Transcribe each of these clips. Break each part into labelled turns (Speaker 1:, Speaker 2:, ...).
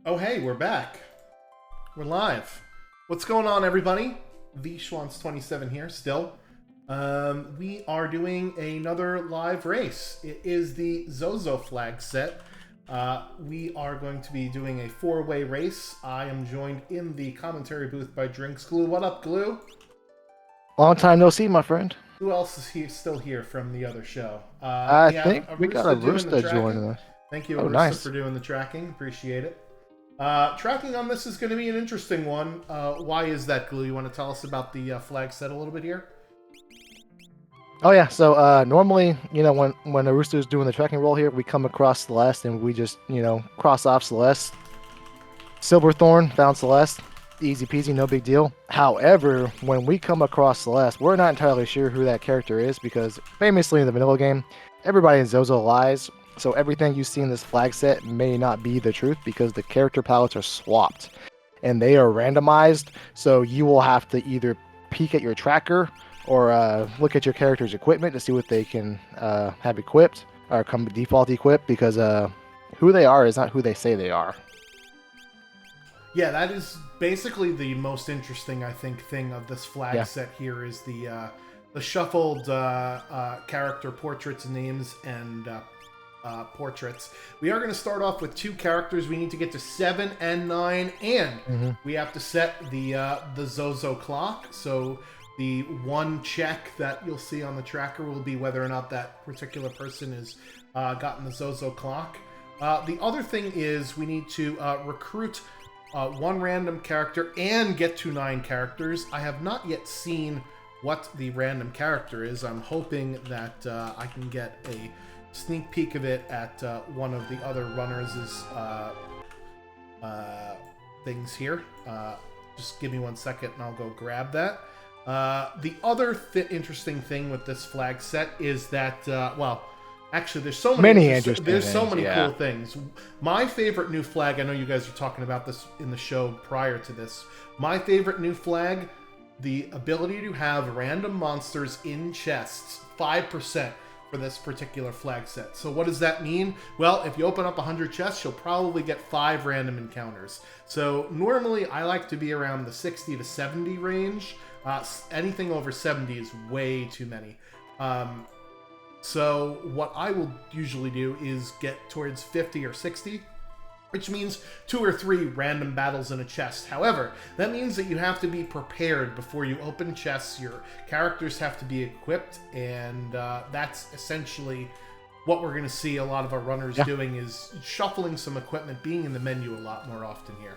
Speaker 1: Oh, hey, we're back. We're live. What's going on, everybody? The Schwantz27 here, still. We are doing another live race. It is the Zozo Flagset. We are going to be doing a four-way race. I am joined in the commentary booth by Drinks Glue. What up, Glue?
Speaker 2: Long time no see, my friend.
Speaker 1: Who else is still here from the other show?
Speaker 2: I
Speaker 1: We have
Speaker 2: think we got a
Speaker 1: Aroosta doing the
Speaker 2: Rooster
Speaker 1: tracking.
Speaker 2: joining us.
Speaker 1: Thank you,
Speaker 2: Oh,
Speaker 1: Aroosta,
Speaker 2: nice.
Speaker 1: for doing the tracking. Appreciate it. Tracking on this is going to be an interesting one. Why is that, Glue? You want to tell us about the flag set a little bit here?
Speaker 2: Oh yeah, so normally, when a Rooster is doing the tracking roll here, we come across Celeste and we just, cross off Celeste. Silverthorn, found Celeste. Easy peasy, no big deal. However, when we come across Celeste, we're not entirely sure who that character is because famously in the vanilla game, everybody in Zozo lies. So everything you see in this flag set may not be the truth because the character palettes are swapped and they are randomized. So you will have to either peek at your tracker or look at your character's equipment to see what they can have equipped or come default equipped because who they are is not who they say they are.
Speaker 1: Yeah, that is basically the most interesting, I think, thing of this flag
Speaker 2: Yeah.
Speaker 1: set here is the shuffled character portraits, names, and portraits. We are going to start off with two characters. We need to get to 7 and 9, and we have to set the Zozo clock. So the one check that you'll see on the tracker will be whether or not that particular person has gotten the Zozo clock. The other thing is we need to recruit one random character and get to 9 characters. I have not yet seen what the random character is. I'm hoping that I can get a sneak peek of it at one of the other runners' things here. Just give me 1 second and I'll go grab that. The other interesting thing with this flag set is that, actually, there's so many
Speaker 2: interesting
Speaker 1: there's so
Speaker 2: things,
Speaker 1: many
Speaker 2: yeah.
Speaker 1: cool things. My favorite new flag, I know you guys were talking about this in the show prior to this. My favorite new flag, the ability to have random monsters in chests, 5% for this particular flag set. So what does that mean? Well, if you open up 100 chests, you'll probably get 5 random encounters. So normally I like to be around the 60 to 70 range. Anything over 70 is way too many. So what I will usually do is get towards 50 or 60, which means 2 or 3 random battles in a chest. However, that means that you have to be prepared before you open chests. Your characters have to be equipped, and that's essentially what we're going to see a lot of our runners doing is shuffling some equipment, being in the menu a lot more often here.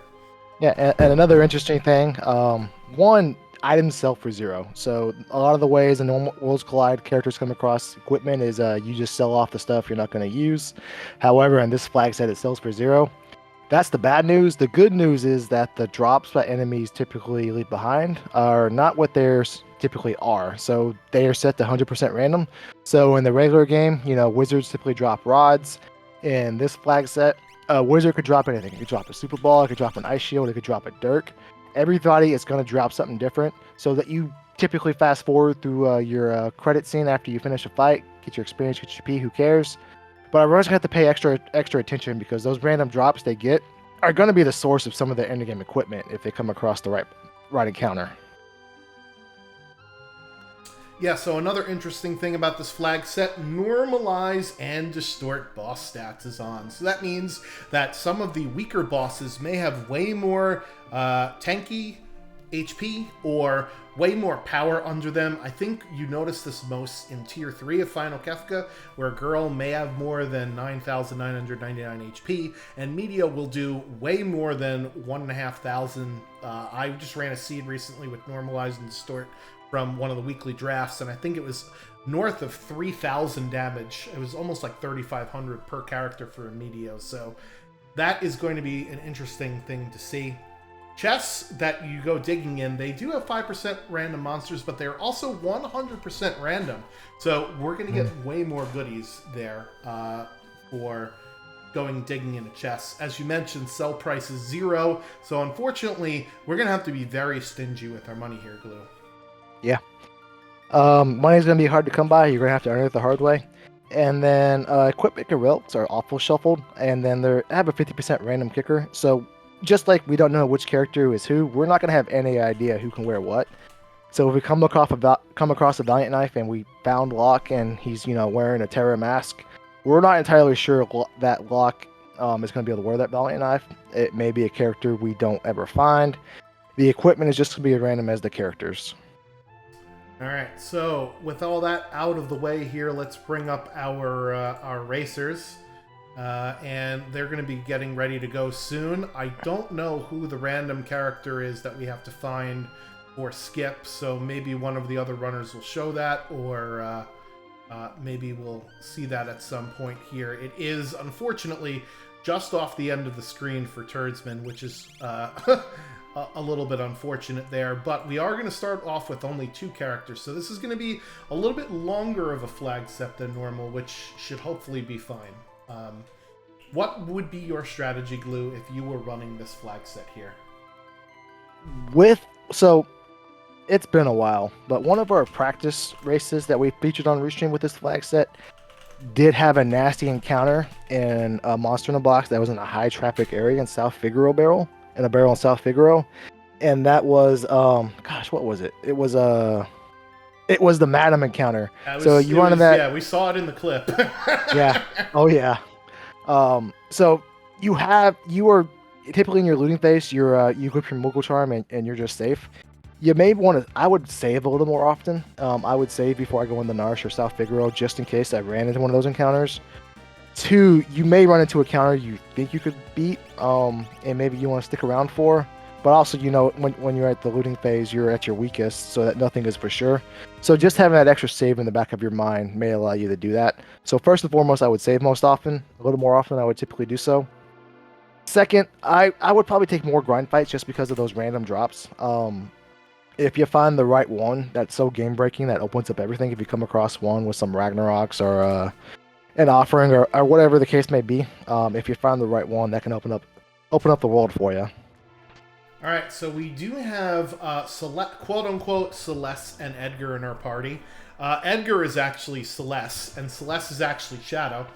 Speaker 2: Yeah, and another interesting thing, one, items sell for 0. So a lot of the ways in normal Worlds Collide characters come across equipment is you just sell off the stuff you're not going to use. However, in this flag set, it sells for 0. That's the bad news. The good news is that the drops that enemies typically leave behind are not what theirs typically are. So they are set to 100% random. So in the regular game, wizards typically drop rods. In this flag set, a wizard could drop anything. It could drop a super ball, it could drop an ice shield, it could drop a dirk. Everybody is going to drop something different so that you typically fast forward through your credit scene after you finish a fight, get your experience, get your P, who cares? But everyone's going to have to pay extra attention because those random drops they get are going to be the source of some of their endgame equipment if they come across the right encounter.
Speaker 1: Yeah, so another interesting thing about this flag set, normalize and distort boss stats is on. So that means that some of the weaker bosses may have way more tanky HP or way more power under them. I think you notice this most in Tier 3 of Final Kefka, where a girl may have more than 9,999 HP, and Media will do way more than 1,500. I just ran a seed recently with Normalize and Distort from one of the weekly drafts, and I think it was north of 3,000 damage. It was almost like 3,500 per character for a Medio, so that is going to be an interesting thing to see. Chests that you go digging in, they do have 5% random monsters, but they're also 100% random. So we're going to get way more goodies there for going digging into chests. As you mentioned, sell price is 0. So unfortunately, we're going to have to be very stingy with our money here, Glue.
Speaker 2: Yeah. Money's going to be hard to come by. You're going to have to earn it the hard way. And then equipment and relics are awful shuffled, and then they have a 50% random kicker. So just like we don't know which character is who, we're not going to have any idea who can wear what. So if we come across a Valiant Knife and we found Locke and he's wearing a Terra mask, we're not entirely sure that Locke is going to be able to wear that Valiant Knife. It may be a character we don't ever find. The equipment is just going to be as random as the characters.
Speaker 1: All right, so with all that out of the way here, let's bring up our racers. And they're going to be getting ready to go soon. I don't know who the random character is that we have to find or skip, so maybe one of the other runners will show that, or maybe we'll see that at some point here. It is, unfortunately, just off the end of the screen for Turdsman, which is a little bit unfortunate there, but we are going to start off with only 2 characters, so this is going to be a little bit longer of a flag set than normal, which should hopefully be fine. What would be your strategy, Glue, if you were running this flag set here?
Speaker 2: So it's been a while, but one of our practice races that we featured on Restream with this flag set did have a nasty encounter in a monster in a box that was in a high traffic area in South Figaro barrel, in South Figaro, and that was what was it? It was the Madam encounter. So you wanted that?
Speaker 1: Yeah, we saw it in the clip.
Speaker 2: Yeah. Oh yeah. So you are typically in your looting phase, you equip your Mogul Charm and you're just safe. You may want to. I would save a little more often. I would save before I go in the Narsh or South Figaro just in case I ran into one of those encounters. 2, you may run into a counter you think you could beat, and maybe you want to stick around for. But also, when you're at the looting phase, you're at your weakest, so that nothing is for sure. So just having that extra save in the back of your mind may allow you to do that. So first and foremost, I would save most often. A little more often, I would typically do so. Second, I would probably take more grind fights just because of those random drops. If you find the right one that's so game breaking that opens up everything, if you come across one with some Ragnaroks or an offering or whatever the case may be, if you find the right one, that can open up the world for you.
Speaker 1: All right, so we do have quote-unquote Celeste and Edgar in our party. Edgar is actually Celeste, and Celeste is actually Shadow.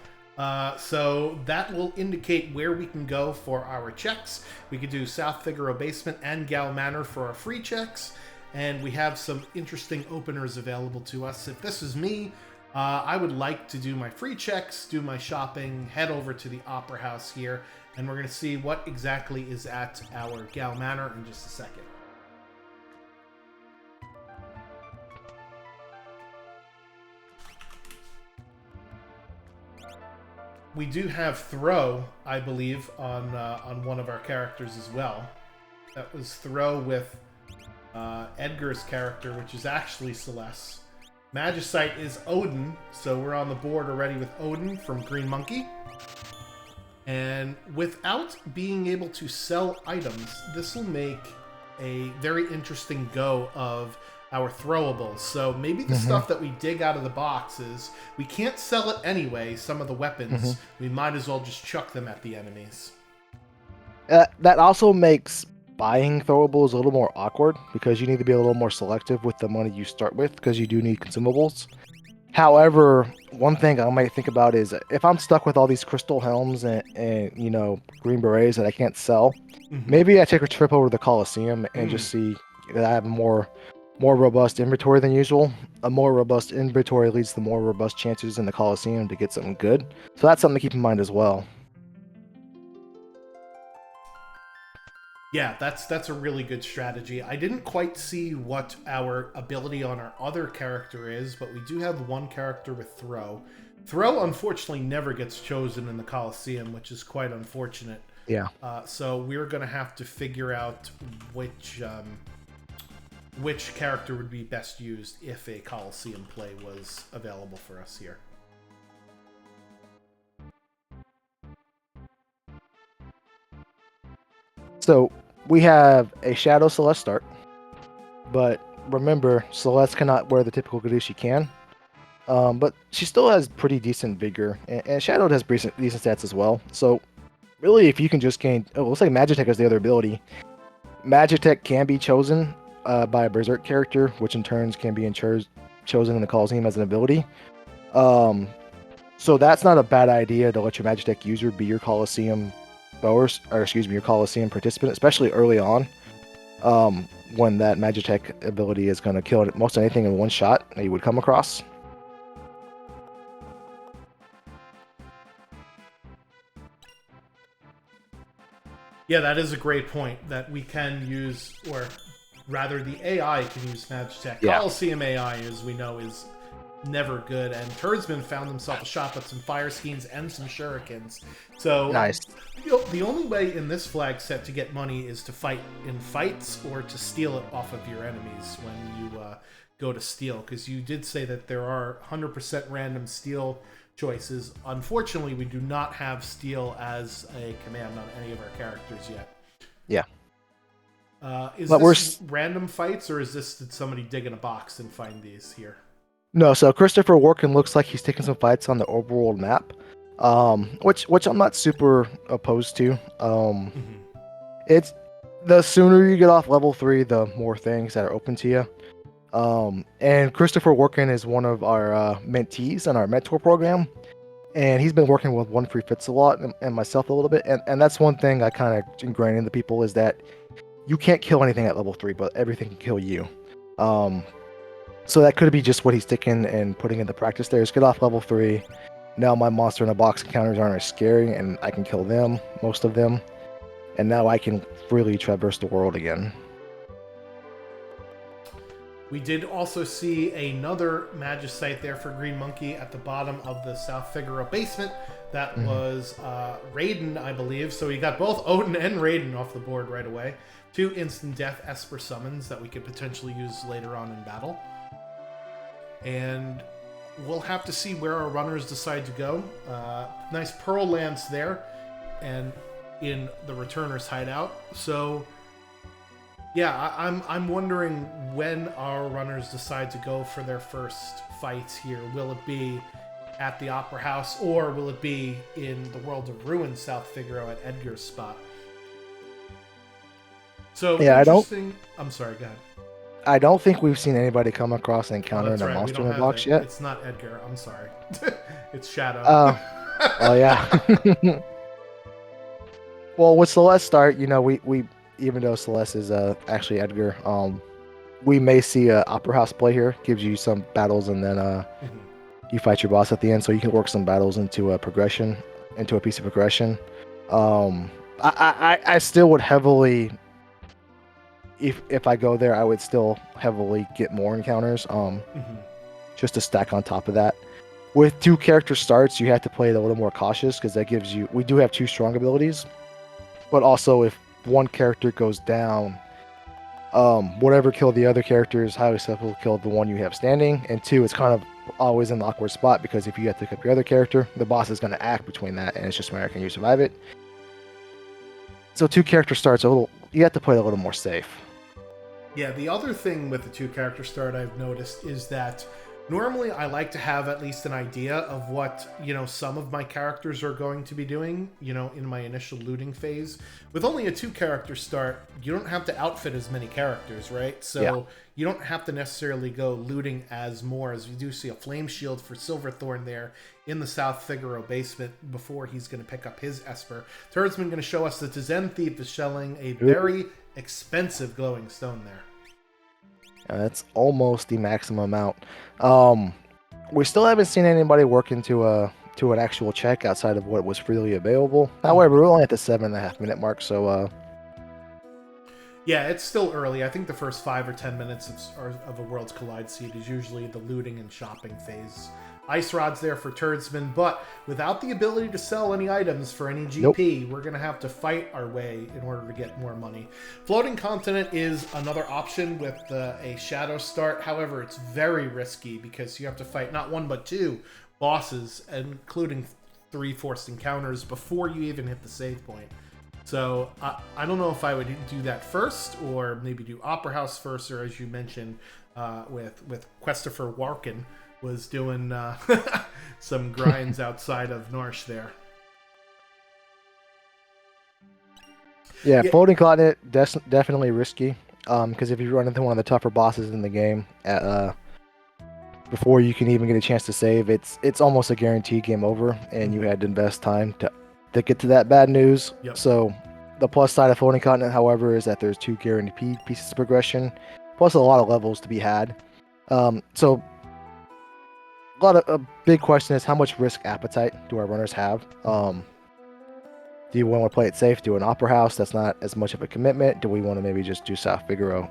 Speaker 1: So that will indicate where we can go for our checks. We could do South Figaro Basement and Gal Manor for our free checks, and we have some interesting openers available to us. If this is me, I would like to do my free checks, do my shopping, head over to the Opera House here, and we're going to see what exactly is at our Gal Manor in just a second. We do have Throw, I believe, on one of our characters as well. That was Throw with Edgar's character, which is actually Celeste. Magicite is Odin, so we're on the board already with Odin from Green Monkey. And without being able to sell items, this will make a very interesting go of our throwables. So maybe the stuff that we dig out of the boxes, we can't sell it anyway, some of the weapons. We might as well just chuck them at the enemies.
Speaker 2: That also makes buying throwables a little more awkward because you need to be a little more selective with the money you start with because you do need consumables. However, one thing I might think about is if I'm stuck with all these crystal helms and green berets that I can't sell, maybe I take a trip over to the Coliseum and just see that I have a more robust inventory than usual. A more robust inventory leads to more robust chances in the Coliseum to get something good. So that's something to keep in mind as well.
Speaker 1: Yeah, that's a really good strategy. I didn't quite see what our ability on our other character is, but we do have one character with Throw. Throw, unfortunately, never gets chosen in the Coliseum, which is quite unfortunate.
Speaker 2: Yeah.
Speaker 1: So we're going to have to figure out which character would be best used if a Coliseum play was available for us here.
Speaker 2: So we have a Shadow Celeste start, but remember, Celeste cannot wear the typical Gadoo she can. But she still has pretty decent vigor, and Shadow has decent stats as well. So really, if you can just gain, looks like Magitech has the other ability. Magitech can be chosen by a Berserk character, which in turns can be chosen in the Coliseum as an ability. So that's not a bad idea to let your Magitech user be your Coliseum your Coliseum participant, especially early on, when that Magitech ability is going to kill most anything in one shot that you would come across.
Speaker 1: Yeah, that is a great point, that we can use, or rather the AI can use Magitech.
Speaker 2: Yeah.
Speaker 1: Coliseum AI, as we know, is never good, and Turdsman found himself a shot at some fire schemes and some shurikens. So
Speaker 2: Nice.
Speaker 1: the only way in this flag set to get money is to fight in fights or to steal it off of your enemies when you go to steal, because you did say that there are 100% random steal choices. Unfortunately, we do not have steal as a command on any of our characters yet.
Speaker 2: Yeah.
Speaker 1: Is
Speaker 2: But
Speaker 1: this random fights, or is this, did somebody dig in a box and find these here?
Speaker 2: No, so Christopher Walken looks like he's taking some fights on the overworld map, which I'm not super opposed to. It's the sooner you get off level 3, the more things that are open to you. And Christopher Walken is one of our mentees in our mentor program, and he's been working with One Free Fits a lot, and myself a little bit. And that's one thing I kind of ingrain into people is that you can't kill anything at level 3, but everything can kill you. So that could be just what he's sticking and putting into practice there. Is get off level 3. Now my monster in a box encounters aren't as scary, and I can kill them, most of them. And now I can freely traverse the world again.
Speaker 1: We did also see another Magicite there for Green Monkey at the bottom of the South Figaro basement. That was Raiden, I believe. So we got both Odin and Raiden off the board right away. 2 instant death Esper summons that we could potentially use later on in battle. And we'll have to see where our runners decide to go. Nice Pearl Lance there, and in the Returner's hideout. So, yeah, I'm wondering when our runners decide to go for their first fights here. Will it be at the Opera House, or will it be in the World of Ruin, South Figaro at Edgar's spot? So,
Speaker 2: yeah,
Speaker 1: I'm sorry, go ahead.
Speaker 2: I don't think we've seen anybody come across and encounter
Speaker 1: That's
Speaker 2: a
Speaker 1: right.
Speaker 2: monster in the box yet.
Speaker 1: It's not Edgar. I'm sorry. It's Shadow.
Speaker 2: Oh yeah. Well, with Celeste start, we even though Celeste is actually Edgar, we may see a Opera House play here. Gives you some battles, and then you fight your boss at the end, so you can work some battles into a progression, into a piece of progression. I still would heavily. If I go there, I would still heavily get more encounters, just to stack on top of that. With 2 character starts, you have to play it a little more cautious, because that gives you... We do have 2 strong abilities, but also if one character goes down, whatever killed the other character is highly susceptible to kill the one you have standing, and 2, it's kind of always in the awkward spot, because if you have to pick up your other character, the boss is going to act between that, and it's just a matter of can you survive it. So 2 character starts, you have to play it a little more safe.
Speaker 1: Yeah, the other thing with the 2 character start I've noticed is that normally I like to have at least an idea of what, some of my characters are going to be doing, in my initial looting phase. With only a 2 character start, you don't have to outfit as many characters, right? So you don't have to necessarily go looting as more, as you do see a flame shield for Silverthorn there in the South Figaro basement before he's going to pick up his Esper. Turdsman going to show us that the Zen Thief is selling a very expensive glowing stone there.
Speaker 2: That's almost the maximum amount. We still haven't seen anybody work into an actual check outside of what was freely available. However, we're only at the 7.5 minute mark, so
Speaker 1: yeah, it's still early. I think the first 5 or 10 minutes of a Worlds Collide seed is usually the looting and shopping phase. Ice Rod's there for Turdsman, but without the ability to sell any items for any GP, we're going to have to fight our way in order to get more money. Floating Continent is another option with a Shadow start. However, it's very risky because you have to fight not 1 but 2 bosses, including 3 forced encounters before you even hit the save point. So I don't know if I would do that first, or maybe do Opera House first, or as you mentioned with Christopher Walken was doing some grinds outside of Norsh there.
Speaker 2: Yeah, Floating Continent, definitely risky. Because if you run into one of the tougher bosses in the game, before you can even get a chance to save, it's almost a guaranteed game over, and you had to invest time to to get to that bad news.
Speaker 1: Yep.
Speaker 2: So the plus side of Floating Continent, however, is that there's 2 guaranteed pieces of progression, plus a lot of levels to be had. So a big question is how much risk appetite do our runners have? Do you want to play it safe, do an Opera House? That's not as much of a commitment. Do we want to maybe just do South Figaro,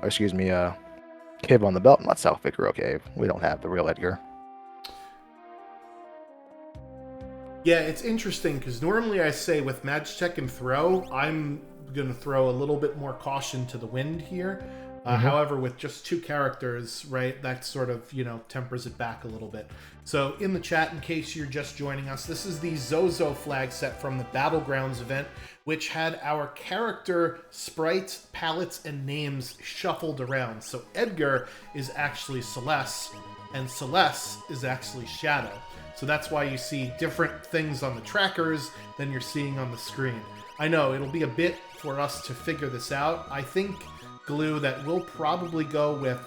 Speaker 2: Cave on the Belt? Not South Figaro Cave. We don't have the real Edgar.
Speaker 1: Yeah, it's interesting because normally I say with Magitech and Throw, I'm going to throw a little bit more caution to the wind here. However, with just 2 characters, right, that sort of, tempers it back a little bit. So in the chat, in case you're just joining us, this is the Zozo Flagset from the Battlegrounds event, which had our character sprites, palettes, and names shuffled around. So Edgar is actually Celeste, and Celeste is actually Shadow. So that's why you see different things on the trackers than you're seeing on the screen. I know, it'll be a bit for us to figure this out. I think, Glue, that we'll probably go with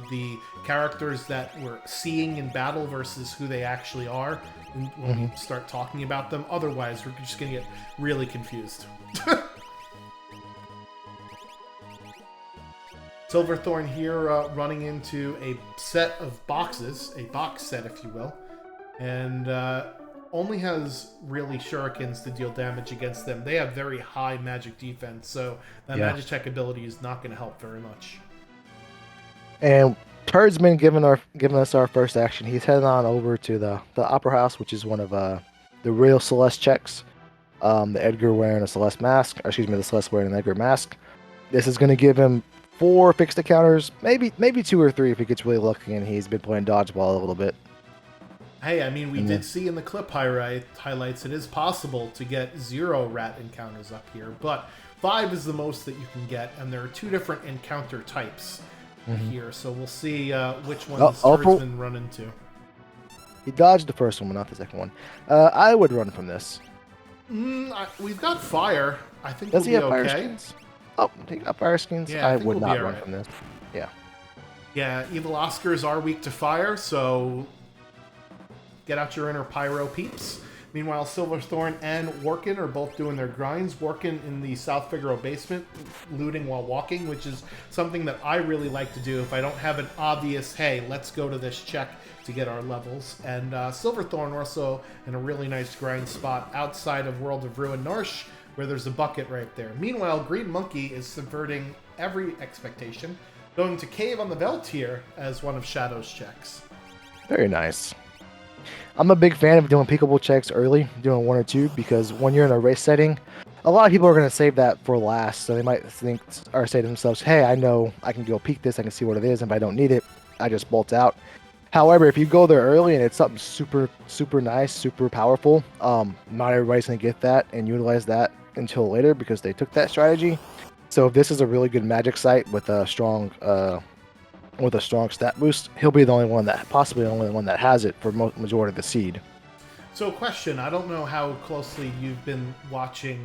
Speaker 1: the characters that we're seeing in battle versus who they actually are when we start talking about them. Otherwise, we're just going to get really confused. Silverthorn here running into a set of boxes, a box set, if you will. And only has really shurikens to deal damage against them. They have very high magic defense, so that Magitech ability is not going to help very much. And
Speaker 2: Turd's been giving us our first action. He's heading on over to the Opera House, which is one of the real Celeste checks. The Edgar wearing a Celeste mask, the Celeste wearing an Edgar mask. This is going to give him 4 fixed encounters, maybe 2 or 3 if he gets really lucky and he's been playing dodgeball a little bit.
Speaker 1: Hey, I mean, we did see in the clip highlights it is possible to get 0 rat encounters up here, but 5 is the most that you can get, and there are 2 different encounter types here, so we'll see which one Swordsman run into.
Speaker 2: He dodged the first one, but not the second one. I would run from this.
Speaker 1: We've got fire. I think
Speaker 2: Does
Speaker 1: we'll
Speaker 2: he
Speaker 1: be
Speaker 2: have
Speaker 1: okay.
Speaker 2: fire skins? Oh, he got fire skins?
Speaker 1: Yeah,
Speaker 2: I would not run from this. Yeah.
Speaker 1: Yeah, Evil Oscars are weak to fire, so get out your inner pyro peeps. Meanwhile, Silverthorn and Workin are both doing their grinds. Workin in the South Figaro basement, looting while walking, which is something that I really like to do if I don't have an obvious, hey, let's go to this check to get our levels. And Silverthorn also in a really nice grind spot outside of World of Ruin Narsh, where there's a bucket right there. Meanwhile, Green Monkey is subverting every expectation, going to Cave on the Belt here as one of Shadow's checks.
Speaker 2: Very nice. I'm a big fan of doing peekable checks early, doing 1 or 2, because when you're in a race setting, a lot of people are going to save that for last, so they might think or say to themselves, hey, I know I can go peek this, I can see what it is, and if I don't need it, I just bolt out. However, if you go there early and it's something super, super nice, super powerful, not everybody's going to get that and utilize that until later because they took that strategy. So if this is a really good magic site with a strong stat boost, he'll be the only one that has it for majority of the seed.
Speaker 1: So, question: I don't know how closely you've been watching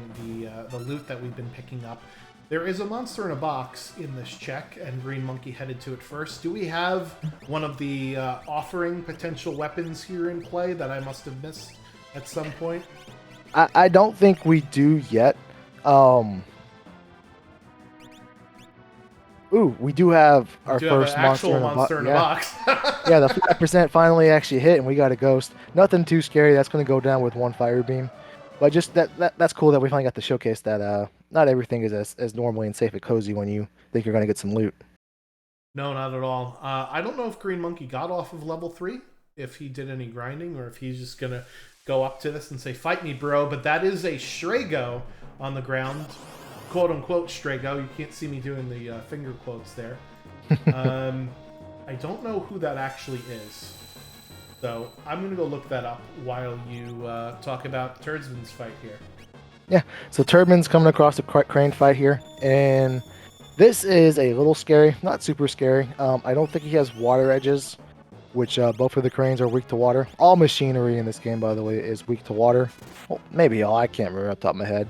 Speaker 1: the loot that we've been picking up. There is a monster in a box in this check, and Green Monkey headed to it first. Do we have one of the offering potential weapons here in play that I must have missed at some point?
Speaker 2: I don't think we do yet. Ooh, we do have our first monster in a box. Yeah, the 5% finally actually hit, and we got a ghost. Nothing too scary. That's going to go down with 1 fire beam. But just that's cool that we finally got to showcase that not everything is as normally and safe and cozy when you think you're going to get some loot.
Speaker 1: No, not at all. I don't know if Green Monkey got off of level 3, if he did any grinding, or if he's just going to go up to this and say, fight me, bro. But that is a Strago on the ground. Quote-unquote Strago. You can't see me doing the finger quotes there. I don't know who that actually is. So I'm going to go look that up while you talk about Turdsman's fight here.
Speaker 2: Yeah, so Turdman's coming across the crane fight here, and this is a little scary, not super scary. I don't think he has water edges, which both of the cranes are weak to water. All machinery in this game, by the way, is weak to water. Well, maybe all, I can't remember off the top of my head.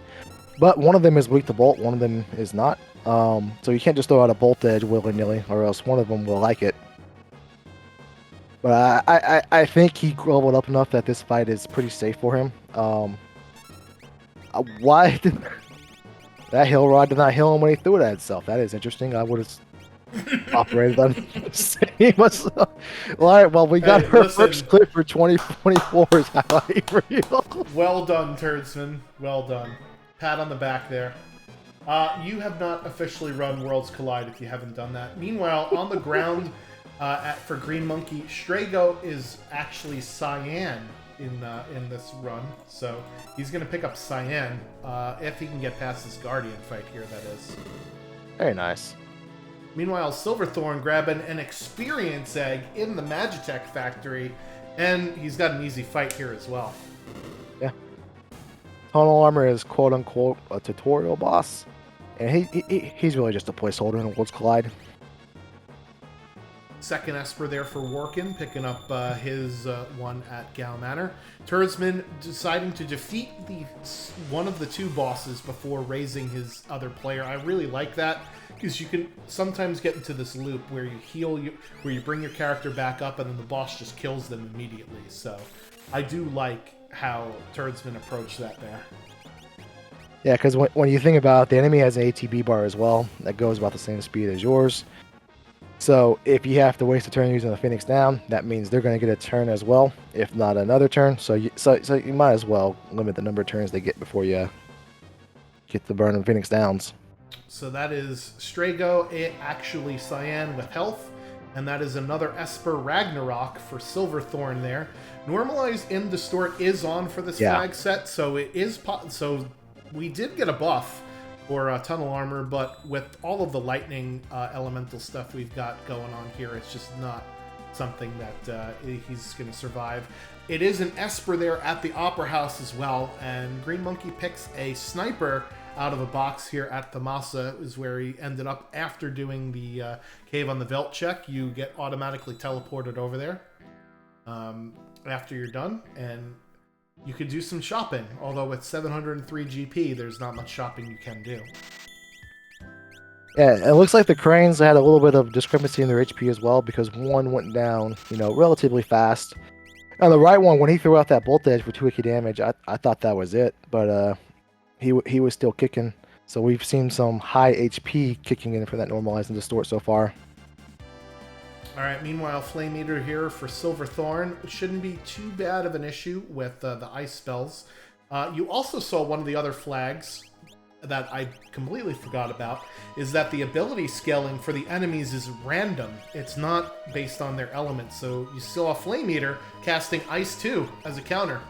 Speaker 2: But one of them is weak to bolt, one of them is not. So you can't just throw out a bolt edge willy-nilly, or else one of them will like it. But I think he leveled up enough that this fight is pretty safe for him. Why did that hill rod did not heal him when he threw it at itself? That is interesting. I would have operated on the same. All right, well, we got our first clip for 2024's highlight reel.
Speaker 1: Well done, Turdsman. Well done. Pat on the back there. You have not officially run Worlds Collide if you haven't done that. Meanwhile, on the ground for Green Monkey, Strago is actually Cyan in this run, so he's going to pick up Cyan if he can get past this Guardian fight here, that is.
Speaker 2: Very nice.
Speaker 1: Meanwhile, Silverthorn grabbing an experience egg in the Magitech factory, and he's got an easy fight here as well.
Speaker 2: Yeah. Tunnel Armor is quote-unquote a tutorial boss, and he's really just a placeholder in Worlds Collide.
Speaker 1: Second Esper there for Workin, picking up his one at Gal Manor. Turdsman deciding to defeat one of the two bosses before raising his other player. I really like that, because you can sometimes get into this loop where you heal, where you bring your character back up and then the boss just kills them immediately. So I do like how Turdsman approached that there.
Speaker 2: Yeah, because when you think about it, the enemy has an ATB bar as well that goes about the same speed as yours. So if you have to waste a turn using the Phoenix down, that means they're going to get a turn as well, if not another turn. So you might as well limit the number of turns they get before you get the burn of Phoenix downs.
Speaker 1: So that is Strago, actually Cyan with health, and that is another Esper Ragnarok for Silverthorn there. Normalized in Distort is on for this flag set, so it is so we did get a buff for Tunnel Armor, but with all of the lightning elemental stuff we've got going on here, it's just not something that he's going to survive. It is an Esper there at the Opera House as well, and Green Monkey picks a Sniper out of a box here at Thamasa, is where he ended up after doing the Cave on the Veldt check. You get automatically teleported over there after you're done, and you could do some shopping, although with 703 GP, there's not much shopping you can do.
Speaker 2: Yeah, it looks like the Cranes had a little bit of discrepancy in their HP as well, because one went down, relatively fast. And the right one, when he threw out that Bolt Edge for 2 wiki damage, I thought that was it, but he was still kicking. So we've seen some high HP kicking in for that Normalize and Distort so far.
Speaker 1: All right, meanwhile, Flame Eater here for Silverthorn. Shouldn't be too bad of an issue with the ice spells. You also saw one of the other flags that I completely forgot about, is that the ability scaling for the enemies is random. It's not based on their elements. So you saw Flame Eater casting Ice 2 as a counter.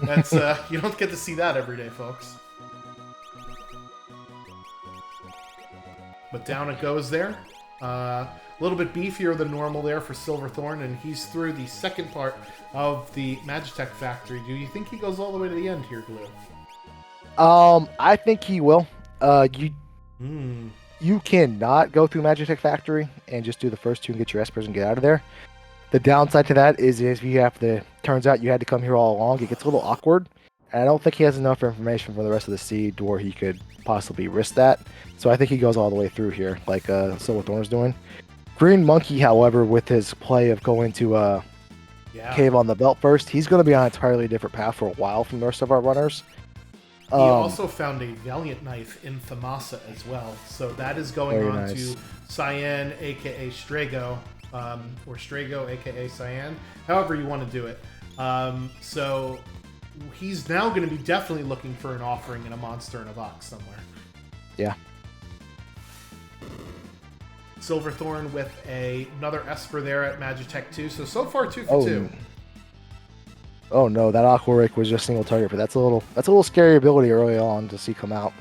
Speaker 1: That's you don't get to see that every day, folks. But down it goes there. A little bit beefier than normal there for Silverthorn, and he's through the second part of the Magitech factory. Do you think he goes all the way to the end here, Glue?
Speaker 2: I think he will. You cannot go through Magitech factory and just do the first two and get your Espers and get out of there. The downside to that is if you have to, turns out you had to come here all along, it gets a little awkward. And I don't think he has enough information for the rest of the seed where he could possibly risk that. So I think he goes all the way through here, like Silverthorn's doing. Green Monkey, however, with his play of going to Cave on the Veldt first, he's going to be on an entirely different path for a while from the rest of our runners.
Speaker 1: He also found a Valiant Knife in Thamasa as well. So that is going on to Cyan, a.k.a. Strago, or Strago, a.k.a. Cyan, however you want to do it. So he's now going to be definitely looking for an offering in a monster and a box somewhere.
Speaker 2: Yeah.
Speaker 1: Silverthorn with another Esper there at Magitech 2. So far 2 for 2.
Speaker 2: Oh no, that Aqua Rake was just single target, but that's a little scary ability early on to see come out.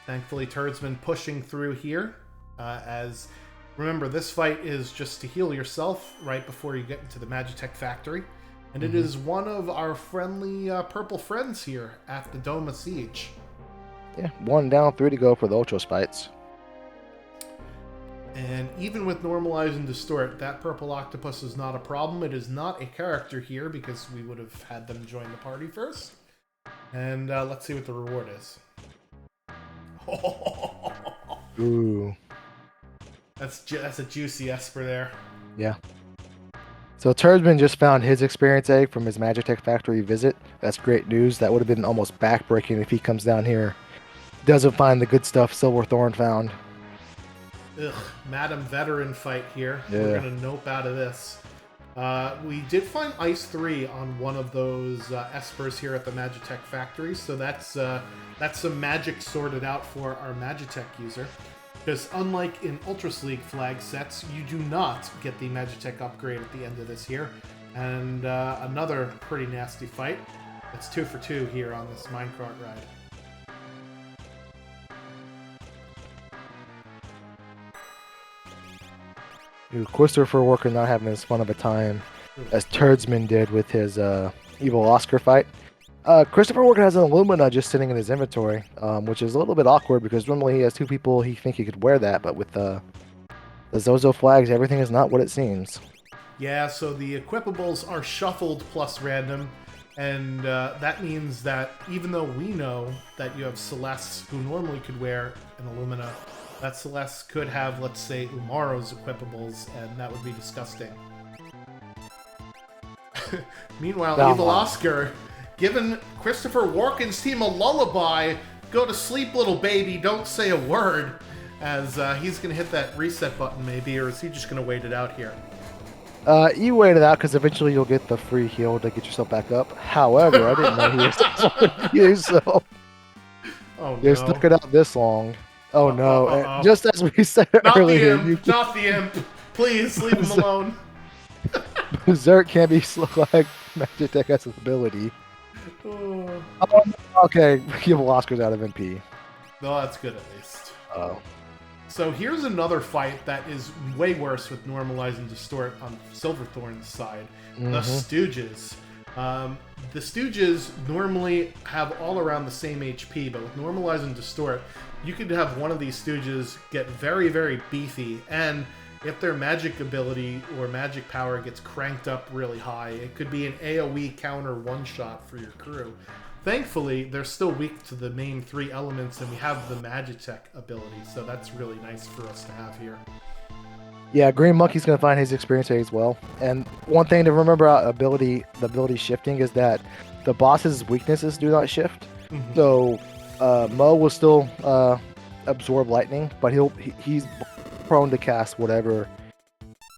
Speaker 1: Thankfully, Turdsman pushing through here. As remember, this fight is just to heal yourself right before you get into the Magitech factory. And it is one of our friendly purple friends here at the Doma Siege.
Speaker 2: Yeah, 1 down, 3 to go for the Ultra Spites.
Speaker 1: And even with Normalize and Distort, that purple octopus is not a problem. It is not a character here because we would have had them join the party first. And let's see what the reward is.
Speaker 2: Ooh.
Speaker 1: That's a juicy Esper there.
Speaker 2: Yeah. So Turdsman just found his experience egg from his Magitech factory visit. That's great news. That would have been almost backbreaking if he comes down here, doesn't find the good stuff Silverthorn found.
Speaker 1: Ugh, Madam Veteran fight here.
Speaker 2: Yeah.
Speaker 1: We're gonna nope out of this. We did find Ice 3 on one of those Espers here at the Magitech factory, so that's some magic sorted out for our Magitech user. Because unlike in Ultra League flag sets, you do not get the Magitech upgrade at the end of this here. And another pretty nasty fight. It's 2 for 2 here on this minecart ride.
Speaker 2: Christopher Walker not having as fun of a time as Turdsman did with his Evil Oscar fight. Christopher Walker has an Illumina just sitting in his inventory, which is a little bit awkward because normally he has 2 people he think he could wear that, but with the Zozo flags, everything is not what it seems.
Speaker 1: Yeah, so the equipables are shuffled plus random, and that means that even though we know that you have Celeste who normally could wear an Illumina, that Celeste could have, let's say, Umaro's equipables, and that would be disgusting. Meanwhile, Evil Oscar giving Christopher Walken's team a lullaby. Go to sleep, little baby, don't say a word. As he's going to hit that reset button maybe, or is he just going to wait it out here?
Speaker 2: You wait it out because eventually you'll get the free heal to get yourself back up. However, I didn't know he was you, so you stuck it out this long. Oh no! Just as we said earlier,
Speaker 1: not the imp. Please leave him alone.
Speaker 2: Berserk can't be slow like Magitech has its ability. Oh, okay, Evil Oscar's out of MP.
Speaker 1: No, that's good at least.
Speaker 2: Oh.
Speaker 1: So here's another fight that is way worse with Normalize and Distort on Silverthorn's side. The Stooges. The Stooges normally have all around the same HP, but with Normalize and Distort, you could have one of these Stooges get very, very beefy, and if their magic ability or magic power gets cranked up really high, it could be an AoE counter one-shot for your crew. Thankfully, they're still weak to the main 3 elements, and we have the Magitech ability, so that's really nice for us to have here.
Speaker 2: Yeah, Green Monkey's going to find his experience as well. And one thing to remember about the ability shifting is that the boss's weaknesses do not shift. So Mo will still absorb lightning, but he's prone to cast whatever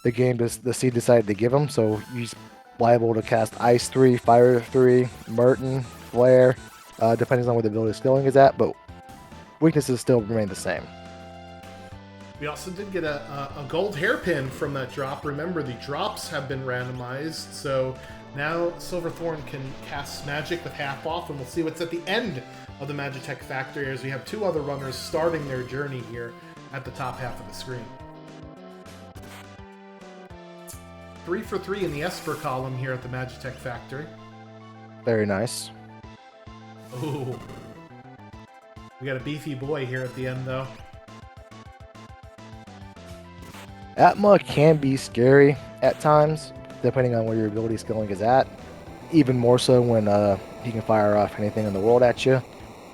Speaker 2: the seed decided to give him. So he's liable to cast Ice 3, Fire 3, Merton, Flare, depending on where the ability skilling is at, but weaknesses still remain the same.
Speaker 1: We also did get a gold hairpin from that drop. Remember, the drops have been randomized, so now Silverthorn can cast magic with half off, and we'll see what's at the end of the Magitech factory as we have 2 other runners starting their journey here at the top half of the screen. 3 for 3 in the Esper column here at the Magitech factory.
Speaker 2: Very nice.
Speaker 1: Ooh. We got a beefy boy here at the end, though.
Speaker 2: Atma can be scary at times, depending on where your ability skilling is at. Even more so when he can fire off anything in the world at you.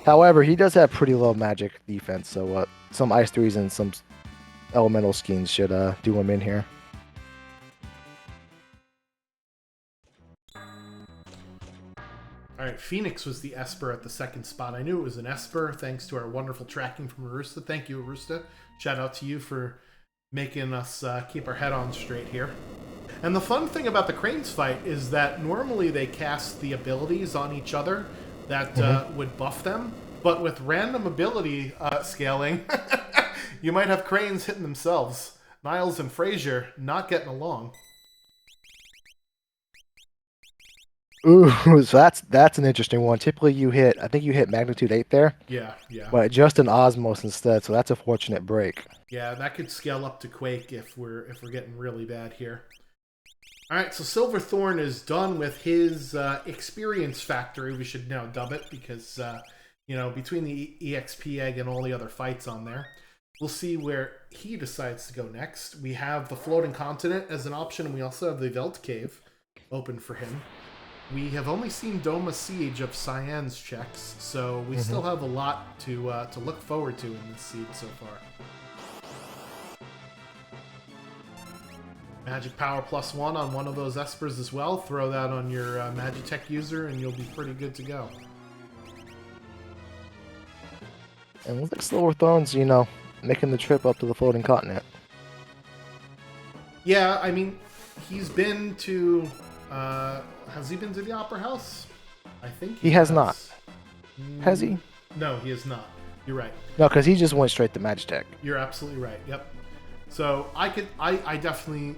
Speaker 2: However, he does have pretty low magic defense, so some Ice 3s and some elemental schemes should do him in here.
Speaker 1: Alright, Phoenix was the Esper at the second spot. I knew it was an Esper thanks to our wonderful tracking from Arusta. Thank you, Arusta. Shout out to you for making us keep our head on straight here. And the fun thing about the Cranes fight is that normally they cast the abilities on each other that would buff them, but with random ability scaling, you might have Cranes hitting themselves. Niles and Frazier not getting along.
Speaker 2: Ooh, so that's an interesting one. Typically I think you hit Magnitude 8 there.
Speaker 1: Yeah.
Speaker 2: But just an Osmos instead, so that's a fortunate break.
Speaker 1: Yeah, that could scale up to Quake if we're getting really bad here. Alright, so Silverthorn is done with his experience factory. We should now dub it because, between the EXP egg and all the other fights on there, we'll see where he decides to go next. We have the Floating Continent as an option, and we also have the Veld Cave open for him. We have only seen Doma Siege of Cyan's checks, so we still have a lot to look forward to in this seed so far. Magic Power +1 on one of those Espers as well. Throw that on your Magitech user and you'll be pretty good to go.
Speaker 2: And looks like Silverthorn's, you know, making the trip up to the floating continent.
Speaker 1: Yeah, I mean, he's been to... has he been to the Opera House? I think
Speaker 2: he has not. Has he?
Speaker 1: No, he has not. You're right.
Speaker 2: No, because he just went straight to Magitech.
Speaker 1: You're absolutely right. Yep. So I definitely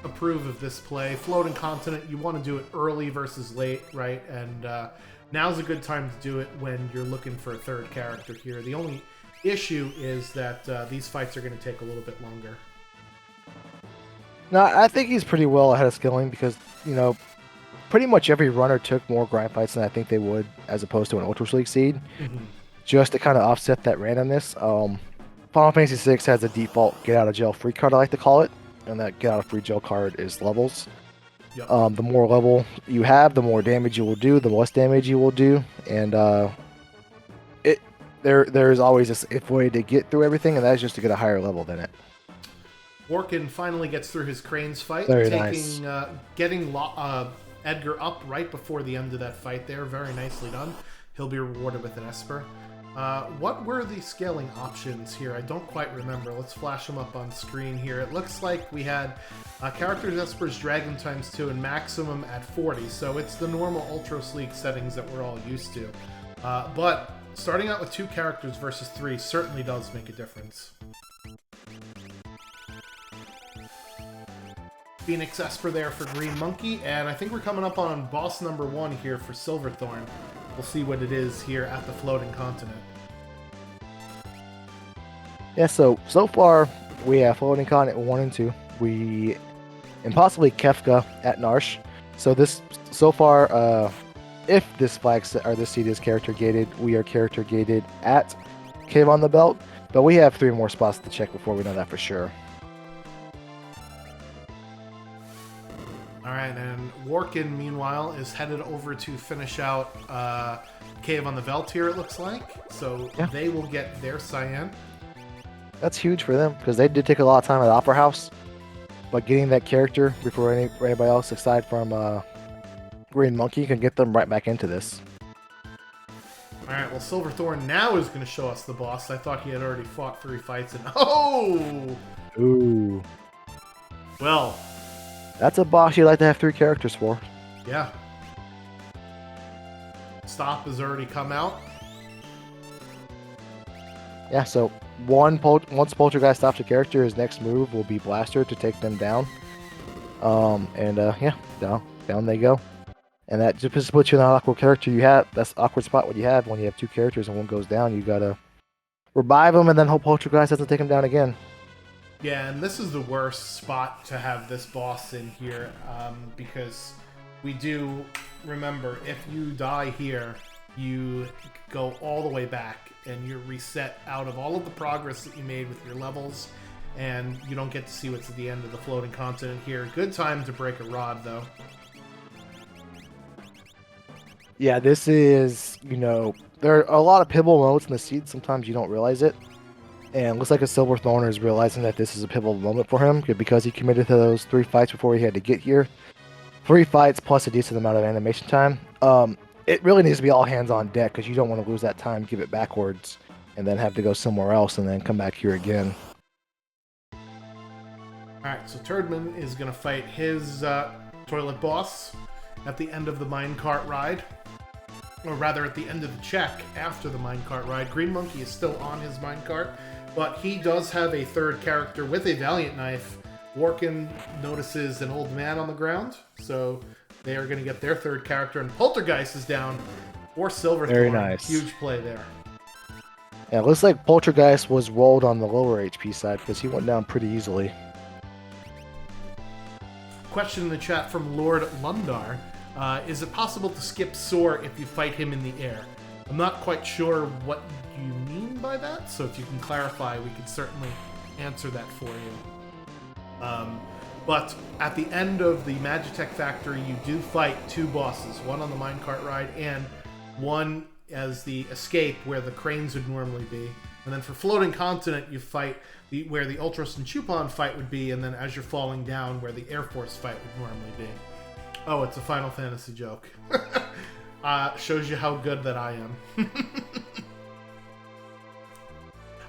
Speaker 1: approve of this play. Floating Continent, you want to do it early versus late, right? And now's a good time to do it when you're looking for a third character here. The only issue is that these fights are going to take a little bit longer.
Speaker 2: No, I think he's pretty well ahead of skilling because, you know, pretty much every runner took more grind fights than I think they would as opposed to an Ultra League seed, just to kind of offset that randomness. Final Fantasy VI has a default get out of jail free card, I like to call it, and that get out of free jail card is levels.
Speaker 1: Yep.
Speaker 2: The more level you have, the more damage you will do, the less damage you will do, and there's always a way to get through everything, and that's just to get a higher level than it.
Speaker 1: Orkin finally gets through his Cranes fight, getting Edgar up right before the end of that fight there. Very nicely done. He'll be rewarded with an Esper. What were the scaling options here? I don't quite remember. Let's flash them up on screen here. It looks like we had Characters Espers Dragon ×2 and maximum at 40, so it's the normal Ultra Sleek settings that we're all used to. But starting out with 2 characters versus 3 certainly does make a difference. Phoenix Esper there for Green Monkey, and I think we're coming up on boss number 1 here for Silverthorn. We'll see what it is here at the Floating Continent.
Speaker 2: Yeah, so far we have Floating Continent 1 and 2. And possibly Kefka at Narsh. So far, if this flag set or this seed is character gated, we are character gated at Cave on the Belt, but we have 3 more spots to check before we know that for sure.
Speaker 1: Alright, and Workin, meanwhile, is headed over to finish out Cave on the Belt here, it looks like. So yeah, they will get their Cyan.
Speaker 2: That's huge for them, because they did take a lot of time at Opera House. But getting that character before anybody else, aside from Green Monkey, can get them right back into this.
Speaker 1: Alright, well, Silverthorn now is going to show us the boss. I thought he had already fought 3 fights, and oh!
Speaker 2: Ooh.
Speaker 1: Well...
Speaker 2: that's a boss you'd like to have 3 characters for.
Speaker 1: Yeah. Stop has already come out.
Speaker 2: Yeah, so once Poltergeist stops a character, his next move will be Blaster to take them down. Yeah, down they go. And that just puts you in an awkward character you have. That's an awkward spot when you have 2 characters and one goes down. You gotta revive them and then hope Poltergeist doesn't take him down again.
Speaker 1: Yeah, and this is the worst spot to have this boss in here, because we do remember, if you die here, you go all the way back, and you're reset out of all of the progress that you made with your levels, and you don't get to see what's at the end of the Floating Continent here. Good time to break a rod, though.
Speaker 2: Yeah, this is, there are a lot of pivotal moments in the seed. Sometimes you don't realize it. And it looks like a Silverthorn is realizing that this is a pivotal moment for him because he committed to those 3 fights before he had to get here. 3 fights plus a decent amount of animation time. It really needs to be all hands on deck because you don't want to lose that time, give it backwards, and then have to go somewhere else and then come back here again.
Speaker 1: Alright, so Turdman is going to fight his toilet boss at the end of the minecart ride. Or rather, at the end of the check after the minecart ride. Green Monkey is still on his minecart, but he does have a 3rd character with a Valiant Knife. Workin notices an old man on the ground, so they are going to get their 3rd character, and Poltergeist is down for Silverthorn.
Speaker 2: Very nice.
Speaker 1: Huge play there.
Speaker 2: Yeah, it looks like Poltergeist was rolled on the lower HP side because he went down pretty easily.
Speaker 1: Question in the chat from Lord Lundar. Is it possible to skip Soar if you fight him in the air? I'm not quite sure what you mean by that, so if you can clarify, we can certainly answer that for you. But at the end of the Magitech Factory, you do fight 2 bosses, one on the minecart ride and one as the escape where the cranes would normally be. And then for Floating Continent, you fight where the Ultros and Chupon fight would be, and then as you're falling down, where the Air Force fight would normally be. Oh, it's a Final Fantasy joke. Shows you how good that I am.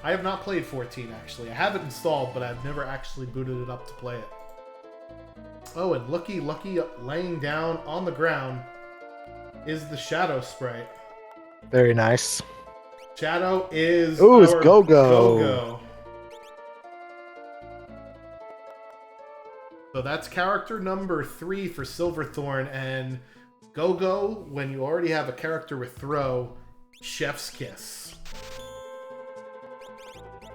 Speaker 1: I have not played 14, actually. I have it installed, but I've never actually booted it up to play it. Oh, and Lucky laying down on the ground is the Shadow Sprite.
Speaker 2: Very nice.
Speaker 1: Shadow is
Speaker 2: Ooh, it's
Speaker 1: our
Speaker 2: Go-Go.
Speaker 1: Go-Go. So that's character number 3 for Silverthorn, and Go-Go, when you already have a character with throw, chef's kiss.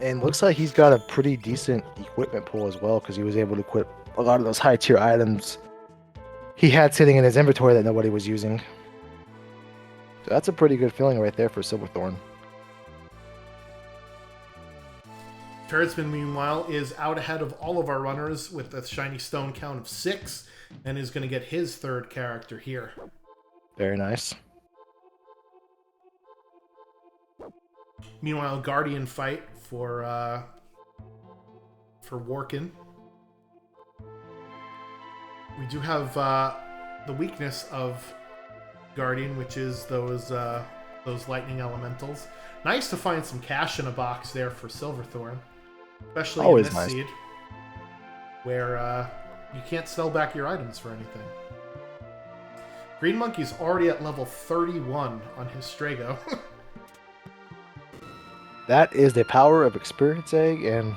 Speaker 2: And looks like he's got a pretty decent equipment pool as well, because he was able to equip a lot of those high tier items he had sitting in his inventory that nobody was using. So that's a pretty good feeling right there for Silverthorn.
Speaker 1: Turdsman, meanwhile, is out ahead of all of our runners with a shiny stone count of 6, and is going to get his 3rd character here.
Speaker 2: Very nice.
Speaker 1: Meanwhile, Guardian fight for Workin. We do have the weakness of Guardian, which is those lightning elementals. Nice to find some cash in a box there for Silverthorn, especially
Speaker 2: Always
Speaker 1: in this
Speaker 2: nice.
Speaker 1: seed, where you can't sell back your items for anything. Green Monkey's already at level 31 on his Strago.
Speaker 2: That is the power of Experience Egg, and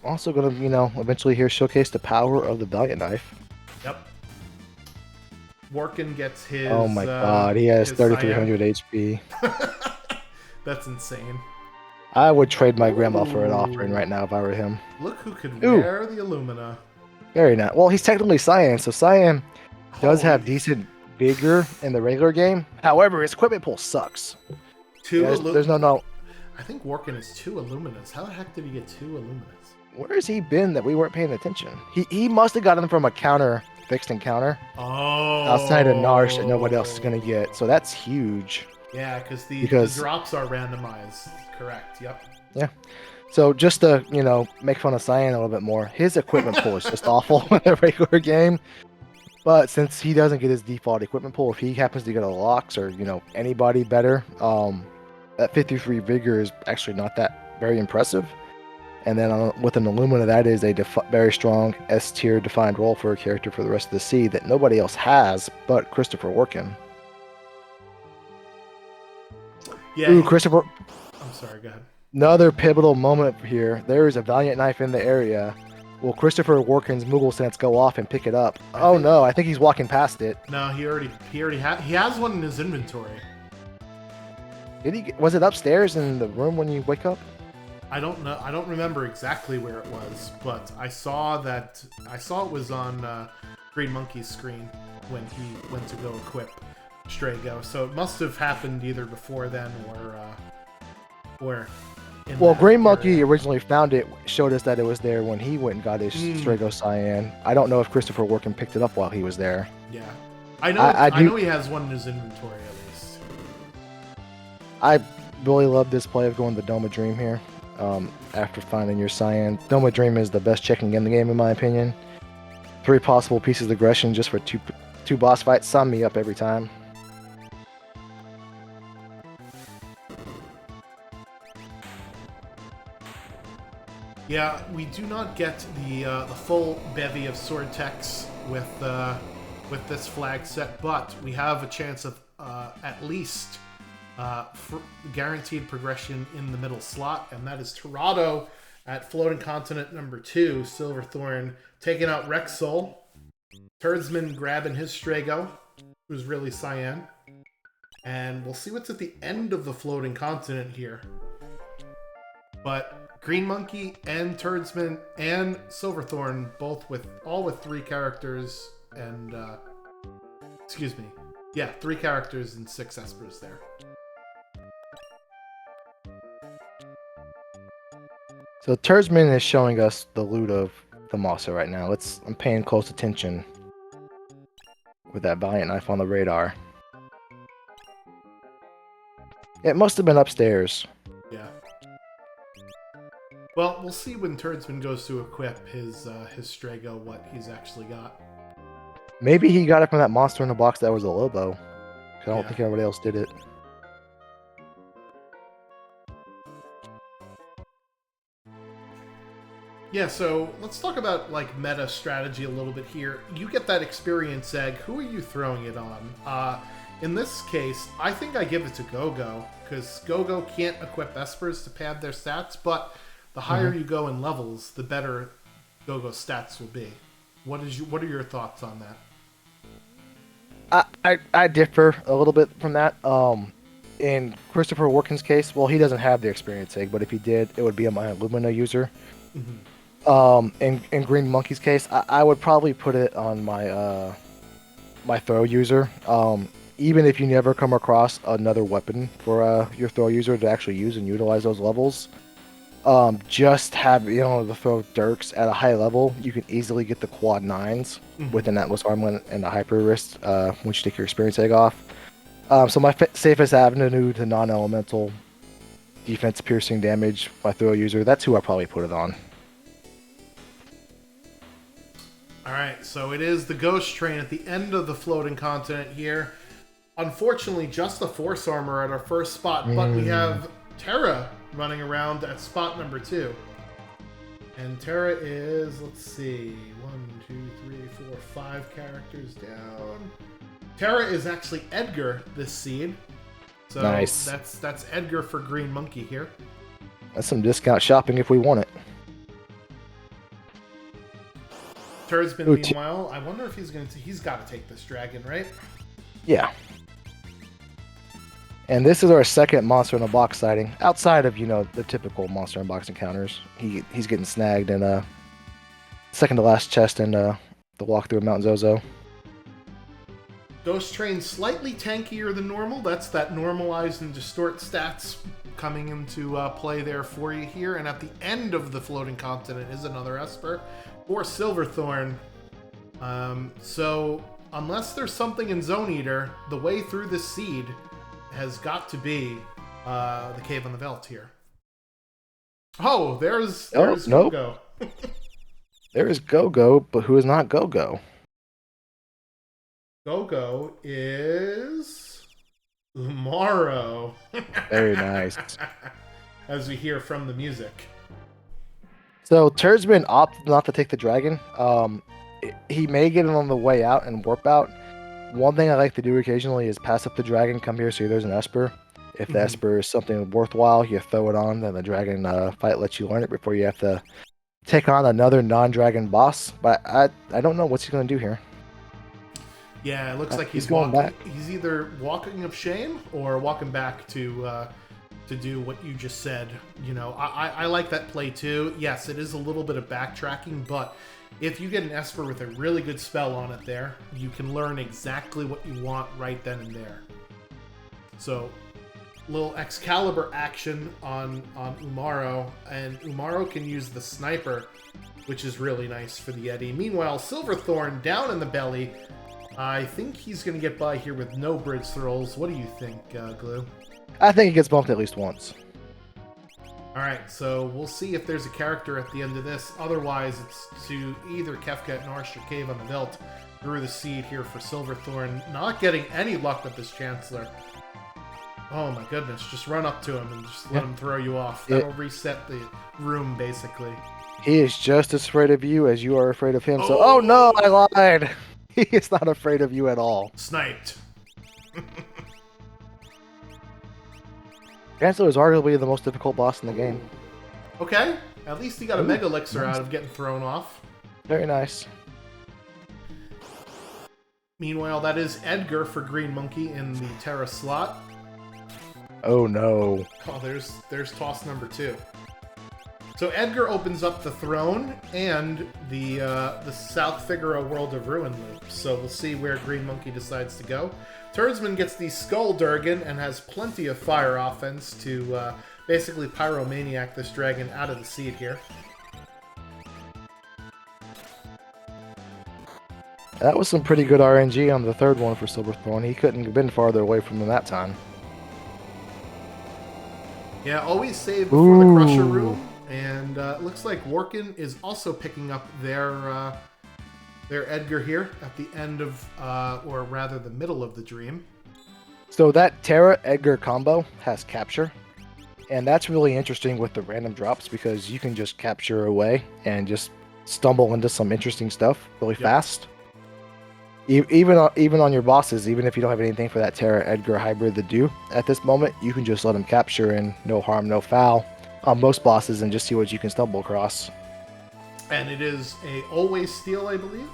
Speaker 2: also going to, eventually here showcase the power of the Valiant Knife.
Speaker 1: Yep. Workin gets his...
Speaker 2: Oh my god, he has
Speaker 1: his
Speaker 2: 3,300 HP.
Speaker 1: That's insane.
Speaker 2: I would trade my grandma for an offering right now if I were him.
Speaker 1: Look who could
Speaker 2: Ooh.
Speaker 1: wear the Illumina.
Speaker 2: Very nice. Well, he's technically Cyan, so Cyan does have
Speaker 1: Holy-
Speaker 2: decent vigor in the regular game. However, his equipment pool sucks. There's no...
Speaker 1: I think Workin is 2 Illuminas. How the heck did he get 2 Illuminas?
Speaker 2: Where has he been that we weren't paying attention? He must have gotten them from a fixed encounter.
Speaker 1: Oh.
Speaker 2: Outside of Narsh that nobody else is going to get. So that's huge.
Speaker 1: Yeah, the
Speaker 2: because
Speaker 1: drops are randomized. Correct, yep.
Speaker 2: Yeah. So just to, make fun of Cyan a little bit more, his equipment pool is just awful in a regular game. But since he doesn't get his default equipment pool, if he happens to get a Lox or, anybody better, that 53 vigor is actually not that very impressive. And then with an Illumina, that is a very strong S-tier defined role for a character for the rest of the seed that nobody else has but Christopher Workin.
Speaker 1: Yeah.
Speaker 2: Ooh, Christopher.
Speaker 1: I'm sorry, go ahead.
Speaker 2: Another pivotal moment here. There is a Valiant Knife in the area. Will Christopher Workin's Moogle sense go off and pick it up? No, I think he's walking past it.
Speaker 1: No, he has one in his inventory.
Speaker 2: Was it upstairs in the room when you wake up?
Speaker 1: I don't know. I don't remember exactly where it was, but I saw it was on Green Monkey's screen when he went to go equip Strago. So it must have happened either before then or.
Speaker 2: Well, Green Monkey originally found it, showed us that it was there when he went and got his Strago Cyan. I don't know if Christopher Workin picked it up while he was there.
Speaker 1: Yeah, I know he has one in his inventory at least.
Speaker 2: I really love this play of going the Doma Dream here. After finding your Cyan, Doma Dream is the best checking in the game in my opinion. 3 possible pieces of aggression just for two boss fights. Sign me up every time.
Speaker 1: Yeah, we do not get the full bevy of sword techs with this flag set, but we have a chance of at least guaranteed progression in the middle slot, and that is Torado at Floating Continent number 2. Silverthorn taking out Rexol. Turdsman grabbing his Strago, who's really Cyan. And we'll see what's at the end of the Floating Continent here. But Green Monkey and Turdsman and Silverthorn all with 3 characters and 3 characters and 6 Espers there.
Speaker 2: So Turdsman is showing us the loot of the Mossa right now. I'm paying close attention with that Valiant Knife on the radar. It must have been upstairs.
Speaker 1: Well, we'll see when Turdsman goes to equip his Strago what he's actually got.
Speaker 2: Maybe he got it from that monster in the box that was a Lobo. 'Cause I don't
Speaker 1: Yeah.
Speaker 2: think anybody else did it.
Speaker 1: Yeah, so let's talk about like meta strategy a little bit here. You get that experience egg. Who are you throwing it on? In this case, I think I give it to Gogo because Gogo can't equip Espers to pad their stats, but the higher you go in levels, the better Gogo's stats will be. What are your thoughts on that?
Speaker 2: I differ a little bit from that. In Christopher Workin's case, well, he doesn't have the experience egg, but if he did, it would be my Lumina user. In Green Monkey's case, I would probably put it on my my throw user. Even if you never come across another weapon for your throw user to actually use and utilize those levels, just have the throw dirks at a high level. You can easily get the quad 9s with an Atlas Armament and a Hyper Wrist once you take your experience egg off. So my safest avenue to non-elemental defense piercing damage, my throw user, that's who I probably put it on.
Speaker 1: Alright, so it is the Ghost Train at the end of the floating continent here. Unfortunately, just the Force Armor at our first spot, but we have Terra running around at spot number 2. And Terra is, let's see, 1, 2, 3, 4, 5 characters down. Terra is actually Edgar, this seed. So
Speaker 2: nice.
Speaker 1: That's Edgar for Green Monkey here.
Speaker 2: That's some discount shopping if we want it.
Speaker 1: Turdsman, meanwhile, I wonder if he's got to take this dragon, right?
Speaker 2: Yeah. And this is our second monster in a box sighting, outside of the typical monster in box encounters. He's getting snagged in second to last chest in the walkthrough of Mount Zozo.
Speaker 1: Ghost Train slightly tankier than normal. That's that normalize and distort stats coming into play there for you here. And at the end of the floating continent is another Esper or Silverthorn. So unless there's something in Zone Eater, the way through this seed has got to be the Cave on the Veldt here. Oh, there's
Speaker 2: nope.
Speaker 1: Gogo.
Speaker 2: There is Gogo, but who is not Gogo?
Speaker 1: Gogo is Umaro.
Speaker 2: Very nice.
Speaker 1: As we hear from the music.
Speaker 2: So Turdsman opted not to take the dragon. He may get it on the way out and warp out. One thing I like to do occasionally is pass up the dragon, come here, see there's an Esper. If the Esper is something worthwhile, you throw it on, then the dragon fight lets you learn it before you have to take on another non-dragon boss. But I don't know what's he going to do here.
Speaker 1: Yeah, it looks like he's
Speaker 2: going back.
Speaker 1: He's either walking of shame or walking back to do what you just said. I like that play too. Yes, it is a little bit of backtracking, but if you get an Esper with a really good spell on it there, you can learn exactly what you want right then and there. So, little Excalibur action on Umaro, and Umaro can use the sniper, which is really nice for the Yeti. Meanwhile, Silverthorn down in the belly. I think he's going to get by here with no bridge throws. What do you think, Glue?
Speaker 2: I think he gets bumped at least once.
Speaker 1: Alright, so we'll see if there's a character at the end of this. Otherwise, it's to either Kefka at Narsh or Cave on the Veldt through the seed here for Silverthorn. Not getting any luck with this Chancellor. Oh my goodness, just run up to him and just let him throw you off. That'll reset the room, basically.
Speaker 2: He is just as afraid of you as you are afraid of him. So, oh no, I lied. He is not afraid of you at all.
Speaker 1: Sniped.
Speaker 2: Chancellor is arguably the most difficult boss in the game.
Speaker 1: Okay, at least he got a Mega Elixir out of getting thrown off.
Speaker 2: Very nice.
Speaker 1: Meanwhile, that is Edgar for Green Monkey in the Terra slot.
Speaker 2: Oh no.
Speaker 1: Oh, there's toss number 2. So Edgar opens up the throne and the South Figaro World of Ruin loop. So we'll see where Green Monkey decides to go. Turdsman gets the Skull Durgan and has plenty of fire offense to basically Pyromaniac this dragon out of the seed here.
Speaker 2: That was some pretty good RNG on the third one for Silverthorn. He couldn't have been farther away from him that time.
Speaker 1: Yeah, always save before the Crusher room, And it looks like Workin is also picking up their Edgar here at the end of, or rather the middle of the dream.
Speaker 2: So that Terra Edgar combo has capture, and that's really interesting with the random drops because you can just capture away and just stumble into some interesting stuff really fast. Even on your bosses, even if you don't have anything for that Terra Edgar hybrid to do at this moment, you can just let them capture and no harm, no foul on most bosses and just see what you can stumble across.
Speaker 1: And it is a always steal, I believe?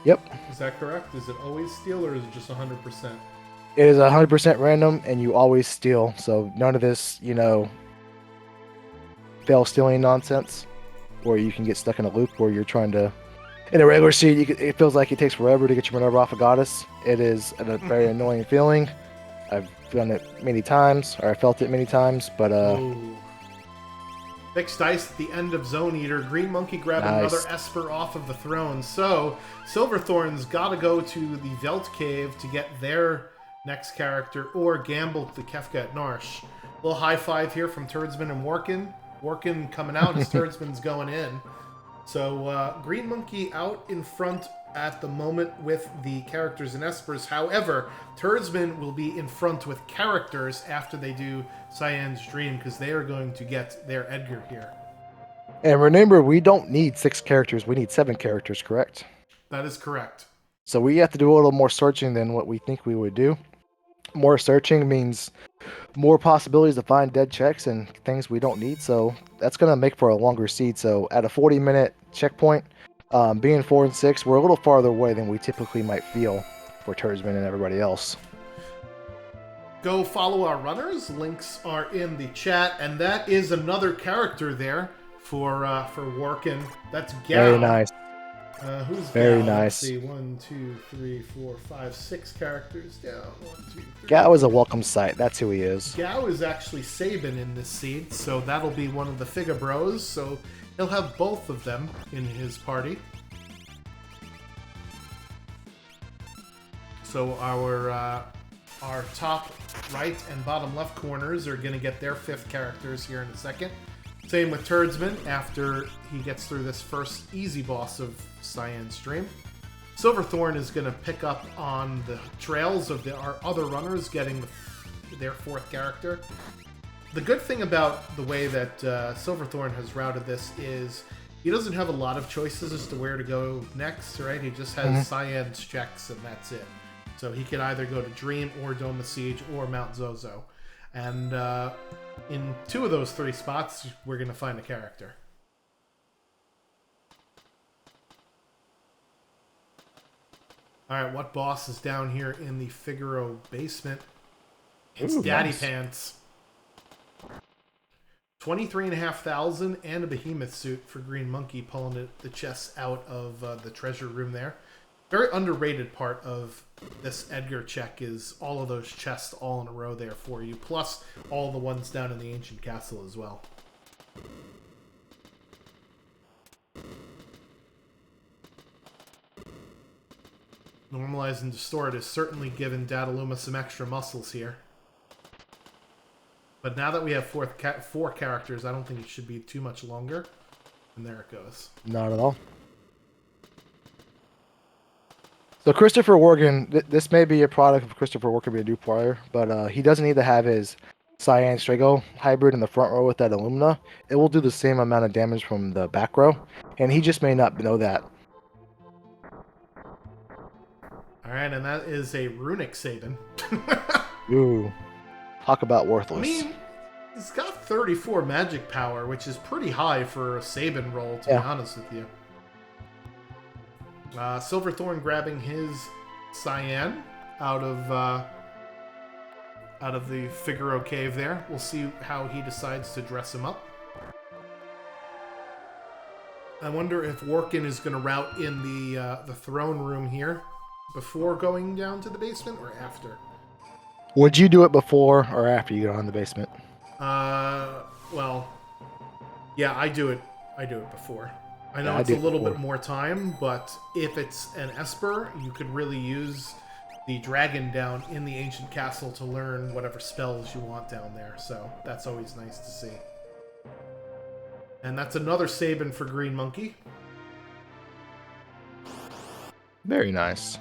Speaker 2: Yep.
Speaker 1: Is that correct? Is it always steal or is it just 100%?
Speaker 2: It is 100% random and you always steal, so none of this, fail stealing nonsense where you can get stuck in a loop where you're trying to... In a regular seed, it feels like it takes forever to get your Minerva off a goddess. It is a very annoying feeling. I've done it many times, or I felt it many times, but
Speaker 1: Fixed dice at the end of Zone Eater. Green Monkey grabbing another Esper off of the throne. So, Silverthorn's got to go to the Velt Cave to get their next character, or gamble to Kefka at Narsh. Little high five here from Turdsman and Workin. Workin coming out as Turdsman's going in. So, Green Monkey out in front at the moment with the characters and Espers. However, Turdsman will be in front with characters after they do Cyan's Dream, because they are going to get their Edgar here.
Speaker 2: And remember, we don't need 6 characters. We need 7 characters, correct?
Speaker 1: That is correct.
Speaker 2: So we have to do a little more searching than what we think we would do. More searching means more possibilities to find dead checks and things we don't need, so that's going to make for a longer seed. So at a 40-minute checkpoint, being 4 and 6, we're a little farther away than we typically might feel for Turdsman and everybody else.
Speaker 1: Go follow our runners. Links are in the chat, and that is another character there for Workin. That's Gao.
Speaker 2: Very nice.
Speaker 1: Who's
Speaker 2: very
Speaker 1: Gao?
Speaker 2: nice?
Speaker 1: Let's see, 1, 2, 3, 4, 5, 6 characters down. 1, 2, 3.
Speaker 2: Gao is a welcome sight. That's who he is.
Speaker 1: Gao is actually Sabin in this seed, so that'll be one of the Figa Bros. So he'll have both of them in his party. So our top right and bottom left corners are going to get their 5th characters here in a second. Same with Turdsman after he gets through this first easy boss of Cyan's Dream. Silverthorn is going to pick up on the trails of our other runners getting their 4th character. The good thing about the way that Silverthorn has routed this is he doesn't have a lot of choices as to where to go next, right? He just has Cyan's checks and that's it. So he can either go to Dream or Dome of Siege or Mount Zozo. And in 2 of those 3 spots, we're going to find a character. Alright, what boss is down here in the Figaro basement? It's Daddy Pants. 23,500 and a behemoth suit for Green Monkey, pulling the chests out of the treasure room there. Very underrated part of this Edgar check is all of those chests all in a row there for you, plus all the ones down in the ancient castle as well. Normalize and Distort is certainly giving Dataluma some extra muscles here. But now that we have 4 characters, I don't think it should be too much longer. And there it goes.
Speaker 2: Not at all. So Christopher Worgen, this may be a product of Christopher Worgen being a new player, but he doesn't need to have his Cyan Strago hybrid in the front row with that Illumina. It will do the same amount of damage from the back row, and he just may not know that.
Speaker 1: Alright, and that is a Runic Sabin.
Speaker 2: Ooh. Talk about worthless.
Speaker 1: I mean, he's got 34 magic power, which is pretty high for a Sabin roll, to be honest with you. Silverthorn grabbing his Cyan out of the Figaro cave there. We'll see how he decides to dress him up. I wonder if Workin is going to route in the throne room here before going down to the basement or after.
Speaker 2: Would you do it before or after you go on the basement?
Speaker 1: Well, yeah, I do it before. I know it's a little bit more time, but if it's an Esper, you could really use the dragon down in the ancient castle to learn whatever spells you want down there. So that's always nice to see. And that's another Sabin for Green Monkey.
Speaker 2: Very nice.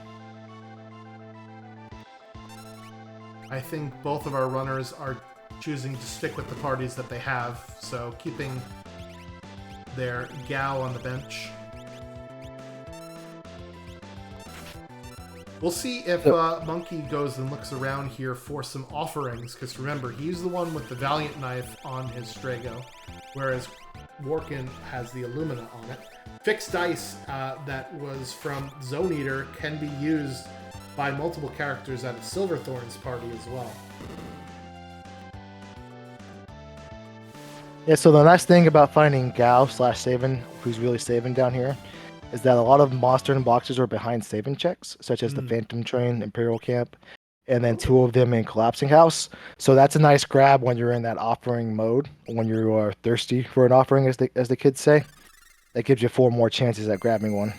Speaker 1: I think both of our runners are choosing to stick with the parties that they have, so keeping their Gao on the bench. We'll see if Monkey goes and looks around here for some offerings, because remember, he's the one with the Valiant Knife on his Strago, whereas Workin has the Illumina on it. Fixed Dice that was from Zone Eater can be used by multiple characters at a Silverthorn's party as well.
Speaker 2: Yeah, so the nice thing about finding Gao / Sabin, who's really Sabin down here, is that a lot of monster and boxes are behind Sabin checks, such as the Phantom Train, Imperial Camp, and then 2 of them in Collapsing House. So that's a nice grab when you're in that offering mode, when you are thirsty for an offering, as the kids say. That gives you 4 more chances at grabbing one.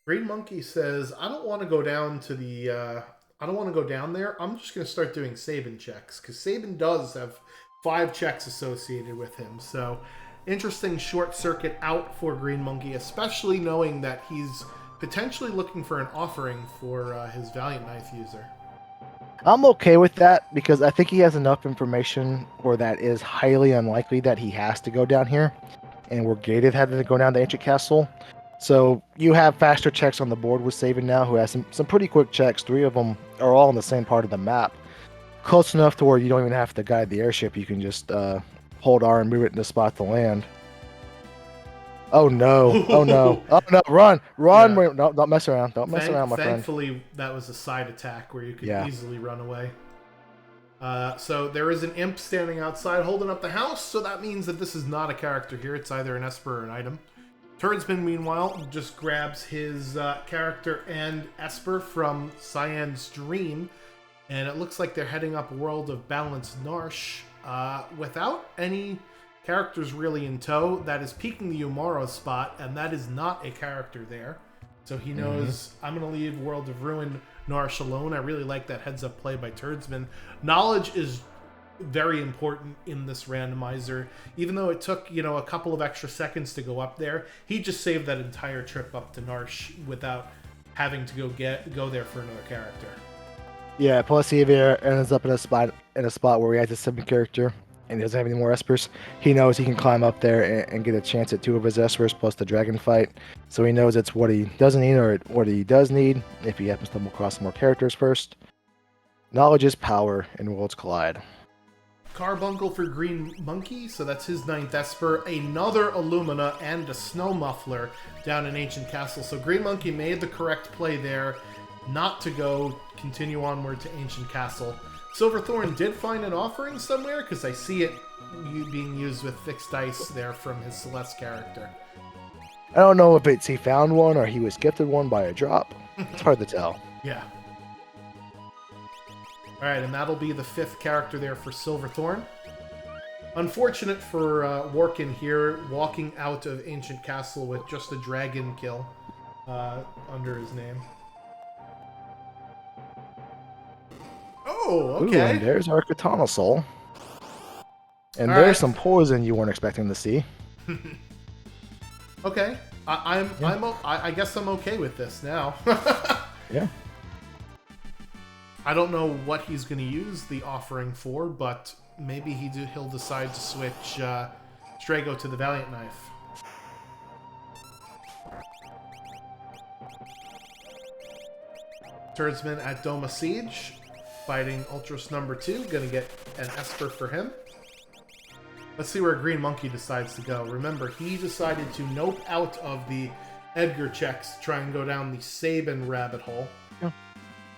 Speaker 1: Green Monkey says, I don't want to go down to the... I don't want to go down there. I'm just going to start doing Sabin checks, because Sabin does have 5 checks associated with him. So, interesting short circuit out for Green Monkey, especially knowing that he's potentially looking for an offering for his Valiant Knife user.
Speaker 2: I'm okay with that, because I think he has enough information where that is highly unlikely that he has to go down here, and we're gated having to go down the Ancient Castle. So you have faster checks on the board with Sabin now, who has some pretty quick checks. 3 of them are all in the same part of the map. Close enough to where you don't even have to guide the airship. You can just hold R and move it in the spot to land. Oh no! Oh no! Oh no! Run! Run!
Speaker 1: Yeah.
Speaker 2: No, don't mess around! Don't mess around, my friend.
Speaker 1: Thankfully, that was a side attack where you could easily run away. So there is an imp standing outside holding up the house, so that means that this is not a character here. It's either an Esper or an item. Turdsman, meanwhile, just grabs his character and Esper from Cyan's Dream, and it looks like they're heading up World of Balanced Narsh without any characters really in tow. That is peeking the Umaro spot, and that is not a character there. So he knows, I'm going to leave World of Ruin Narsh alone. I really like that heads-up play by Turdsman. Knowledge is very important in this randomizer. Even though it took, a couple of extra seconds to go up there, he just saved that entire trip up to Narsh without having to go there for another character.
Speaker 2: Yeah, plus he ends up in a spot where he has a 7 character and he doesn't have any more Espers. He knows he can climb up there and get a chance at 2 of his Espers plus the dragon fight. So he knows it's what he doesn't need or what he does need if he happens to stumble across more characters first. Knowledge is power in Worlds Collide.
Speaker 1: Carbuncle for Green Monkey, so that's his 9th Esper, another Illumina, and a Snow Muffler down in Ancient Castle. So Green Monkey made the correct play there, not to continue onward to Ancient Castle. Silverthorn did find an offering somewhere, because I see it being used with Fixed Dice there from his Celeste character.
Speaker 2: I don't know if he found one or he was gifted one by a drop. It's hard to tell.
Speaker 1: Yeah. Alright, and that'll be the 5th character there for Silverthorn. Unfortunate for Workin here, walking out of Ancient Castle with just a dragon kill under his name. Oh, okay.
Speaker 2: Ooh, and there's our Katana Soul. And
Speaker 1: All
Speaker 2: there's
Speaker 1: right.
Speaker 2: some poison you weren't expecting to see.
Speaker 1: Okay. I guess I'm okay with this now.
Speaker 2: Yeah.
Speaker 1: I don't know what he's going to use the offering for, but maybe he'll decide to switch Strago to the Valiant Knife. Turdsman at Doma Siege, fighting Ultros number 2. Gonna get an Esper for him. Let's see where Green Monkey decides to go. Remember, he decided to nope out of the Edgar checks, try and go down the Sabin rabbit hole.
Speaker 2: Yeah.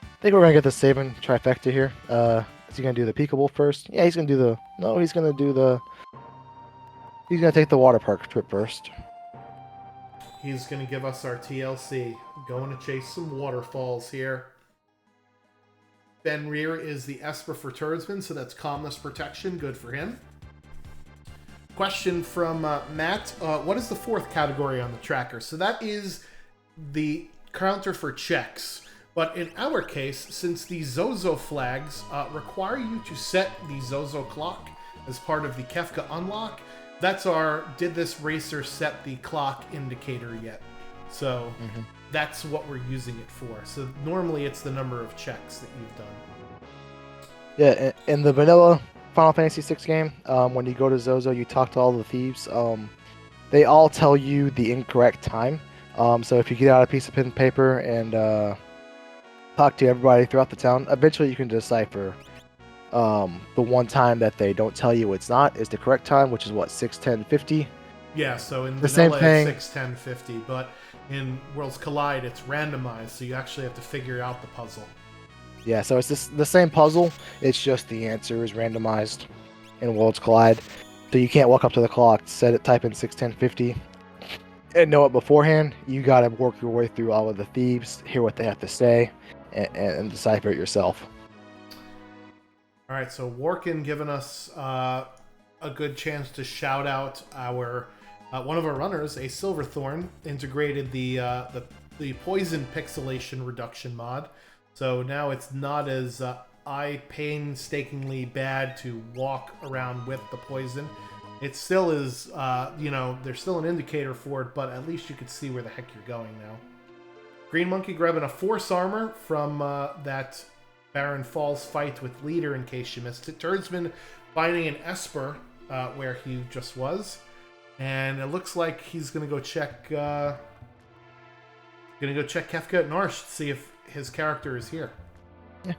Speaker 2: I think we're gonna get the Sabin trifecta here. Is he gonna do the Peekable first? Yeah, he's gonna do the... No, he's gonna do the... He's gonna take the water park trip first.
Speaker 1: He's gonna give us our TLC. Going to chase some waterfalls here. Fenrir is the Esper for Turdsman, so that's Calmness Protection. Good for him. Question from Matt. What is the 4th category on the tracker? So that is the counter for checks. But in our case, since the Zozo flags require you to set the Zozo clock as part of the Kefka unlock, that's our did this racer set the clock indicator yet? So that's what we're using it for. So normally it's the number of checks that you've done.
Speaker 2: Yeah, in the vanilla Final Fantasy VI game, when you go to Zozo, you talk to all the thieves. They all tell you the incorrect time. So if you get out a piece of pen and paper and talk to everybody throughout the town, eventually you can decipher the one time that they don't tell you it's not is the correct time, which is what, 6:10:50.
Speaker 1: Yeah, so in
Speaker 2: The same
Speaker 1: vanilla
Speaker 2: thing.
Speaker 1: it's 6:10:50, but in Worlds Collide it's randomized, so you actually have to figure out the puzzle.
Speaker 2: Yeah, so it's the same puzzle. It's just the answer is randomized in Worlds Collide. So you can't walk up to the clock, set it, type in 6:10:50, and know it beforehand. You gotta work your way through all of the thieves, hear what they have to say, and decipher it yourself.
Speaker 1: All right, so Warkin giving us a good chance to shout out our one of our runners, a Silverthorn, integrated the poison pixelation reduction mod. So now it's not as painstakingly bad to walk around with the poison. It still is, there's still an indicator for it, but at least you can see where the heck you're going now. Green Monkey grabbing a Force Armor from that Baron Falls fight with Leader, in case you missed it. Turdsman finding an Esper where he just was. And it looks like he's going to go check Kefka at Narsh to see if his character is here.
Speaker 2: Yeah.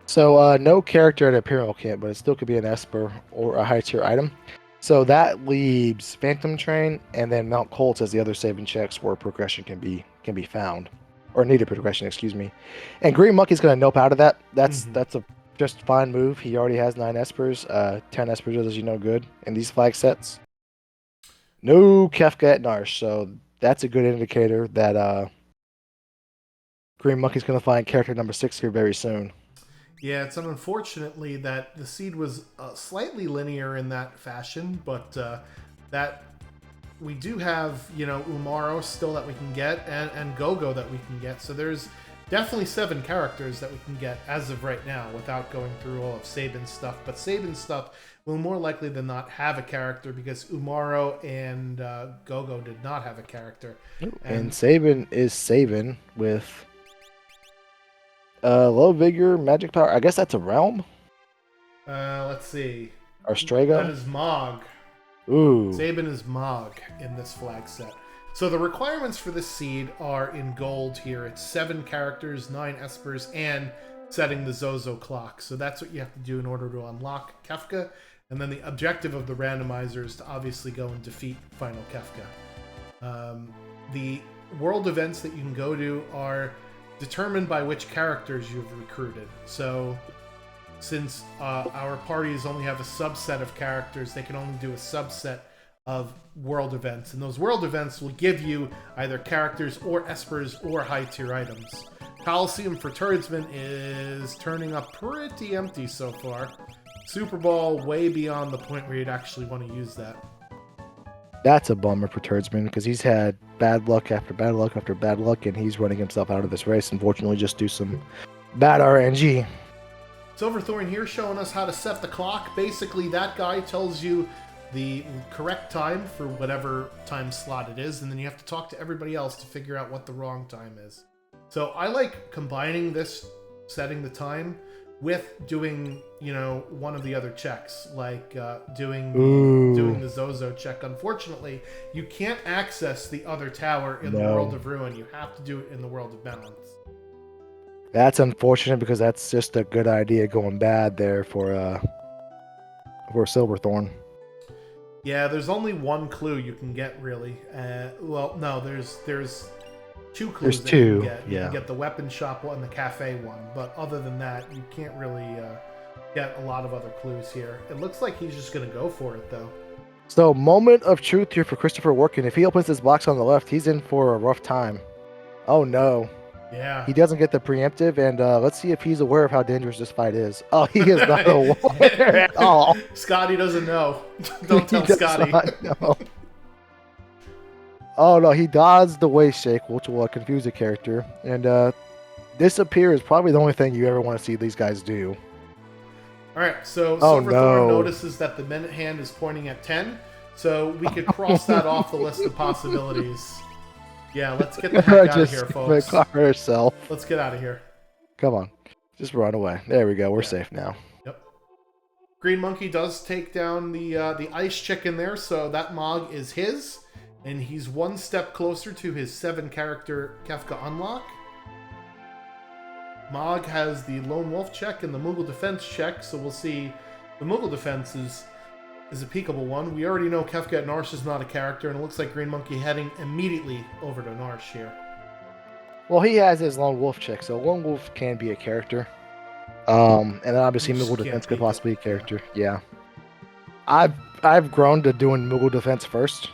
Speaker 2: So no character at Imperial Camp, but it still could be an Esper or a high tier item. So that leaves Phantom Train and then Mount Colts as the other saving checks where progression can be found, or needed progression, excuse me. And Green Monkey's going to nope out of that. That's a just fine move. He already has 9 Espers. 10 Espers does you no good in these flag sets. No Kefka at Narsh, so that's a good indicator that Green Monkey's going to find character number 6 here very soon.
Speaker 1: Yeah, it's unfortunately that the seed was slightly linear in that fashion, but that we do have, Umaro still that we can get, and Gogo that we can get. So there's definitely 7 characters that we can get as of right now without going through all of Sabin's stuff. But Sabin's stuff will more likely than not have a character because Umaro and Gogo did not have a character.
Speaker 2: And Sabin is Sabin with low vigor, magic power. I guess that's a realm.
Speaker 1: Let's see.
Speaker 2: Or Strago.
Speaker 1: That is Mog.
Speaker 2: Ooh.
Speaker 1: Sabin is Mog in this flag set. So the requirements for this seed are in gold here. It's 7 characters, 9 Espers, and setting the Zozo clock. So that's what you have to do in order to unlock Kefka. And then the objective of the randomizer is to obviously go and defeat Final Kefka. The world events that you can go to are determined by which characters you've recruited. So since our parties only have a subset of characters, they can only do a subset of world events. And those world events will give you either characters or Espers or high tier items. Coliseum for Turdsman is turning up pretty empty so far. Super Ball way beyond the point where you'd actually want to use that.
Speaker 2: That's a bummer for Turdsman because he's had bad luck after bad luck after bad luck, and he's running himself out of this race. Unfortunately, just do some bad RNG.
Speaker 1: Silverthorn here showing us how to set the clock. Basically, that guy tells you the correct time for whatever time slot it is, and then you have to talk to everybody else to figure out what the wrong time is. So I like combining this, setting the time, with doing, one of the other checks, like doing the Zozo check. Unfortunately, you can't access the other tower in the World of Ruin. You have to do it in the World of Balance.
Speaker 2: That's unfortunate because that's just a good idea going bad there for Silverthorn.
Speaker 1: Yeah, there's only one clue you can get, really. Well, no, there's 2 clues.
Speaker 2: There's 2,
Speaker 1: you can get.
Speaker 2: Yeah.
Speaker 1: You can get the weapon shop one and the cafe one, but other than that, you can't really get a lot of other clues here. It looks like he's just going to go for it, though.
Speaker 2: So, moment of truth here for Christopher Workin. If he opens this box on the left, he's in for a rough time. Oh, no.
Speaker 1: Yeah.
Speaker 2: He doesn't get the preemptive, and let's see if he's aware of how dangerous this fight is. Oh, he is not aware at all.
Speaker 1: Scotty doesn't know. Don't tell Scotty.
Speaker 2: Oh, no, he dodged the waist shake, which will confuse the character. And disappear is probably the only thing you ever want to see these guys do.
Speaker 1: All right, so Silverthorn notices that the minute hand is pointing at 10. So we could cross that off the list of possibilities. Yeah, let's get the heck out of here, folks.
Speaker 2: Herself.
Speaker 1: Let's get out of here.
Speaker 2: Come on. Just run away. There we go. We're safe now.
Speaker 1: Yep. Green Monkey does take down the ice chicken there, so that Mog is his. And he's one step closer to his 7-character Kefka unlock. Mog has the Lone Wolf check and the Moogle Defense check, so we'll see the Moogle Defense is a peekable one. We already know Kefka at Narsh is not a character, and it looks like Green Monkey heading immediately over to Narsh here.
Speaker 2: Well, he has his Lone Wolf check, so Lone Wolf can be a character. And then obviously Moogle Defense could possibly be a character. Yeah. I've grown to doing Moogle Defense first.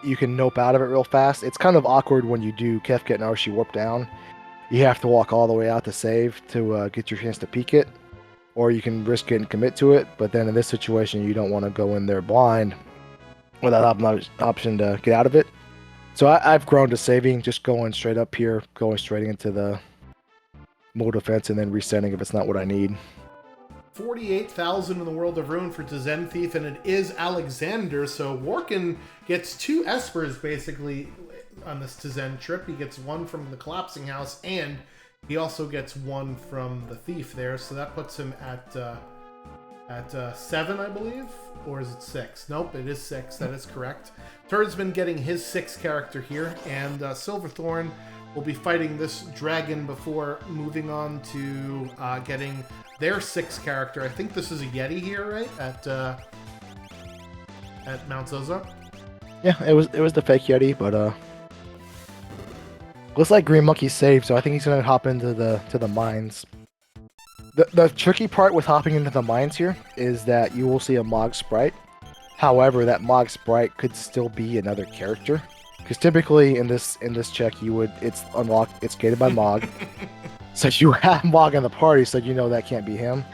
Speaker 2: You can nope out of it real fast. It's kind of awkward when you do Kefka at Narsh, you warp down. You have to walk all the way out to save to get your chance to peek it. Or you can risk it and commit to it, but then in this situation, you don't want to go in there blind without having an option to get out of it. So I've grown to saving, just going straight up here, going straight into the Moogle Defense, and then resetting if it's not what I need.
Speaker 1: 48,000 in the World of Ruin for Tzen Thief, and it is Alexander, so Workin gets 2 Espers, basically, on this Tzen trip. He gets 1 from the Collapsing House, and he also gets 1 from the Thief there, so that puts him at 7, I believe? Or is it 6? Nope, it is 6. That is correct. Turdsman getting his 6th character here, and Silverthorn will be fighting this dragon before moving on to getting their 6th character. I think this is a Yeti here, right? At Mount Zozo?
Speaker 2: Yeah, it was the fake Yeti, but looks like Green Monkey saved, so I think he's gonna hop into the mines. The tricky part with hopping into the mines here is that you will see a Mog sprite. However, that Mog sprite could still be another character, because typically in this check it's unlocked, it's gated by Mog. So you have Mog in the party, so you know that can't be him.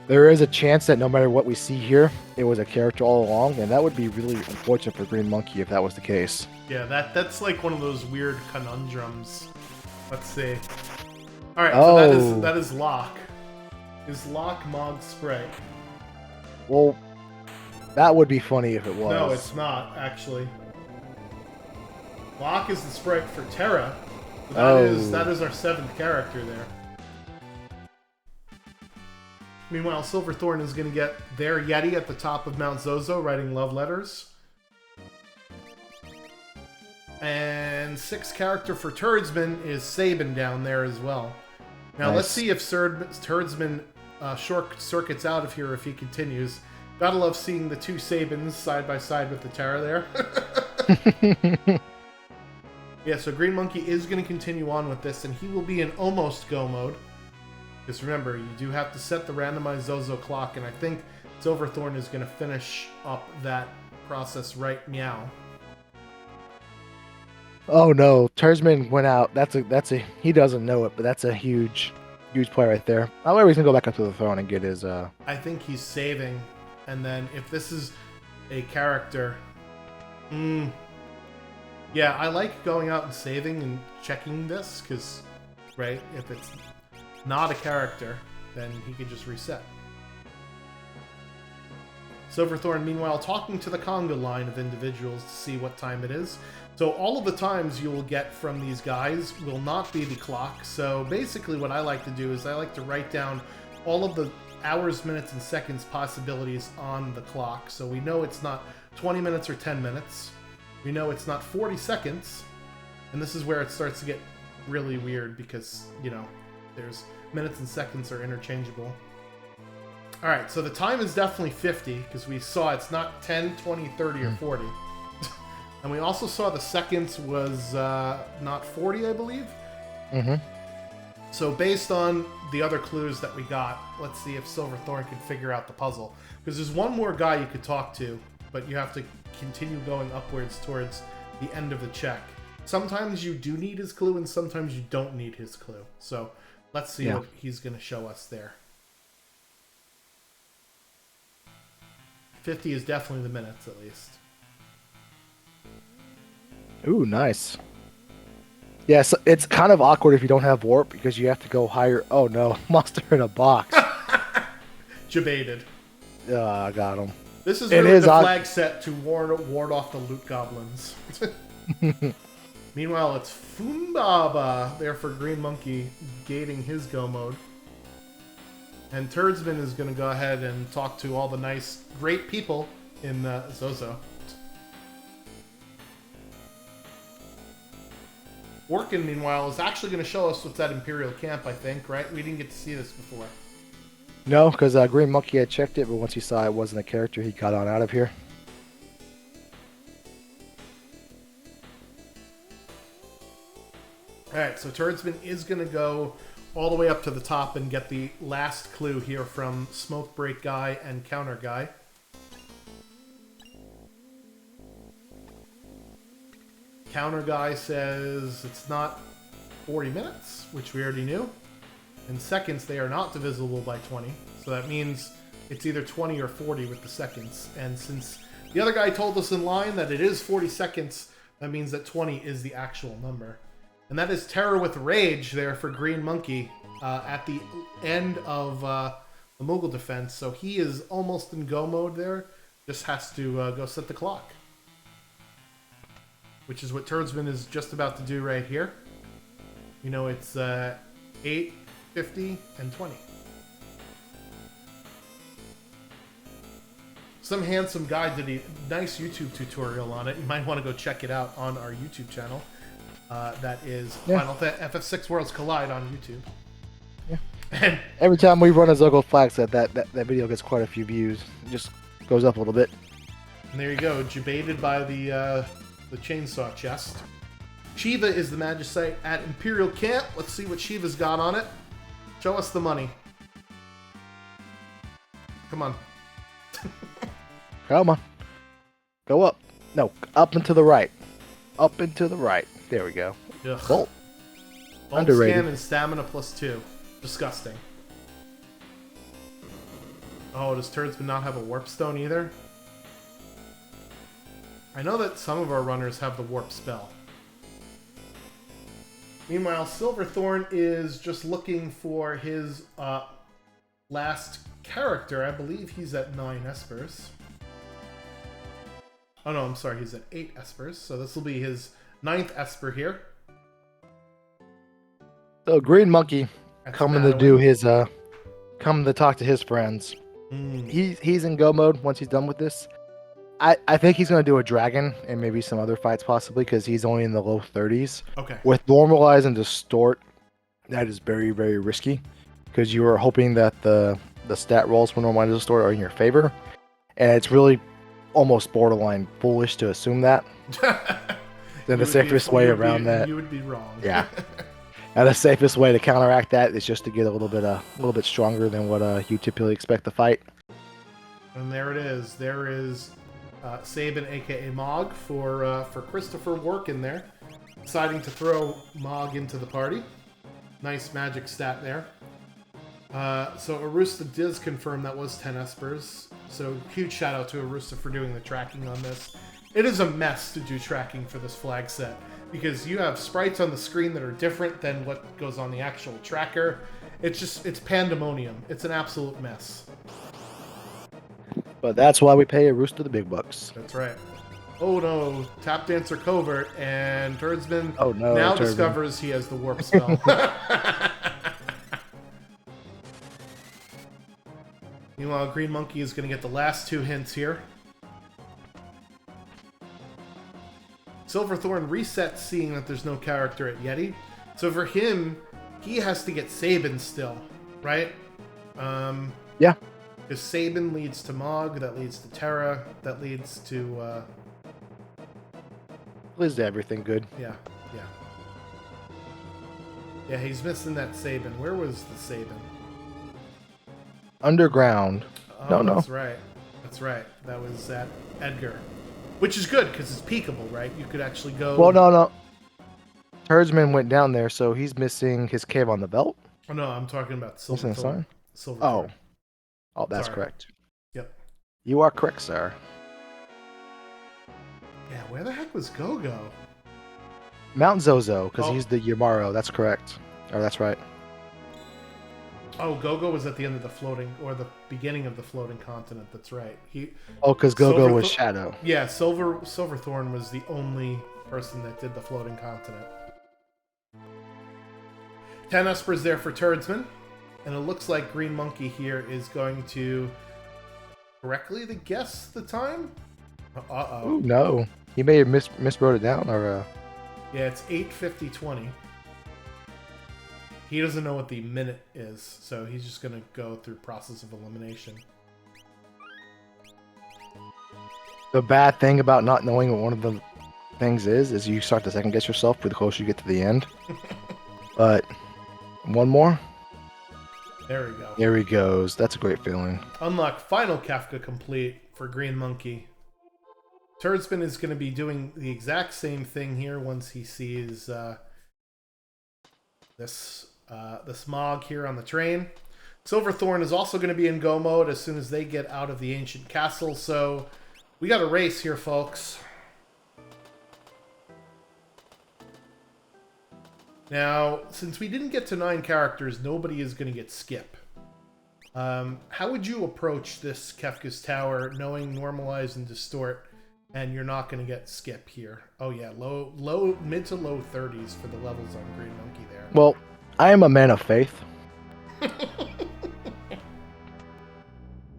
Speaker 2: There is a chance that no matter what we see here, it was a character all along, and that would be really unfortunate for Green Monkey if that was the case.
Speaker 1: Yeah, that's like one of those weird conundrums. Let's see. All right, so that is Locke. Is Locke Mog sprite?
Speaker 2: Well, that would be funny if it was.
Speaker 1: No, it's not, actually. Locke is the sprite for Terra. That is our 7th character there. Meanwhile, Silverthorn is going to get their Yeti at the top of Mount Zozo writing love letters. And 6th character for Turdsman is Sabin down there as well. Now, Let's see if Turdsman short circuits out of here if he continues. Gotta love seeing the 2 Sabins side by side with the Terra there. Yeah, so Green Monkey is going to continue on with this, and he will be in almost go mode. Because remember, you do have to set the randomized Zozo clock, and I think Silverthorn is going to finish up that process right now. Oh
Speaker 2: no, Turdsman went out. That's a he doesn't know it, but that's a huge play right there. However, he's gonna go back up to the throne and get his
Speaker 1: I think he's saving, and then if this is a character, yeah, I like going out and saving and checking this, because, right, if it's not a character, then he could just reset. Silverthorn, meanwhile, talking to the conga line of individuals to see what time it is. So all of the times you will get from these guys will not be the clock. So basically what I like to do is I like to write down all of the hours, minutes, and seconds possibilities on the clock. So we know it's not 20 minutes or 10 minutes. We know it's not 40 seconds. And this is where it starts to get really weird because, you know, there's minutes and seconds are interchangeable. All right, so the time is definitely 50 because we saw it's not 10, 20, 30, or 40. And we also saw the seconds was not 40, I believe.
Speaker 2: Mm-hmm.
Speaker 1: So based on the other clues that we got, let's see if Silverthorn can figure out the puzzle. Because there's one more guy you could talk to, but you have to continue going upwards towards the end of the check. Sometimes you do need his clue, and sometimes you don't need his clue. So let's see what he's going to show us there. 50 is definitely the minutes, at least.
Speaker 2: Ooh, nice. Yeah, so it's kind of awkward if you don't have warp because you have to go higher. Oh no, monster in a box.
Speaker 1: Jebaited.
Speaker 2: I got him.
Speaker 1: This is
Speaker 2: It
Speaker 1: really
Speaker 2: is
Speaker 1: the
Speaker 2: odd.
Speaker 1: flag set to ward off the loot goblins. Meanwhile, it's Fumbaba there for Green Monkey gating his go mode. And Turdsman is going to go ahead and talk to all the nice, great people in Zozo. Orkin, meanwhile, is actually going to show us what's at Imperial Camp, I think, right? We didn't get to see this before.
Speaker 2: No, because Green Monkey had checked it, but once he saw it wasn't a character, he got on out of here.
Speaker 1: Alright, so Turdsman is going to go all the way up to the top and get the last clue here from Smoke Break Guy and Counter Guy. Counter Guy says it's not 40 minutes, which we already knew. In seconds, they are not divisible by 20. So that means it's either 20 or 40 with the seconds. And since the other guy told us in line that it is 40 seconds, that means that 20 is the actual number. And that is Terror with Rage there for Green Monkey at the end of the Moogle defense. So he is almost in go mode there. Just has to go set the clock. Which is what Turdsman is just about to do right here. You know, it's 8, 50, and 20. Some handsome guy did a nice YouTube tutorial on it. You might want to go check it out on our YouTube channel. That is Final FF6 Worlds Collide on YouTube.
Speaker 2: Yeah.
Speaker 1: And
Speaker 2: every time we run a Zozo Flagset, that video gets quite a few views. It just goes up a little bit.
Speaker 1: And there you go, debated by the chainsaw chest. Shiva is the Magicite at Imperial Camp. Let's see what Shiva's got on it. Show us the money. Come on.
Speaker 2: Come on. Go up. No, up and to the right. Up and to the right. There we go.
Speaker 1: Ugh.
Speaker 2: Bolt.
Speaker 1: Bolt
Speaker 2: Underrated.
Speaker 1: scan and stamina +2. Disgusting. Oh, does Turdsman not have a warp stone either? I know that some of our runners have the warp spell. Meanwhile, Silverthorn is just looking for his last character. I believe he's at 9 Espers. Oh no, I'm sorry, he's at 8 Espers. So this will be his 9th Esper here.
Speaker 2: So Green Monkey
Speaker 1: That's
Speaker 2: coming to do his coming to talk to his friends. He's in go mode once he's done with this. I think he's going to do a dragon and maybe some other fights possibly because he's only in the low 30s.
Speaker 1: Okay.
Speaker 2: With normalize and distort, that is very, very risky because you are hoping that the stat rolls for normalize and distort are in your favor. And it's really almost borderline foolish to assume that. Then the safest way around that.
Speaker 1: You would be wrong.
Speaker 2: Yeah. And the safest way to counteract that is just to get a little bit stronger than what you typically expect to fight.
Speaker 1: And there it is. There is Sabin, aka Mog, for Christopher Workin there, deciding to throw Mog into the party. Nice magic stat there. So Arusta does confirm that was 10 Espers. So huge shout out to Arusta for doing the tracking on this. It is a mess to do tracking for this flag set because you have sprites on the screen that are different than what goes on the actual tracker. It's pandemonium. It's an absolute mess.
Speaker 2: But that's why we pay Rooster the big bucks.
Speaker 1: That's right. Oh no, Tap Dancer Covert, and Turdsman
Speaker 2: now Turdsman
Speaker 1: discovers he has the warp spell. Meanwhile, Green Monkey is going to get the last 2 hints here. Silverthorn resets seeing that there's no character at Yeti. So for him, he has to get Sabin still, right?
Speaker 2: Yeah.
Speaker 1: Because Sabin leads to Mog, that leads to Terra, that leads to...
Speaker 2: Leads to everything good.
Speaker 1: Yeah. Yeah, he's missing that Sabin. Where was the Sabin?
Speaker 2: Underground.
Speaker 1: Oh,
Speaker 2: no.
Speaker 1: That's right. That was at Edgar. Which is good, because it's peekable, right? You could actually go...
Speaker 2: Well, no. Herdsman went down there, so he's missing his cave on the belt.
Speaker 1: Oh, no, I'm talking about
Speaker 2: Missing a
Speaker 1: Silverthorn.
Speaker 2: sign?
Speaker 1: Silverthorn.
Speaker 2: Oh, that's
Speaker 1: Sorry.
Speaker 2: correct.
Speaker 1: Yep.
Speaker 2: You are correct, sir.
Speaker 1: Yeah, where the heck was Go-Go?
Speaker 2: Mount Zozo, because
Speaker 1: Oh.
Speaker 2: he's the Yamaro. That's correct. Or that's right.
Speaker 1: Oh, Gogo was at the end of the floating, or the beginning of the floating continent. That's right.
Speaker 2: Oh, because Gogo was Shadow.
Speaker 1: Yeah, Silverthorn was the only person that did the floating continent. 10 Espers there for Turdsman. And it looks like Green Monkey here is going to correctly guess the time. Uh-oh.
Speaker 2: Ooh, no. He may have miswrote it down, or...
Speaker 1: Yeah, it's 8:50:20. He doesn't know what the minute is, so he's just going to go through process of elimination.
Speaker 2: The bad thing about not knowing what one of the things is you start to second guess yourself the closer you get to the end. But one more.
Speaker 1: There we go.
Speaker 2: There he goes. That's a great feeling.
Speaker 1: Unlock final Kefka complete for Green Monkey. Turdsman is going to be doing the exact same thing here once he sees this Smog here on the train. Silverthorn is also going to be in go mode as soon as they get out of the ancient castle. So we got a race here, folks. Now, since we didn't get to 9 characters, nobody is going to get skip. How would you approach this Kefka's Tower, knowing normalize and distort, and you're not going to get skip here? Oh yeah, mid to low 30s for the levels on Green Monkey there.
Speaker 2: Well, I am a man of faith.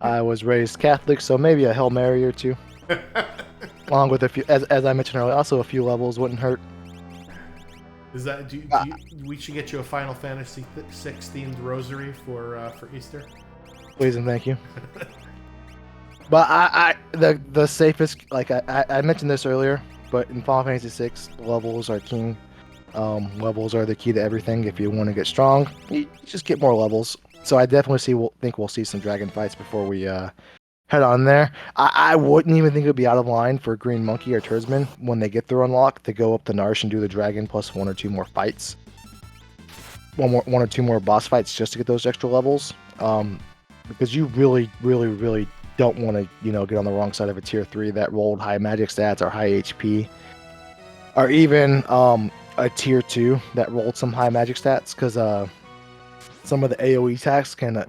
Speaker 2: I was raised Catholic, so maybe a Hail Mary or two. Along with a few, as I mentioned earlier, also a few levels wouldn't hurt.
Speaker 1: Is that we should get you a Final Fantasy 6 themed rosary for Easter?
Speaker 2: Please and thank you. But the safest, like I mentioned this earlier, but in Final Fantasy 6, levels are king. Levels are the key to everything. If you want to get strong, you just get more levels. So I definitely think we'll see some dragon fights before we head on there. I wouldn't even think it would be out of line for Green Monkey or Turdsman when they get their unlock to go up to Narsh and do the dragon plus 1 or 2 more fights. One or two more boss fights just to get those extra levels. Because you really don't want to, get on the wrong side of a tier 3 that rolled high magic stats or high HP. Or even a tier 2 that rolled some high magic stats, because some of the AoE attacks can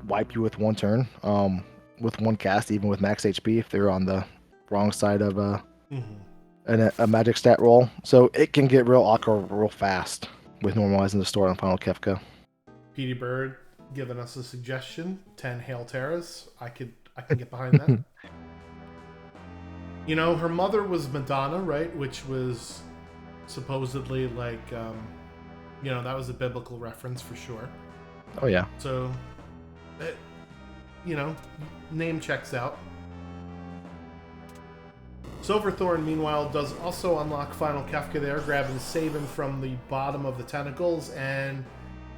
Speaker 2: wipe you with one turn. With one cast, even with max HP, if they're on the wrong side of a magic stat roll. So it can get real awkward real fast with normalizing the store on Final Kefka.
Speaker 1: Petey Bird giving us a suggestion: 10 Hail Terras. I can get behind that. Her mother was Madonna, right? Which was supposedly like, that was a biblical reference for sure.
Speaker 2: Oh yeah.
Speaker 1: So, name checks out. Silverthorn, meanwhile, does also unlock Final Kefka there, grabbing Saban from the bottom of the tentacles, and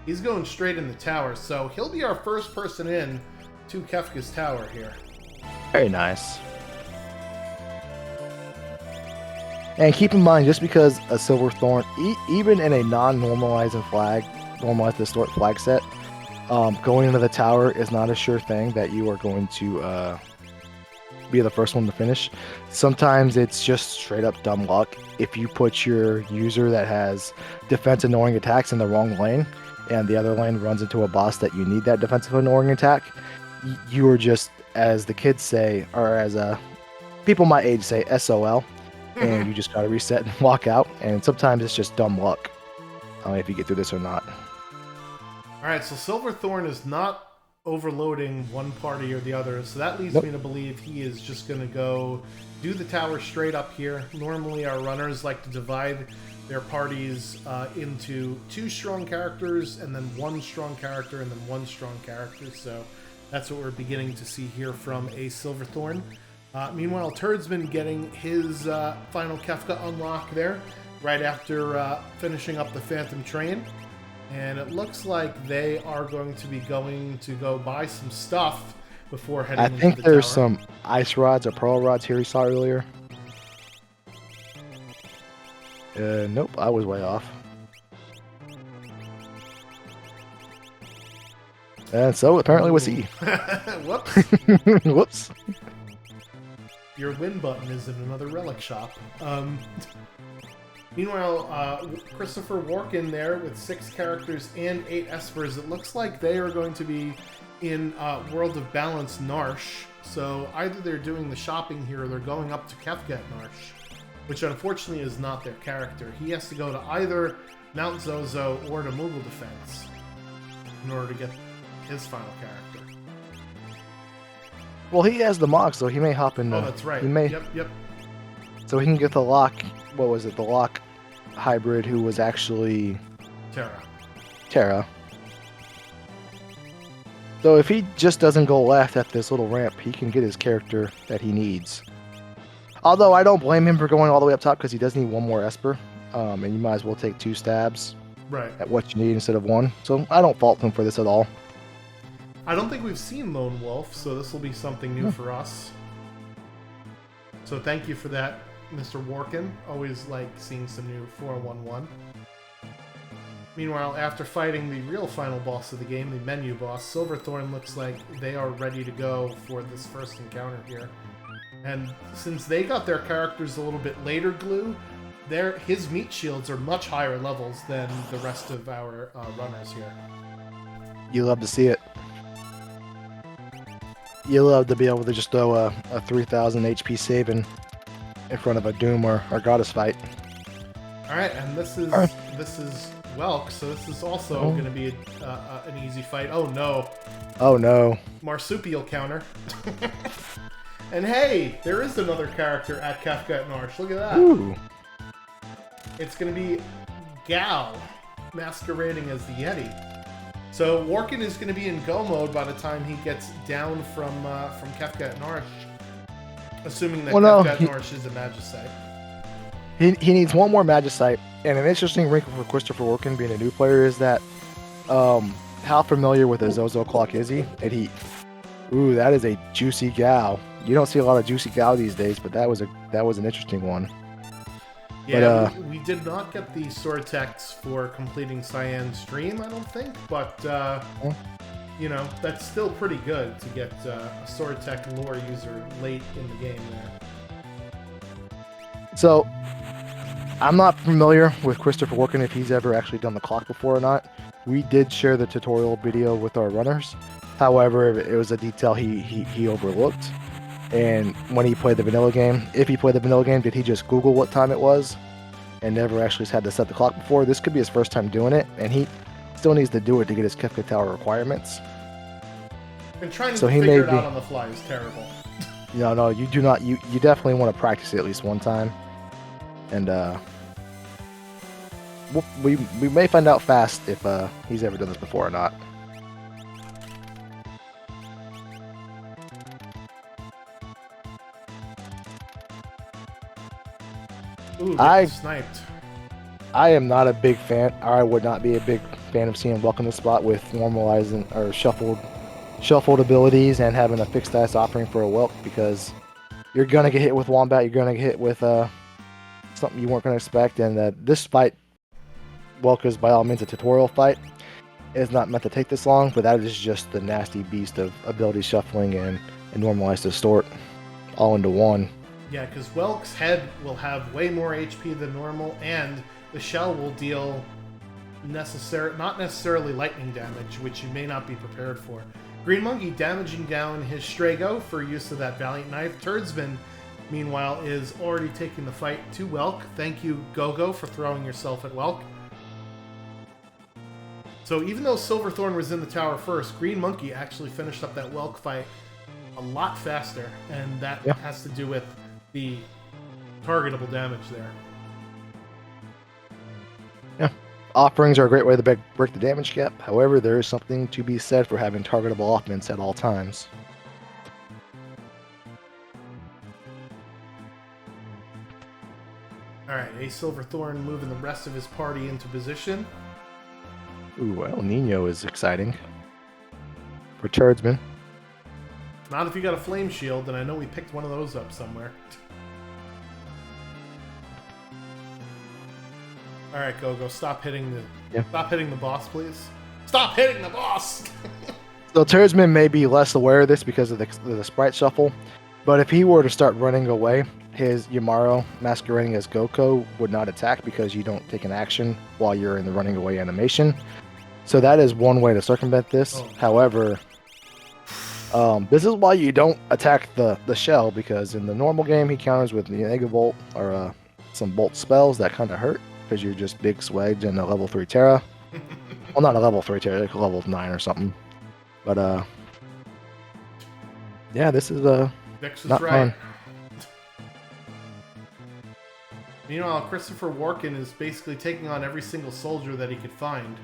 Speaker 1: he's going straight in the tower. So he'll be our first person in to Kefka's Tower here.
Speaker 2: Very nice. And keep in mind, just because a Silverthorn, even in a non-normalizing normalized distort flag set, going into the tower is not a sure thing that you are going to be the first one to finish. Sometimes it's just straight up dumb luck. If you put your user that has defense annoying attacks in the wrong lane, and the other lane runs into a boss that you need that defensive annoying attack, you are just, as the kids say, or as people my age say, SOL, and you just gotta reset and walk out. And sometimes it's just dumb luck if you get through this or not.
Speaker 1: Alright, so Silverthorn is not overloading one party or the other, so that leads me to believe he is just going to go do the tower straight up here. Normally our runners like to divide their parties into 2 strong characters, and then 1 strong character, and then 1 strong character, so that's what we're beginning to see here from a Silverthorn. Meanwhile, Turdsman getting his final Kefka unlock there, right after finishing up the Phantom Train. And it looks like they are going to be going to go buy some stuff before heading into the tower. I think
Speaker 2: there's some ice rods or pearl rods here we saw earlier. Nope, I was way off. And so apparently was he.
Speaker 1: Whoops.
Speaker 2: Whoops. Your
Speaker 1: win button is in another relic shop. Meanwhile, Christopher Walken there with 6 characters and 8 espers. It looks like they are going to be in World of Balance Narsh. So either they're doing the shopping here or they're going up to Kefka Narsh, which unfortunately is not their character. He has to go to either Mount Zozo or to Mughal Defense in order to get his final character.
Speaker 2: Well, he has the Mog, so he may hop in.
Speaker 1: Oh, that's right.
Speaker 2: He may.
Speaker 1: Yep.
Speaker 2: So he can get the Lock. What was it? The Lock hybrid, who was actually Terra. So if he just doesn't go left at this little ramp, he can get his character that he needs. Although I don't blame him for going all the way up top because he does need one more Esper, and you might as well take 2 stabs at what you need instead of 1. So I don't fault him for this at all.
Speaker 1: I don't think we've seen Lone Wolf, so this will be something new for us. So thank you for that, Mr. Warkin. Always like seeing some new 411. Meanwhile, after fighting the real final boss of the game, the menu boss, Silverthorn looks like they are ready to go for this first encounter here. And since they got their characters a little bit later, Glue, his meat shields are much higher levels than the rest of our runners here.
Speaker 2: You love to see it. You love to be able to just throw a 3,000 HP save in front of a Doom or Goddess fight.
Speaker 1: Alright, and this is Welk, so this is also going to be an easy fight. Oh no.
Speaker 2: Oh no.
Speaker 1: Marsupial counter. And hey, there is another character at Kefka Narsh. Look at that.
Speaker 2: Ooh.
Speaker 1: It's going to be Gal, masquerading as the Yeti. So Warkin is going to be in go mode by the time he gets down from Kefka Narsh, assuming that Kefka Narsh is a Magicite.
Speaker 2: He needs one more Magicite, and an interesting wrinkle for Christopher Walken being a new player is that how familiar with a Zozo clock is he? And ooh, that is a juicy Gal. You don't see a lot of juicy Gal these days, but that was an interesting one.
Speaker 1: Yeah, we did not get the sword techs for completing Cyan's Dream, I don't think, but you know, that's still pretty good to get a sword tech lore user late in the game there.
Speaker 2: So, I'm not familiar with Christopher Walken if he's ever actually done the clock before or not. We did share the tutorial video with our runners. However, it was a detail he overlooked. And when he played the vanilla game, if he played the vanilla game, did he just Google what time it was and never actually had to set the clock before? This could be his first time doing it, and he still needs to do it to get his Kefka Tower requirements.
Speaker 1: And trying to figure it out on the fly is terrible.
Speaker 2: No, you do not. You definitely want to practice it at least one time. And we may find out fast if he's ever done this before or not.
Speaker 1: Ooh, sniped.
Speaker 2: I am not a big fan, or I would not be a big fan of seeing Welcome to Spot with normalizing or shuffled abilities and having a fixed dice offering for a Welk, because you're gonna get hit with Wombat, you're gonna get hit with something you weren't gonna expect, and this fight, Welk is by all means a tutorial fight. It's not meant to take this long, but that is just the nasty beast of ability shuffling and normalized distort all into one.
Speaker 1: Yeah, because Welk's head will have way more HP than normal, and the shell will deal not necessarily lightning damage, which you may not be prepared for. Green Monkey damaging down his Strago for use of that Valiant Knife. Turdsman, meanwhile, is already taking the fight to Welk. Thank you, Gogo, for throwing yourself at Welk. So even though Silverthorn was in the tower first, Green Monkey actually finished up that Welk fight a lot faster, and that has to do with the targetable damage there.
Speaker 2: Yeah. Offerings are a great way to break the damage gap. However, there is something to be said for having targetable offense at all times.
Speaker 1: Alright, a Silverthorn moving the rest of his party into position.
Speaker 2: Ooh, well, Nino is exciting. For Turdsman.
Speaker 1: Not if you got a flame shield, and I know we picked one of those up somewhere. All right, Gogo, stop hitting the boss, please. Stop hitting the boss.
Speaker 2: So Turdsman may be less aware of this because of the sprite shuffle, but if he were to start running away, his Yamaro masquerading as Goku would not attack because you don't take an action while you're in the running away animation. So that is one way to circumvent this.
Speaker 1: Oh.
Speaker 2: However, this is why you don't attack the shell, because in the normal game he counters with the Mega Volt or some Bolt spells that kind of hurt because you're just big swagged and a level 3 Terra. Well, not a level 3 Terra, like a level 9 or something. But yeah, this is
Speaker 1: Vix was
Speaker 2: not
Speaker 1: right.
Speaker 2: fun.
Speaker 1: Meanwhile, Christopher Walken is basically taking on every single soldier that he could find.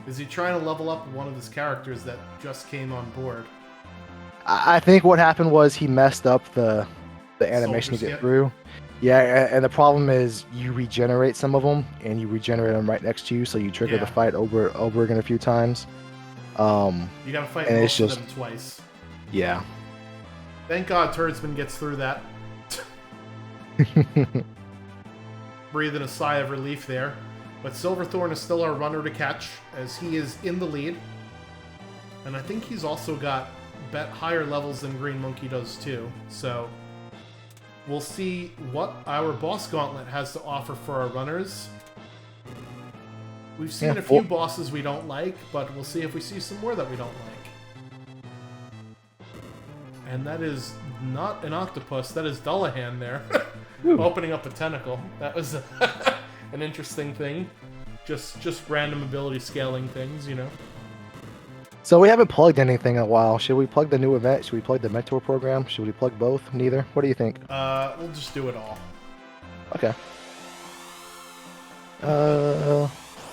Speaker 1: Is he trying to level up one of his characters that just came on board?
Speaker 2: I think what happened was he messed up the animation to get through. Yeah, and the problem is you regenerate some of them, and you regenerate them right next to you, so you trigger the fight over again a few times.
Speaker 1: You gotta fight most of them twice.
Speaker 2: Yeah.
Speaker 1: Thank God Turdsman gets through that. Breathing a sigh of relief there. But Silverthorn is still our runner to catch, as he is in the lead. And I think he's also got higher levels than Green Monkey does too. So we'll see what our boss gauntlet has to offer for our runners. We've seen a few bosses we don't like, but we'll see if we see some more that we don't like. And that is not an octopus, that is Dullahan there. Opening up a tentacle. That was an interesting thing. Just random ability scaling things, you know.
Speaker 2: So we haven't plugged anything in a while. Should we plug the new event? Should we plug the mentor program? Should we plug both? Neither? What do you think?
Speaker 1: We'll just do it all.
Speaker 2: Okay.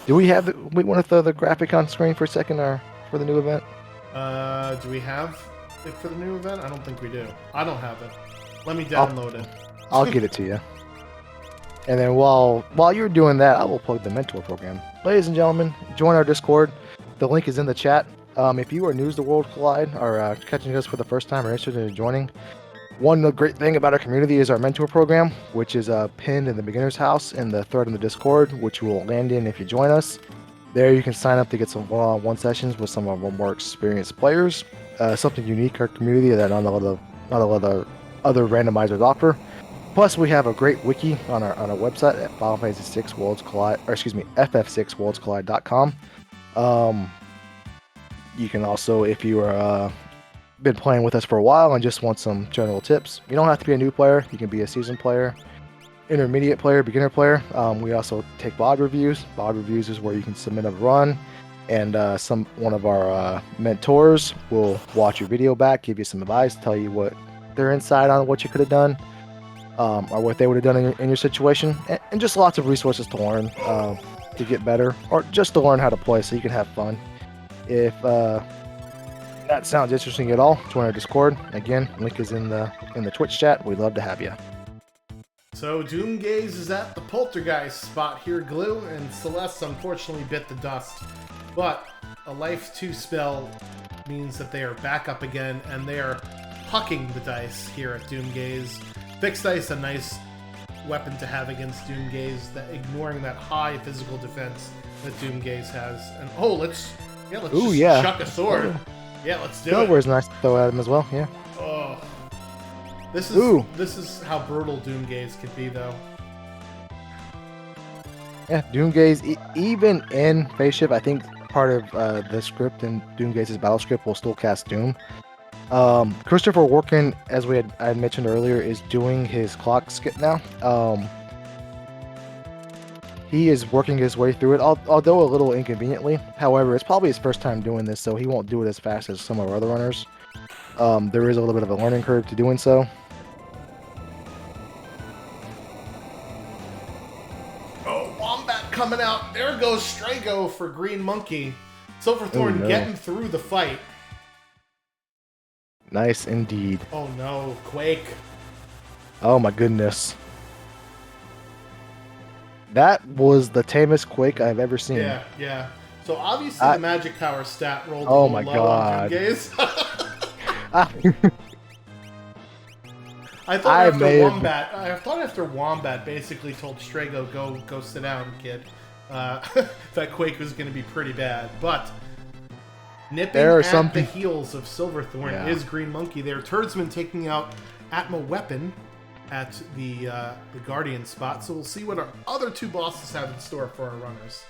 Speaker 2: Do we have we want to throw the graphic on screen for a second or for the new event?
Speaker 1: Do we have it for the new event? I don't think we do. I don't have it. Let me download it.
Speaker 2: I'll get it to you. And then while you're doing that, I will plug the mentor program. Ladies and gentlemen, join our Discord. The link is in the chat. If you are news to World Collide or catching us for the first time or interested in joining, one great thing about our community is our mentor program, which is pinned in the beginner's house in the thread in the Discord, which you will land in if you join us. There you can sign up to get some one-on-one sessions with some of our more experienced players. Something unique in our community that not a lot of other randomizers offer. Plus, we have a great wiki on our website at Final Fantasy VI Worlds Collide, or excuse me, FF6WorldsCollide.com. You can also, if you are been playing with us for a while and just want some general tips, you don't have to be a new player. You can be a seasoned player, intermediate player, beginner player. We also take VOD reviews. VOD reviews is where you can submit a run, and one of our mentors will watch your video back, give you some advice, tell you what their insight on what you could have done. Or what they would have done in your situation, and just lots of resources to learn to get better, or just to learn how to play so you can have fun. If that sounds interesting at all, join our Discord. Again, link is in the Twitch chat. We'd love to have you.
Speaker 1: So Doomgaze is at the Poltergeist spot here, Glue, and Celeste unfortunately bit the dust. But a Life 2 spell means that they are back up again, and they are hucking the dice here at Doomgaze. Fixed Dice, a nice weapon to have against Doomgaze, ignoring that high physical defense that Doomgaze has. And let's chuck a sword. Yeah, let's do it.
Speaker 2: Silver's nice to throw at him as well. Yeah.
Speaker 1: Oh, this is how brutal Doomgaze could be, though.
Speaker 2: Yeah, Doomgaze, even in phase shift, I think part of the script in Doomgaze's battle script will still cast Doom. Christopher Walken, as I had mentioned earlier, is doing his clock skip now. He is working his way through it, although a little inconveniently. However, it's probably his first time doing this, so he won't do it as fast as some of our other runners. There is a little bit of a learning curve to doing so.
Speaker 1: Oh, Wombat coming out. There goes Strago for Green Monkey. Silverthorn getting through the fight.
Speaker 2: Nice indeed.
Speaker 1: Oh no, Quake.
Speaker 2: Oh my goodness. That was the tamest Quake I've ever seen.
Speaker 1: Yeah. So obviously the magic power stat rolled
Speaker 2: oh
Speaker 1: a
Speaker 2: my
Speaker 1: low
Speaker 2: god.
Speaker 1: on Doomgaze. I thought after Wombat basically told Strago, go sit down, kid. That Quake was going to be pretty bad, but nipping at the heels of Silverthorn is Green Monkey there. Turdsman taking out Atma Weapon, at the Guardian spot. So we'll see what our other two bosses have in store for our runners.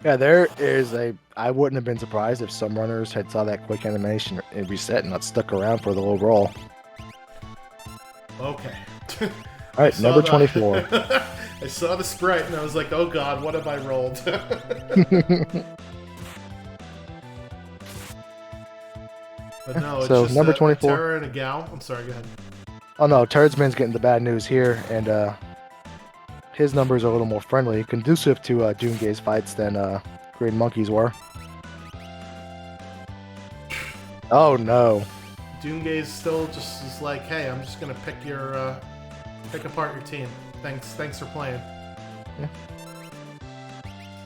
Speaker 2: Yeah, there is I wouldn't have been surprised if some runners had saw that quick animation and reset and not stuck around for the low roll.
Speaker 1: Okay.
Speaker 2: All right, number 24.
Speaker 1: I saw the sprite and I was like, oh god, what have I rolled? But no, it's
Speaker 2: so
Speaker 1: just
Speaker 2: number
Speaker 1: a
Speaker 2: 24.
Speaker 1: Terra and a Gal. I'm sorry, go ahead.
Speaker 2: Oh no, Turdsman's getting the bad news here, and his numbers are a little more friendly, conducive to Doomgaze fights than Green Monkeys were. Oh no.
Speaker 1: Doomgaze still just is like, hey, I'm just gonna pick apart your team. Thanks for playing.
Speaker 2: Yeah.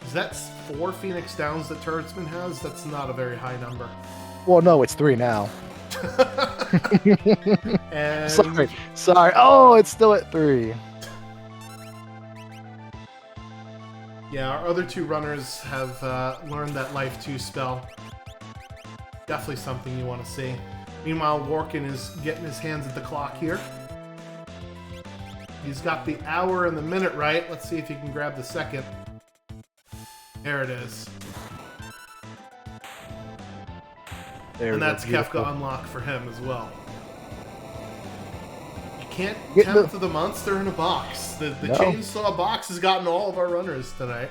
Speaker 1: Is that 4 Phoenix Downs that Turdsman has? That's not a very high number.
Speaker 2: Well, no, it's 3 now.
Speaker 1: And
Speaker 2: Sorry. Oh, it's still at 3.
Speaker 1: Yeah, our other two runners have learned that Life 2 spell. Definitely something you want to see. Meanwhile, Workin is getting his hands at the clock here. He's got the hour and the minute right. Let's see if he can grab the second. There it is. And that's Kefka unlock for him as well. You can't tempt the monster in a box. The chainsaw box has gotten all of our runners tonight.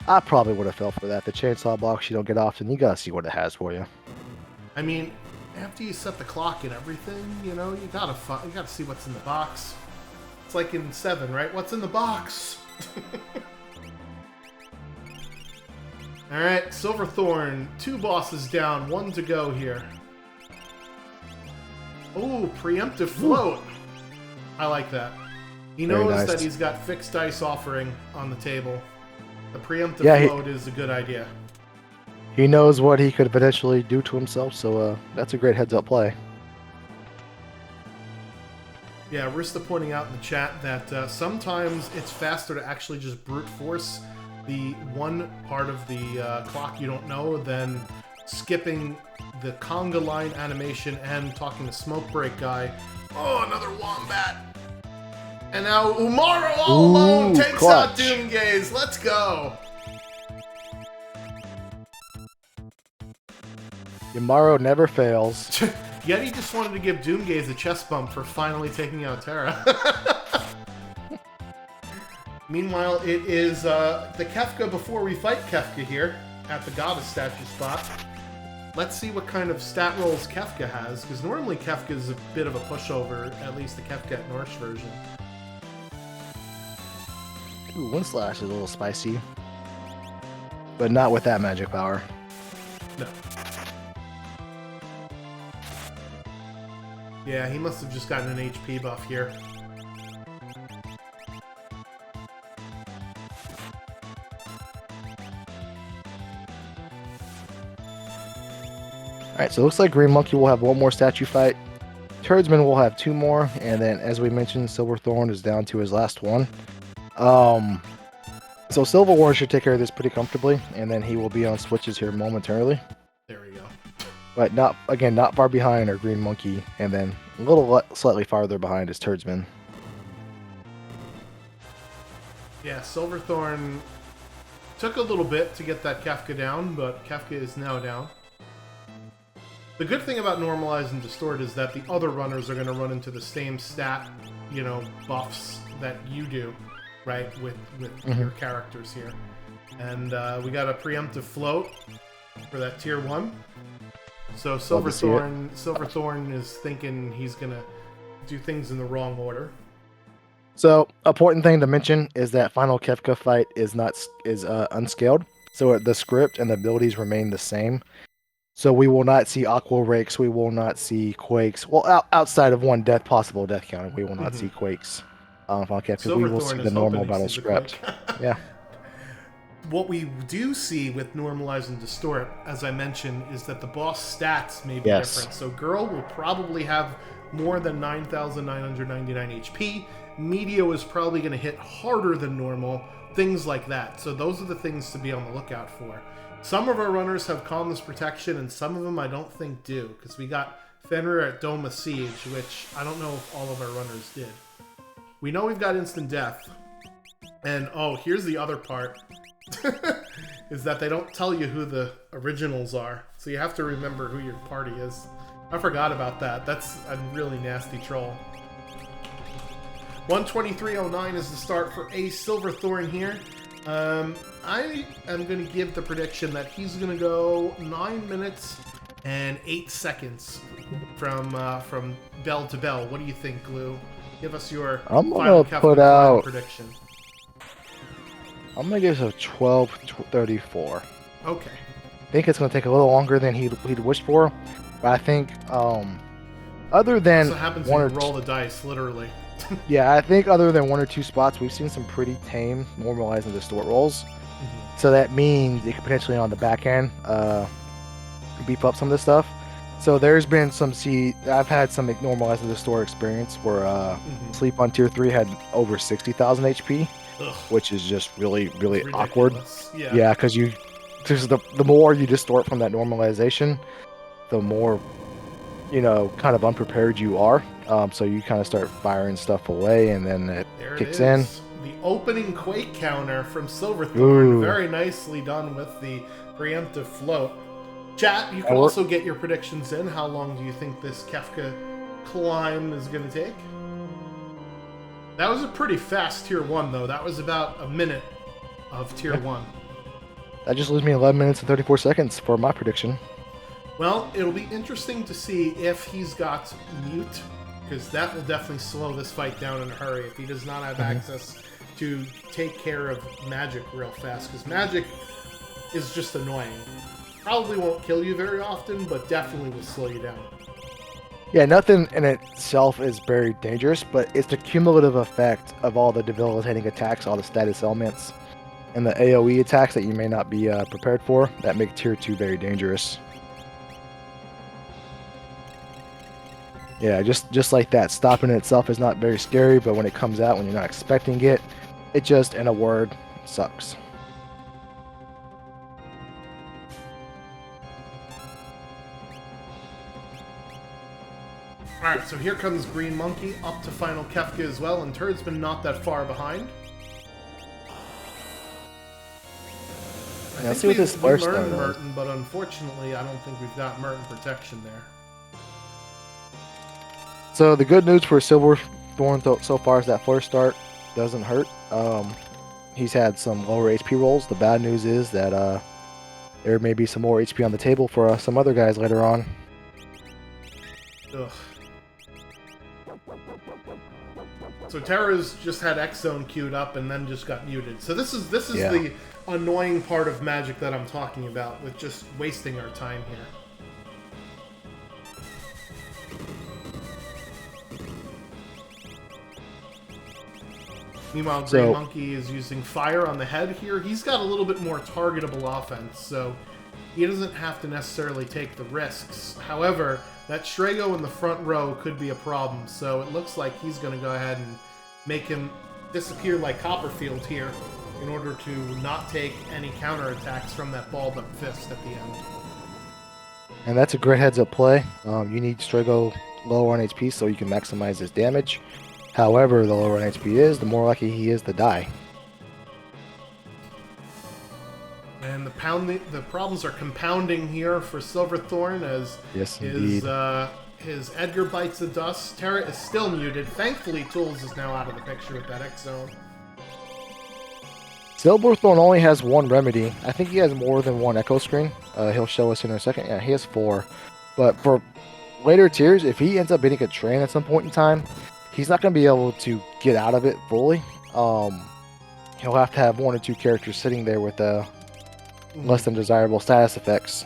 Speaker 2: I probably would have fell for that. The chainsaw box you don't get often. You gotta see what it has for you.
Speaker 1: I mean, after you set the clock and everything, you know, you gotta see what's in the box. It's like in 7, right? What's in the box? Alright, Silverthorn, 2 bosses down, 1 to go here. Oh, preemptive float. I like that. He knows that he's got fixed dice offering on the table. The preemptive float is a good idea.
Speaker 2: He knows what he could potentially do to himself, so that's a great heads-up play.
Speaker 1: Yeah, Rista pointing out in the chat that sometimes it's faster to actually just brute force the one part of the clock you don't know than skipping the conga line animation and talking to Smoke Break guy. Oh, another Wombat! And now Umaro all alone takes out Doomgaze. Let's go!
Speaker 2: Umaro never fails.
Speaker 1: Yet he just wanted to give Doomgaze a chest bump for finally taking out Terra. Meanwhile, it is the Kefka before we fight Kefka here at the Goddess statue spot. Let's see what kind of stat rolls Kefka has, because normally Kefka is a bit of a pushover, at least the Kefka at Norse version.
Speaker 2: Ooh, Wind Slash is a little spicy. But not with that magic power.
Speaker 1: No. Yeah, he must have just gotten an HP buff here.
Speaker 2: Alright, so it looks like Green Monkey will have 1 more statue fight. Turdsman will have 2 more, and then as we mentioned, Silverthorn is down to his last one. So Silverthorn should take care of this pretty comfortably, and then he will be on switches here momentarily.
Speaker 1: There we go.
Speaker 2: But not far behind are Green Monkey, and then a little slightly farther behind is Turdsman.
Speaker 1: Yeah, Silverthorn took a little bit to get that Kefka down, but Kefka is now down. The good thing about Normalize and Distort is that the other runners are going to run into the same stat, you know, buffs that you do, right, with your characters here. And we got a preemptive float for that tier 1. So Silverthorn is thinking he's going to do things in the wrong order.
Speaker 2: So, important thing to mention is that final Kefka fight is unscaled. So the script and the abilities remain the same. So we will not see Aqua Rakes, we will not see Quakes. Well, outside of one possible death counter, we will not see Quakes. We will see the normal battle script. Yeah.
Speaker 1: What we do see with Normalize and Distort, as I mentioned, is that the boss stats may be different. So Girl will probably have more than 9,999 HP. Medio is probably going to hit harder than normal. Things like that. So those are the things to be on the lookout for. Some of our runners have Calmness Protection, and some of them I don't think do, because we got Fenrir at Doma Siege, which I don't know if all of our runners did. We know we've got instant death. And, oh, here's the other part. Is that they don't tell you who the originals are. So you have to remember who your party is. I forgot about that. That's a really nasty troll. 123.09 is the start for a Silverthorn here. I am going to give the prediction that he's going to go 9 minutes and 8 seconds from bell to bell. What do you think, Glue? Give us your final Kefka prediction.
Speaker 2: I'm going to give it a 12:34.
Speaker 1: Okay.
Speaker 2: I think it's going to take a little longer than he'd wished for, but I think other than
Speaker 1: that's what happens when you roll the dice, literally.
Speaker 2: Yeah, I think other than 1 or 2 spots, we've seen some pretty tame normalize and distort rolls. Mm-hmm. So that means it could potentially on the back end beef up some of this stuff. So there's been some I've had some normalize and distort experience where Sleep on tier 3 had over 60,000 HP, which is just really, really awkward. Yeah, because the more you distort from that normalization, the more kind of unprepared you are. So you kind of start firing stuff away, and then it kicks in.
Speaker 1: The opening Quake counter from Silverthorn. Very nicely done with the preemptive float. Chat, you can also get your predictions in. How long do you think this Kefka climb is going to take? That was a pretty fast tier 1, though. That was about a minute of tier 1.
Speaker 2: That just leaves me 11 minutes and 34 seconds for my prediction.
Speaker 1: Well, it'll be interesting to see if he's got mute, because that will definitely slow this fight down in a hurry if he does not have access to take care of magic real fast, because magic is just annoying. Probably won't kill you very often, but definitely will slow you down.
Speaker 2: Yeah, nothing in itself is very dangerous, but it's the cumulative effect of all the debilitating attacks, all the status elements, and the AoE attacks that you may not be prepared for that make tier 2 very dangerous. Yeah, just like that. Stopping in itself is not very scary, but when it comes out when you're not expecting it, it just, in a word, sucks.
Speaker 1: Alright, so here comes Green Monkey up to Final Kefka as well, and Turd's been not that far behind.
Speaker 2: Let's see what this first
Speaker 1: learned Merton, but unfortunately I don't think we've got Merton protection there.
Speaker 2: So the good news for Silverthorn so far is that first start doesn't hurt. He's had some lower HP rolls. The bad news is that there may be some more HP on the table for some other guys later on.
Speaker 1: Ugh. So Terra's just had X Zone queued up and then just got muted. So this is the annoying part of Magic that I'm talking about, with just wasting our time here. Meanwhile, Green Monkey is using fire on the head here. He's got a little bit more targetable offense, so he doesn't have to necessarily take the risks. However, that Strago in the front row could be a problem, so it looks like he's going to go ahead and make him disappear like Copperfield here in order to not take any counterattacks from that balled up fist at the end.
Speaker 2: And that's a great heads-up play. You need Strago lower on HP so you can maximize his damage. However, the lower on HP is, the more likely he is to die.
Speaker 1: And the problems are compounding here for Silverthorn as his Edgar bites the dust. Terra is still muted. Thankfully, Tools is now out of the picture with that X Zone.
Speaker 2: Silverthorn only has 1 remedy. I think he has more than 1 echo screen. He'll show us in a second. Yeah, he has 4. But for later tiers, if he ends up hitting a train at some point in time, he's not going to be able to get out of it fully. He'll have to have 1 or 2 characters sitting there with less than desirable status effects.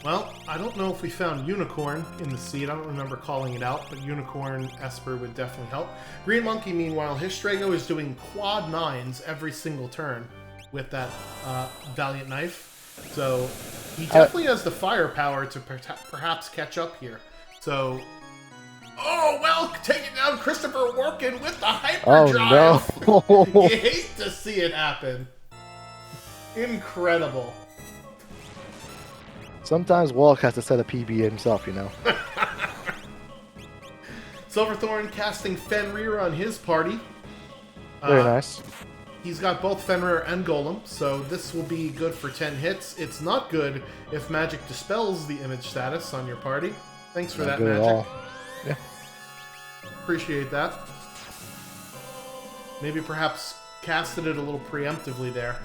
Speaker 1: Well, I don't know if we found Unicorn in the seed. I don't remember calling it out, but Unicorn Esper would definitely help. Green Monkey, meanwhile, his Strago is doing quad 9s every single turn with that Valiant Knife. So he definitely has the firepower to perhaps catch up here. So... Oh, well, taking down Christopher Workin with the hyperdrive.
Speaker 2: Oh, no.
Speaker 1: You hate to see it happen. Incredible.
Speaker 2: Sometimes Walk has to set a PB himself, you know.
Speaker 1: Silverthorn casting Fenrir on his party.
Speaker 2: Very nice.
Speaker 1: He's got both Fenrir and Golem, so this will be good for 10 hits. It's not good if magic dispels the image status on your party. Thanks for that,
Speaker 2: good
Speaker 1: Magic.
Speaker 2: at all. Yeah.
Speaker 1: Appreciate that. Maybe perhaps casted it a little preemptively there.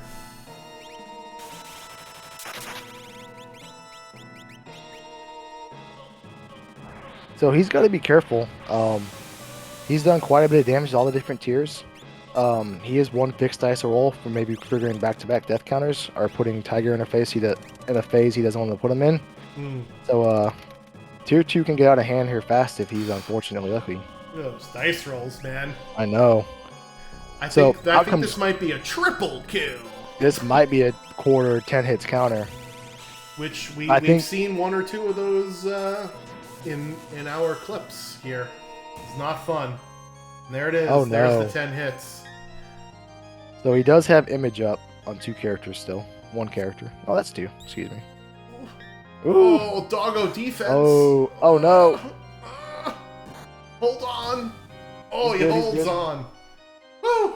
Speaker 2: So he's got to be careful. He's done quite a bit of damage to all the different tiers. He is one fixed dice roll for maybe triggering back-to-back death counters or putting Tiger in a phase he doesn't want to put him in. So tier 2 can get out of hand here fast if he's unfortunately lucky.
Speaker 1: Those dice rolls, man.
Speaker 2: I know.
Speaker 1: I think this might be a triple kill.
Speaker 2: This might be a quarter 10 hits counter.
Speaker 1: Which we've seen one or two of those in our clips here. It's not fun. And there it is.
Speaker 2: Oh,
Speaker 1: There's
Speaker 2: no.
Speaker 1: the 10 hits.
Speaker 2: So he does have image up on 2 characters still. 1 character. Oh, that's 2. Excuse me. Ooh.
Speaker 1: Oh, doggo defense.
Speaker 2: Oh no.
Speaker 1: Hold on. Oh,
Speaker 2: He's
Speaker 1: he
Speaker 2: good, he's
Speaker 1: holds
Speaker 2: good.
Speaker 1: on. Woo!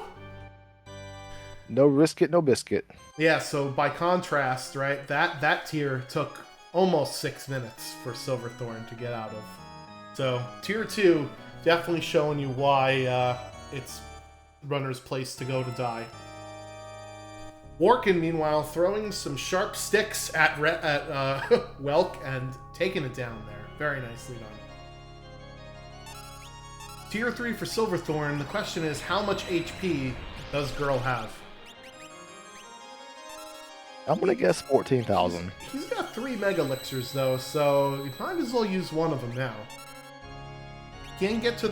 Speaker 2: No risk it, no biscuit.
Speaker 1: Yeah, so by contrast, right, that tier took almost 6 minutes for Silverthorn to get out of. So, tier 2, definitely showing you why it's runner's place to go to die. Workin, meanwhile, throwing some sharp sticks at Welk and taking it down there. Very nicely done. Tier 3 for Silverthorn. The question is, how much HP does Girl have?
Speaker 2: I'm gonna guess 14,000.
Speaker 1: He's got 3 Mega Elixirs, though, so you might as well use one of them now. Can't get to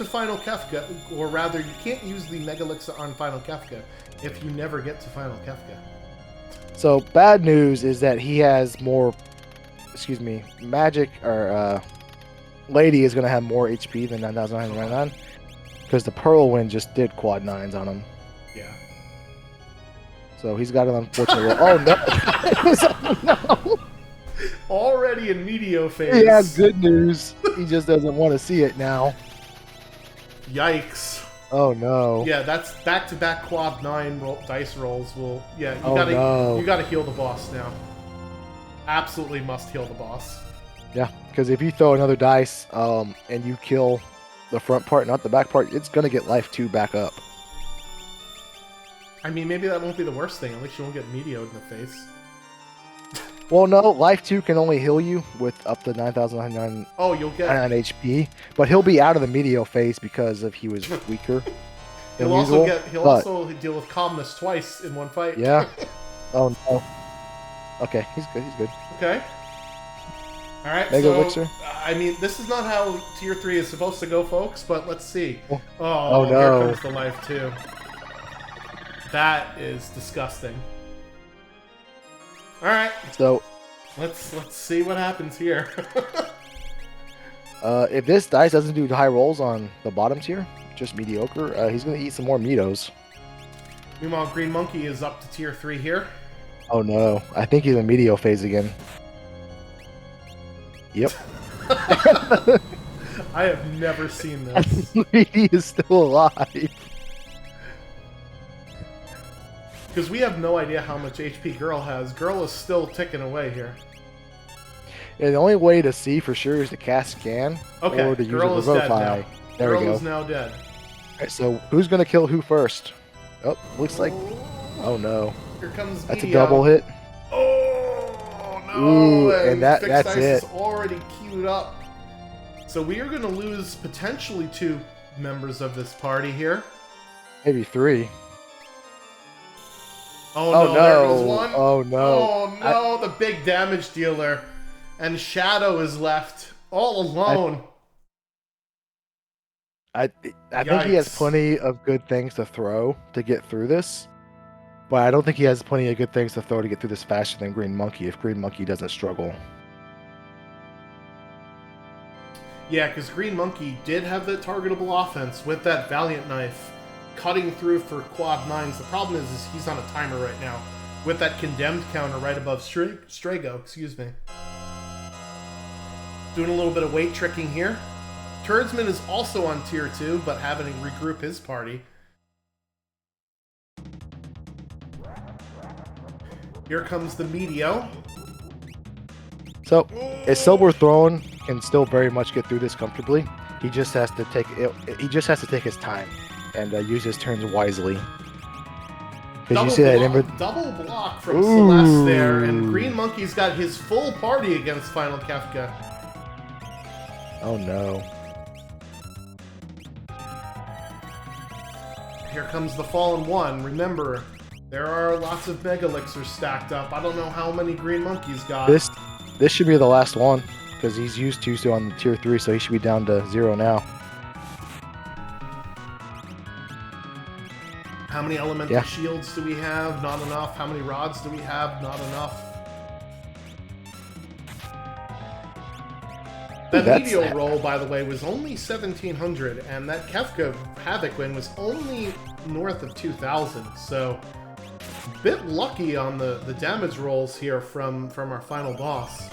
Speaker 1: Final Kefka, or rather, you can't use the Mega Elixir on Final Kefka if you never get to Final Kefka.
Speaker 2: So bad news is that he has more. Excuse me, Magic or Lady is gonna have more HP than 9,999 because the Pearl Wind just did quad 9s on him.
Speaker 1: Yeah.
Speaker 2: So he's got an unfortunate. Oh no! No.
Speaker 1: Already in Meteo phase.
Speaker 2: He has good news. He just doesn't want to see it now.
Speaker 1: Yikes.
Speaker 2: Oh no.
Speaker 1: Yeah, that's back-to-back quad 9 dice rolls. You
Speaker 2: No.
Speaker 1: gotta heal the boss now. Absolutely must heal the boss.
Speaker 2: Yeah, because if you throw another dice and you kill the front part, not the back part, it's gonna get life 2 back up.
Speaker 1: I mean, maybe that won't be the worst thing. At least you won't get Meteoed in the face.
Speaker 2: Well, no, life 2 can only heal you with up to 9,999
Speaker 1: Oh, you'll get...
Speaker 2: HP, but he'll be out of the Meteo phase because he was weaker than
Speaker 1: He'll
Speaker 2: usual.
Speaker 1: also deal with calmness twice in one fight.
Speaker 2: Yeah. Oh no. Okay, he's good. He's good.
Speaker 1: Okay. All right.
Speaker 2: Mega
Speaker 1: so,
Speaker 2: Elixir.
Speaker 1: I mean, this is not how tier 3 is supposed to go, folks. But let's see.
Speaker 2: Oh,
Speaker 1: Here
Speaker 2: no.
Speaker 1: comes the life 2. That is disgusting. All right.
Speaker 2: So
Speaker 1: let's see what happens here.
Speaker 2: if this dice doesn't do high rolls on the bottom tier, just mediocre, he's gonna eat some more Meadows.
Speaker 1: Meanwhile, Green Monkey is up to tier 3 here.
Speaker 2: Oh no, I think he's in Meteo phase again. Yep.
Speaker 1: I have never seen this.
Speaker 2: He is still alive.
Speaker 1: Because we have no idea how much HP Girl has. Girl is still ticking away here.
Speaker 2: Yeah, the only way to see for sure is to cast Scan
Speaker 1: Okay,
Speaker 2: or to use
Speaker 1: Girl
Speaker 2: a
Speaker 1: is dead
Speaker 2: Revivify.
Speaker 1: now.
Speaker 2: There
Speaker 1: Girl
Speaker 2: we go.
Speaker 1: is now dead.
Speaker 2: Alright, so who's gonna kill who first? Oh, looks like. Oh no,
Speaker 1: Here comes
Speaker 2: that's a
Speaker 1: Meteo.
Speaker 2: double hit.
Speaker 1: Oh no!
Speaker 2: Ooh, and that's
Speaker 1: Fixed Dice
Speaker 2: it.
Speaker 1: is already queued up. So we are going to lose potentially 2 members of this party here.
Speaker 2: Maybe 3.
Speaker 1: Oh,
Speaker 2: Oh
Speaker 1: no, there
Speaker 2: no!
Speaker 1: goes one.
Speaker 2: Oh no!
Speaker 1: Oh no, the big damage dealer. And Shadow is left all alone.
Speaker 2: I think he has
Speaker 1: Yikes.
Speaker 2: plenty of good things to throw to get through this, but I don't think he has plenty of good things to throw to get through this faster than Green Monkey if Green Monkey doesn't struggle.
Speaker 1: Yeah, because Green Monkey did have that targetable offense with that Valiant Knife cutting through for quad 9s. The problem is he's on a timer right now with that Condemned counter right above Strago, excuse me. Doing a little bit of weight tricking here. Turdsman is also on tier 2, but having to regroup his party. Here comes the Meteo.
Speaker 2: So, a Silver Throne can still very much get through this comfortably. He just has to take it. He just has to take his time and use his turns wisely. Because you see that
Speaker 1: double block from Celeste there, and Green Monkey's got his full party against Final Kefka.
Speaker 2: Oh no!
Speaker 1: Here comes the Fallen One. Remember, there are lots of Mega Elixirs stacked up. I don't know how many Green Monkey's got.
Speaker 2: This should be the last one, because he's used to on the tier 3, so he should be down to 0 now.
Speaker 1: How many elemental shields do we have? Not enough. How many rods do we have? Not enough. That Meteo roll, by the way, was only 1,700, and that Kefka Havoc win was only north of 2,000, so a bit lucky on the damage rolls here from our final boss.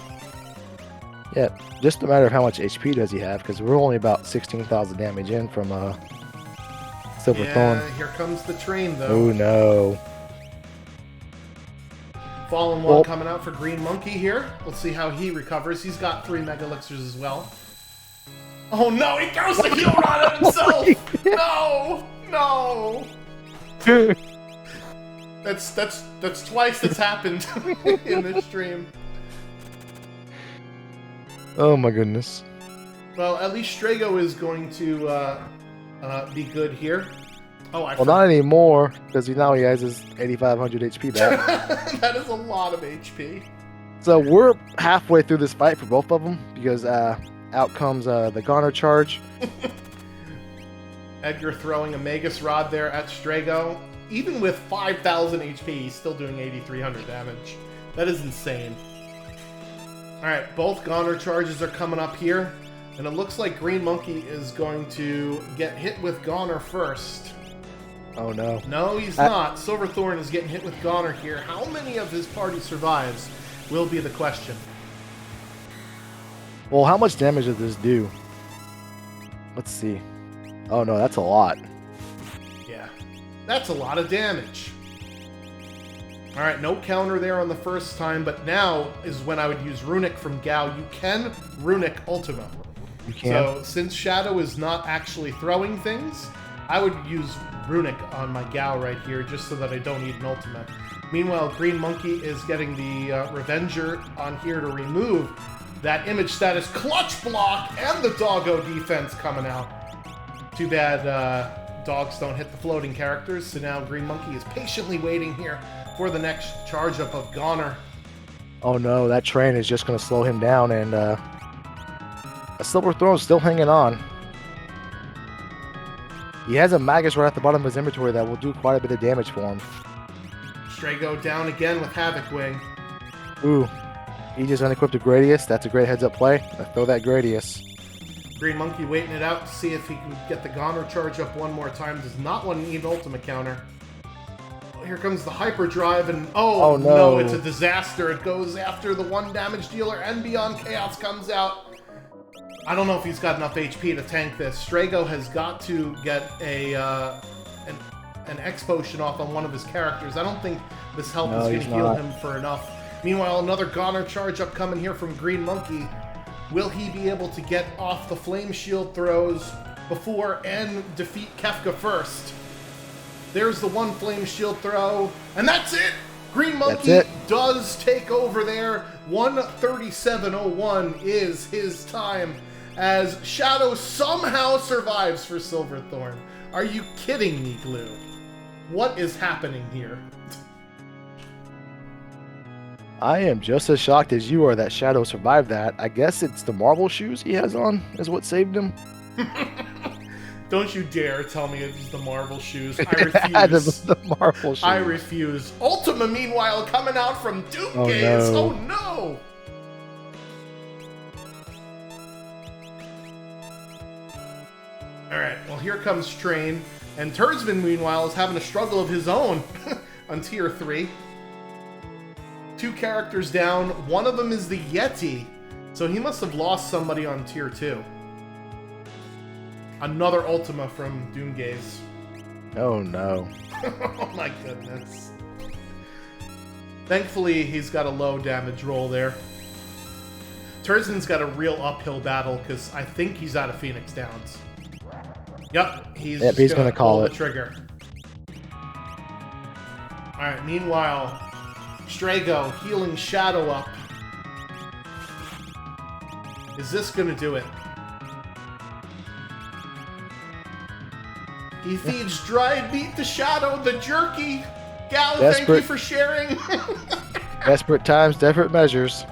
Speaker 2: Yeah, just a matter of how much HP does he have, because we're only about 16,000 damage in from Silver Thorn.
Speaker 1: Here comes the train, though.
Speaker 2: Oh no.
Speaker 1: Fallen One coming out for Green Monkey here. Let's see how he recovers. He's got 3 Mega Elixirs as well. Oh no, he throws the heal rod at himself! No! That's twice that's happened in this stream.
Speaker 2: Oh my goodness.
Speaker 1: Well, at least Strago is going to be good here. Oh,
Speaker 2: well, not anymore, because now he has his 8,500 HP back.
Speaker 1: That is a lot of HP.
Speaker 2: So we're halfway through this fight for both of them, because out comes the Goner charge.
Speaker 1: Edgar throwing a Magus Rod there at Strago. Even with 5,000 HP, he's still doing 8,300 damage. That is insane. Alright, both Goner charges are coming up here. And it looks like Green Monkey is going to get hit with Goner first.
Speaker 2: Oh no.
Speaker 1: No, he's not. Silverthorn is getting hit with Goner here. How many of his party survives will be the question.
Speaker 2: Well, how much damage does this do? Let's see. Oh no, that's a lot.
Speaker 1: Yeah, that's a lot of damage. Alright, no counter there on the first time, but now is when I would use Runic from Gao. You can Runic Ultima.
Speaker 2: You can.
Speaker 1: So, since Shadow is not actually throwing things, I would use Runic on my Gao right here, just so that I don't need an Ultimate. Meanwhile, Green Monkey is getting the Revenger on here to remove that image status clutch block and the Doggo defense coming out. Too bad dogs don't hit the floating characters, so now Green Monkey is patiently waiting here for the next charge up of Goner.
Speaker 2: Oh no, that train is just going to slow him down, and a Silver Throne is still hanging on. He has a Magus right at the bottom of his inventory that will do quite a bit of damage for him.
Speaker 1: Strago down again with Havoc Wing.
Speaker 2: Ooh, he just unequipped a Gradius. That's a great heads-up play. Throw that Gradius.
Speaker 1: Green Monkey waiting it out to see if he can get the Goner charge up one more time. Does not want to need an Ultimate counter. Here comes the Hyperdrive, and oh no, it's a disaster. It goes after the 1 damage dealer, and Beyond Chaos comes out. I don't know if he's got enough HP to tank this. Strago has got to get an X potion off on one of his characters. I don't think this help is going to heal him for enough. Meanwhile, another Goner charge up coming here from Green Monkey. Will he be able to get off the Flame Shield throws before and defeat Kefka first? There's the 1 Flame Shield throw, and that's it! Green Monkey does take over there. 137.01 is his time as Shadow somehow survives for Silverthorn. Are you kidding me, Glue? What is happening here?
Speaker 2: I am just as shocked as you are that Shadow survived that. I guess it's the marble shoes he has on is what saved him.
Speaker 1: Don't you dare tell me it's the marble shoes. I refuse.
Speaker 2: The marble shoes.
Speaker 1: I refuse. Ultima, meanwhile, coming out from Duke Gaze. Oh no! Alright, well here comes Train. And Turdsman, meanwhile, is having a struggle of his own on Tier 3. 2 characters down. One of them is the Yeti. So he must have lost somebody on Tier 2. Another Ultima from Doomgaze.
Speaker 2: Oh no.
Speaker 1: Oh my goodness. Thankfully, he's got a low damage roll there. Turzin's got a real uphill battle because I think he's out of Phoenix Downs. Yep, he's
Speaker 2: gonna call
Speaker 1: the trigger. Alright, meanwhile, Strago healing Shadow up. Is this gonna do it? He feeds dried meat to Shadow, the jerky! Gal, thank you for sharing!
Speaker 2: Desperate times, desperate measures.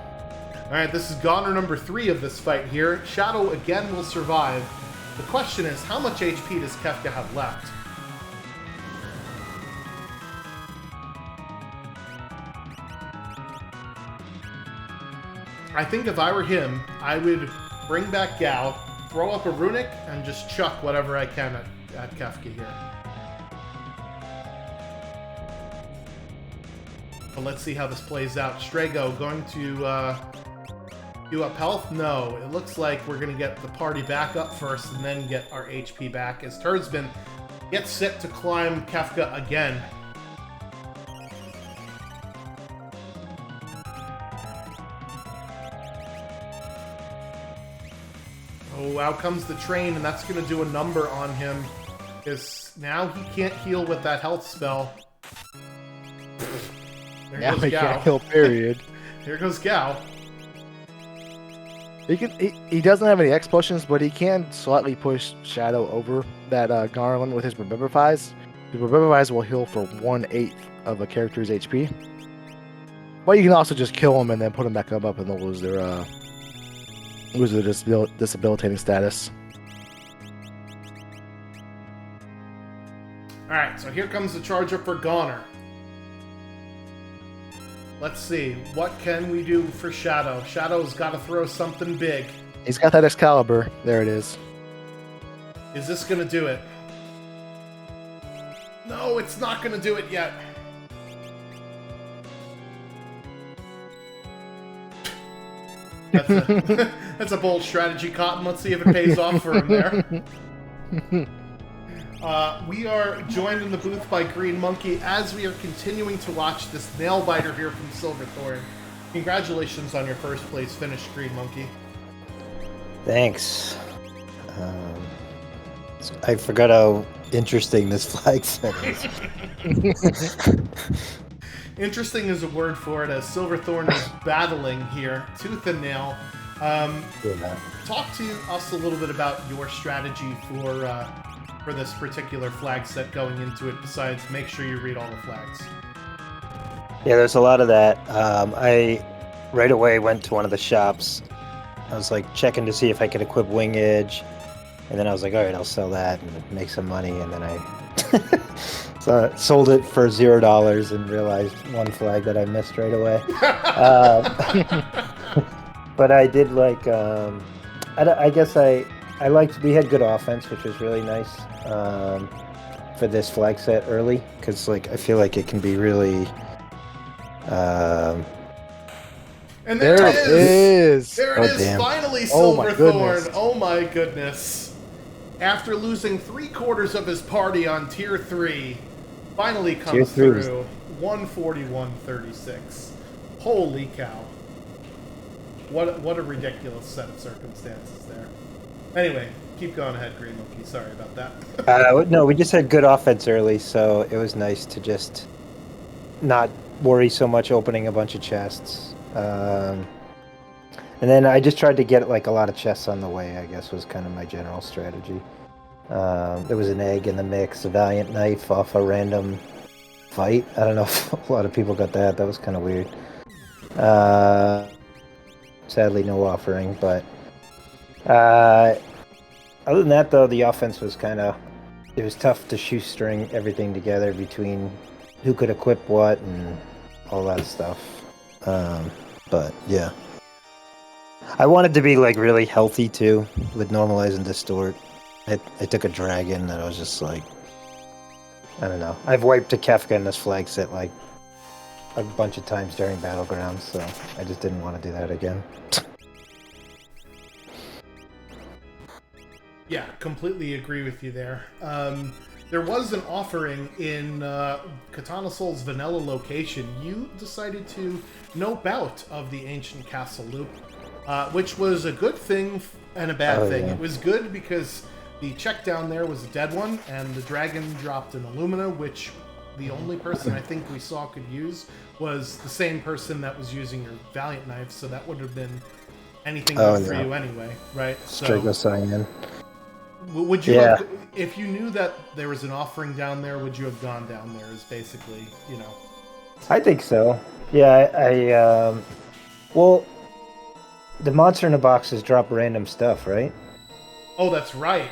Speaker 1: Alright, this is goner number 3 of this fight here. Shadow again will survive. The question is, how much HP does Kefka have left? I think if I were him, I would bring back Gal, throw up a runic, and just chuck whatever I can at Kefka here. But let's see how this plays out. Strago going to do up health? No. It looks like we're going to get the party back up first and then get our HP back as Turdsman gets set to climb Kefka again. Oh, out comes the train, and that's going to do a number on him. Because now he can't heal with that health spell. There
Speaker 2: now
Speaker 1: goes
Speaker 2: he
Speaker 1: Gao.
Speaker 2: can't heal, period.
Speaker 1: Here goes Gao.
Speaker 2: He doesn't have any X potions, but he can slightly push Shadow over that Garland with his Revivify. The Revivify will heal for 1/8 of a character's HP. But you can also just kill him and then put them back up and they'll lose their disabilitating status.
Speaker 1: Alright, so here comes the charge up for Goner. Let's see, what can we do for Shadow? Shadow's got to throw something big.
Speaker 2: He's got that Excalibur. There it is.
Speaker 1: Is this going to do it? No, it's not going to do it yet. That's a bold strategy, Cotton. Let's see if it pays off for him there. We are joined in the booth by Green Monkey as we are continuing to watch this nail biter here from Silverthorn. Congratulations on your first place finish, Green Monkey.
Speaker 3: Thanks. I forgot how interesting this flag set is.
Speaker 1: Interesting is a word for it, as Silverthorn is battling here, tooth and nail. Talk to us a little bit about your strategy for this particular flag set going into it, besides make sure you read all the flags.
Speaker 3: Yeah, there's a lot of that. I right away went to one of the shops. I was like checking to see if I could equip Wing Edge, and then I was like, all right, I'll sell that and make some money, and then I sold it for $0 and realized one flag that I missed right away. But I did like, I guess I liked, we had good offense, which was really nice for this flag set early, because like I feel like it can be really.
Speaker 1: And there it is! There it is,
Speaker 3: damn.
Speaker 1: finally,
Speaker 2: Oh my
Speaker 1: Silverthorn!
Speaker 2: goodness.
Speaker 1: Oh my goodness. After losing 3/4 of his party on Tier 3, finally comes through 141.36. Holy cow. What a ridiculous set of circumstances there. Anyway, keep going ahead, Green Monkey. Sorry about that.
Speaker 3: No, we just had good offense early, so it was nice to just not worry so much opening a bunch of chests. And then I just tried to get like a lot of chests on the way, I guess was kind of my general strategy. There was an egg in the mix, a Valiant Knife off a random fight. I don't know if a lot of people got that. That was kind of weird. Sadly, no offering, but other than that, though, the offense was it was tough to shoestring everything together between who could equip what and all that stuff. But yeah, I wanted to be like really healthy too with Normalize and Distort. I took a dragon that I was just like, I don't know. I've wiped a Kefka in this flag set like a bunch of times during Battlegrounds, so I just didn't want to do that again.
Speaker 1: Yeah, completely agree with you there. There was an offering in Katana Soul's vanilla location. You decided to nope out of the Ancient Castle loop, which was a good thing and a bad thing.
Speaker 3: Yeah.
Speaker 1: It was good because the check down there was a dead one, and the dragon dropped an Illumina, which the only person I think we saw could use was the same person that was using your Valiant Knife, so that would have been anything good for you anyway, right?
Speaker 3: Strigo Cyan.
Speaker 1: Would you have, if you knew that there was an offering down there, would you have gone down there is basically, you know.
Speaker 3: I think so. Yeah, well, the monster in the boxes drop random stuff, right?
Speaker 1: Oh, that's right.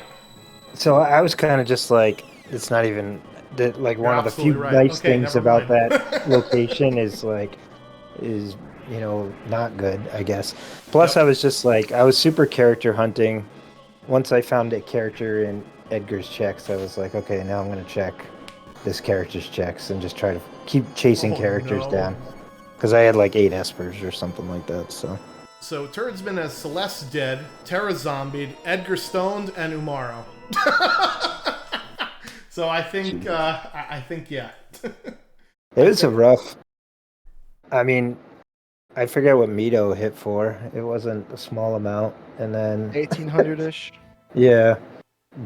Speaker 3: So I was kind of just like, it's not even that. Like one of the few nice things about that location is you know, not good, I guess. Plus, I was just like, I was super character hunting. Once I found a character in Edgar's checks, I was like, okay, now I'm gonna check this character's checks and just try to keep chasing characters down. Because I had like 8 Espers or something like that, so.
Speaker 1: So Turdsman has Celeste dead, Terra zombied, Edgar stoned, and Umaro. So I think, yeah.
Speaker 3: It was a rough. I mean, I forget what Mito hit for. It wasn't a small amount, and then
Speaker 2: 1800-ish.
Speaker 3: Yeah,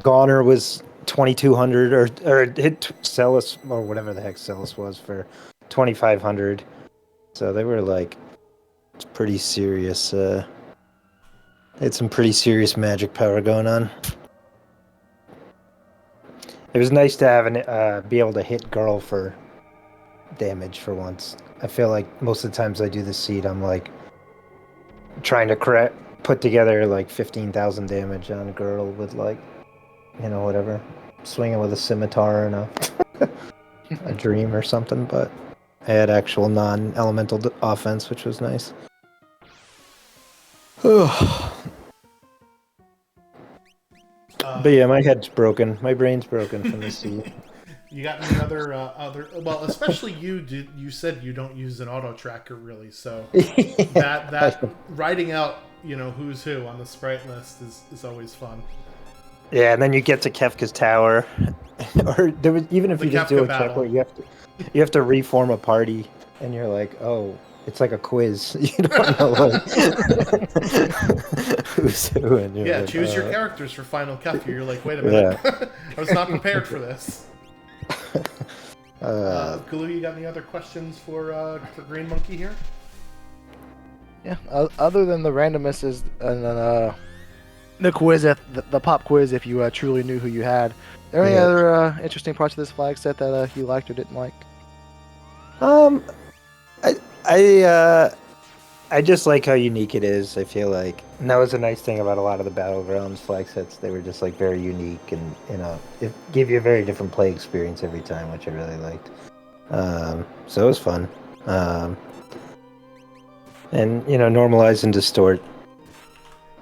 Speaker 3: Goner was 2200, or hit Celis or whatever the heck Celis was for 2500. So they were like pretty serious. Had some pretty serious magic power going on. It was nice to have be able to hit Girl for damage for once. I feel like most of the times I do the seed, I'm like trying to put together like 15,000 damage on Girl with like, you know, whatever, swinging with a scimitar and a dream or something. But I had actual non-elemental offense, which was nice. But yeah, my head's broken. My brain's broken from the seed.
Speaker 1: You got any other well, especially you said you don't use an auto tracker really, so that writing out, you know, who's who on the sprite list is always fun.
Speaker 3: Yeah, and then you get to Kefka's tower, or there was, even if you just do a check where you have to reform a party, and you're like, oh, it's like a quiz. You don't know like, who's who. And you're like,
Speaker 1: choose your characters for Final Kefka. You're like, wait a minute, I was not prepared for this. Kalu, you got any other questions for Green Monkey here?
Speaker 2: Yeah, other than the randomness and then the quiz, the pop quiz, if you truly knew who you had. Are there any other interesting parts of this flag set that you liked or didn't like?
Speaker 3: I just like how unique it is. I feel like, and that was a nice thing about a lot of the Battlegrounds flag sets. They were just like very unique, and you know, it gave you a very different play experience every time, which I really liked. So it was fun. And you know, normalize and distort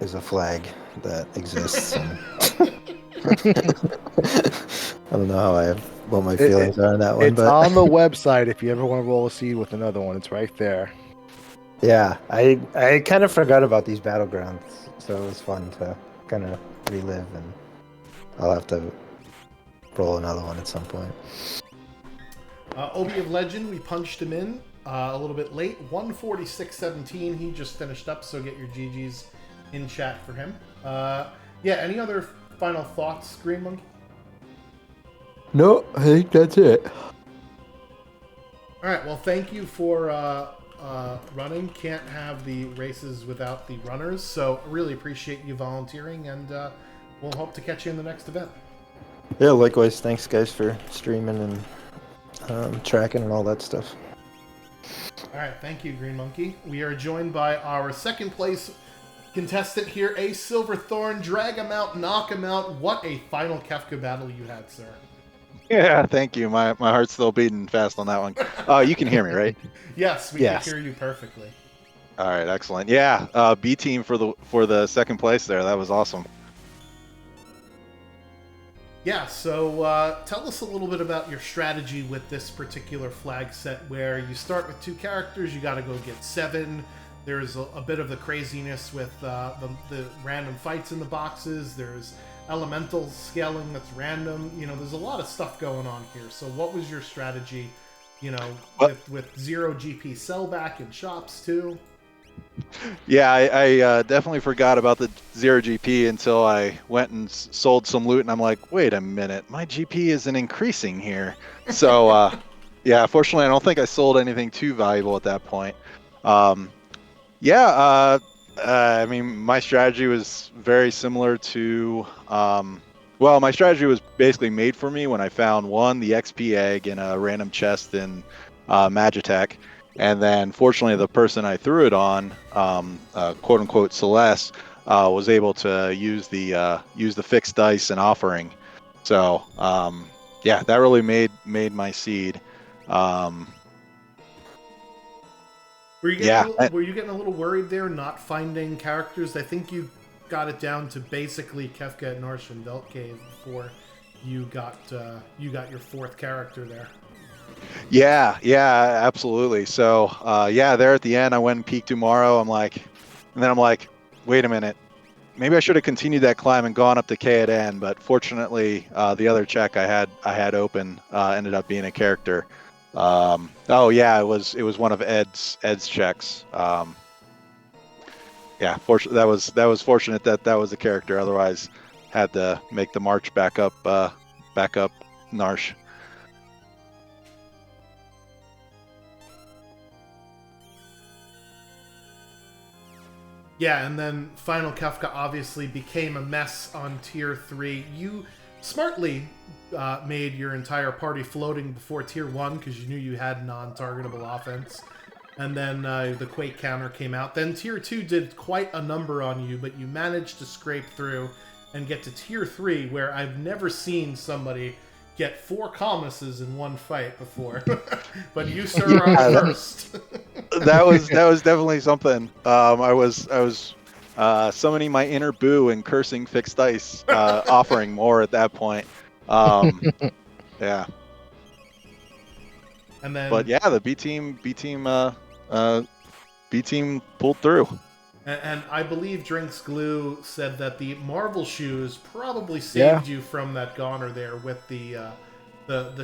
Speaker 3: is a flag that exists. And I don't know what my feelings are on that one.
Speaker 2: It's on the website if you ever want to roll a seed with another one. It's right there.
Speaker 3: Yeah, I kind of forgot about these Battlegrounds, so it was fun to kind of relive, and I'll have to roll another one at some point.
Speaker 1: Obi of Legend, we punched him in a little bit late, 146.17. He just finished up, so get your GGs in chat for him. Any other final thoughts, Green Monkey?
Speaker 3: No, I think that's it.
Speaker 1: All right, well, thank you for running. Can't have the races without the runners, so really appreciate you volunteering, and we'll hope to catch you in the next event.
Speaker 3: Yeah, likewise. Thanks, guys, for streaming and tracking and all that stuff.
Speaker 1: All right, thank you, Green Monkey. We are joined by our second place contestant here, a Silverthorn. Drag him out, knock him out. What a final Kefka battle you had, sir.
Speaker 4: Yeah, thank you. My heart's still beating fast on that one. You can hear me, right?
Speaker 1: Yes, we can hear you perfectly.
Speaker 4: All right, excellent. Yeah, B team for the second place there. That was awesome.
Speaker 1: Yeah, so tell us a little bit about your strategy with this particular flag set, where you start with 2 characters, you got to go get 7. There's a bit of the craziness with the random fights in the boxes. There's elemental scaling that's random. There's a lot of stuff going on here. So what was your strategy, with 0 GP sellback in shops too?
Speaker 4: Yeah, I definitely forgot about the 0 GP until I went and sold some loot, and I'm like, wait a minute, my GP isn't increasing here. So, yeah, fortunately, I don't think I sold anything too valuable at that point. Yeah, I mean, my strategy was very similar to, well, my strategy was basically made for me when I found the XP egg in a random chest in Magitech. And then, fortunately, the person I threw it on, quote unquote Celeste, was able to use the fixed dice and offering. So, yeah, that really made my seed.
Speaker 1: Were you
Speaker 4: Yeah.
Speaker 1: getting a little worried there, not finding characters? I think you got it down to basically Kefka, Narsh, and Veltcave before you got your fourth character there.
Speaker 4: Yeah, absolutely. So, yeah, there at the end, I went and peeked tomorrow. I'm like, wait a minute. Maybe I should have continued that climb and gone up to K at N, but fortunately, the other check I had open ended up being a character. Oh yeah, it was one of Ed's checks. Yeah, that was fortunate that was a character. Otherwise, had to make the march back up Narsh.
Speaker 1: Yeah, and then Final Kefka obviously became a mess on Tier 3. You smartly made your entire party floating before Tier 1 because you knew you had non-targetable offense. And then the Quake counter came out. Then Tier 2 did quite a number on you, but you managed to scrape through and get to Tier 3, where I've never seen somebody get 4 Comuses in one fight before. But you, sir, are first.
Speaker 4: that was definitely something. I was summoning my inner Boo and cursing fixed dice, offering more at that point. Yeah.
Speaker 1: And then,
Speaker 4: but yeah, the B team pulled through.
Speaker 1: And I believe Drinks Glue said that the Marvel shoes probably saved you from that goner there with the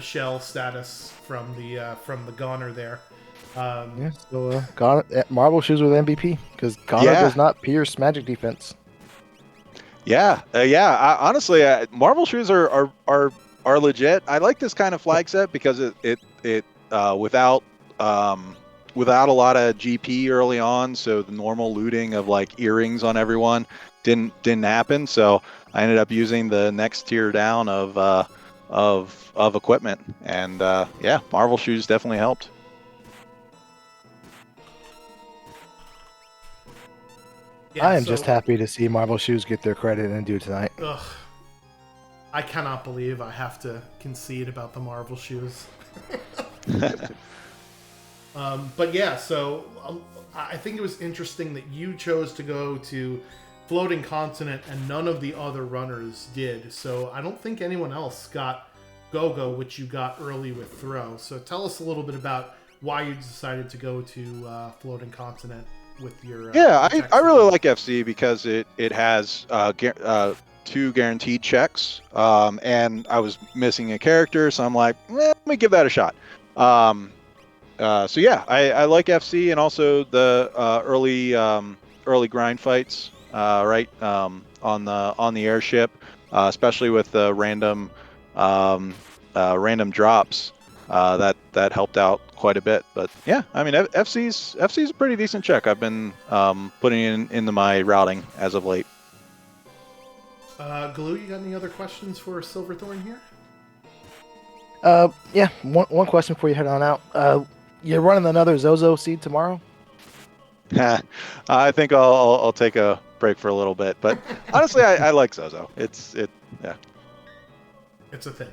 Speaker 1: shell status from the goner there.
Speaker 2: Yeah, so Marvel shoes with MVP because goner does not pierce magic defense.
Speaker 4: Yeah, honestly, Marvel shoes are legit. I like this kind of flag set because it without a lot of GP early on, so the normal looting of like earrings on everyone didn't happen. So I ended up using the next tier down of equipment, and yeah, Marvel shoes definitely helped.
Speaker 2: Yeah, I am just happy to see Marvel shoes get their credit and do tonight.
Speaker 1: Ugh. I cannot believe I have to concede about the Marvel shoes. But yeah, so I think it was interesting that you chose to go to Floating Continent and none of the other runners did. So I don't think anyone else got Go-Go, which you got early with Throw. So tell us a little bit about why you decided to go to Floating Continent with your...
Speaker 4: I really like FC because it has 2 guaranteed checks, and I was missing a character, so I'm like, let me give that a shot. So yeah, I like FC and also the early grind fights, right, on the airship, especially with the random drops. That helped out quite a bit. But yeah, I mean, FC's a pretty decent check. I've been putting into my routing as of late.
Speaker 1: Glue, you got any other questions for Silverthorn here?
Speaker 2: Yeah, one question before you head on out. You're running another Zozo seed tomorrow?
Speaker 4: I think I'll take a break for a little bit, but honestly, I like Zozo. Yeah.
Speaker 1: It's a thing.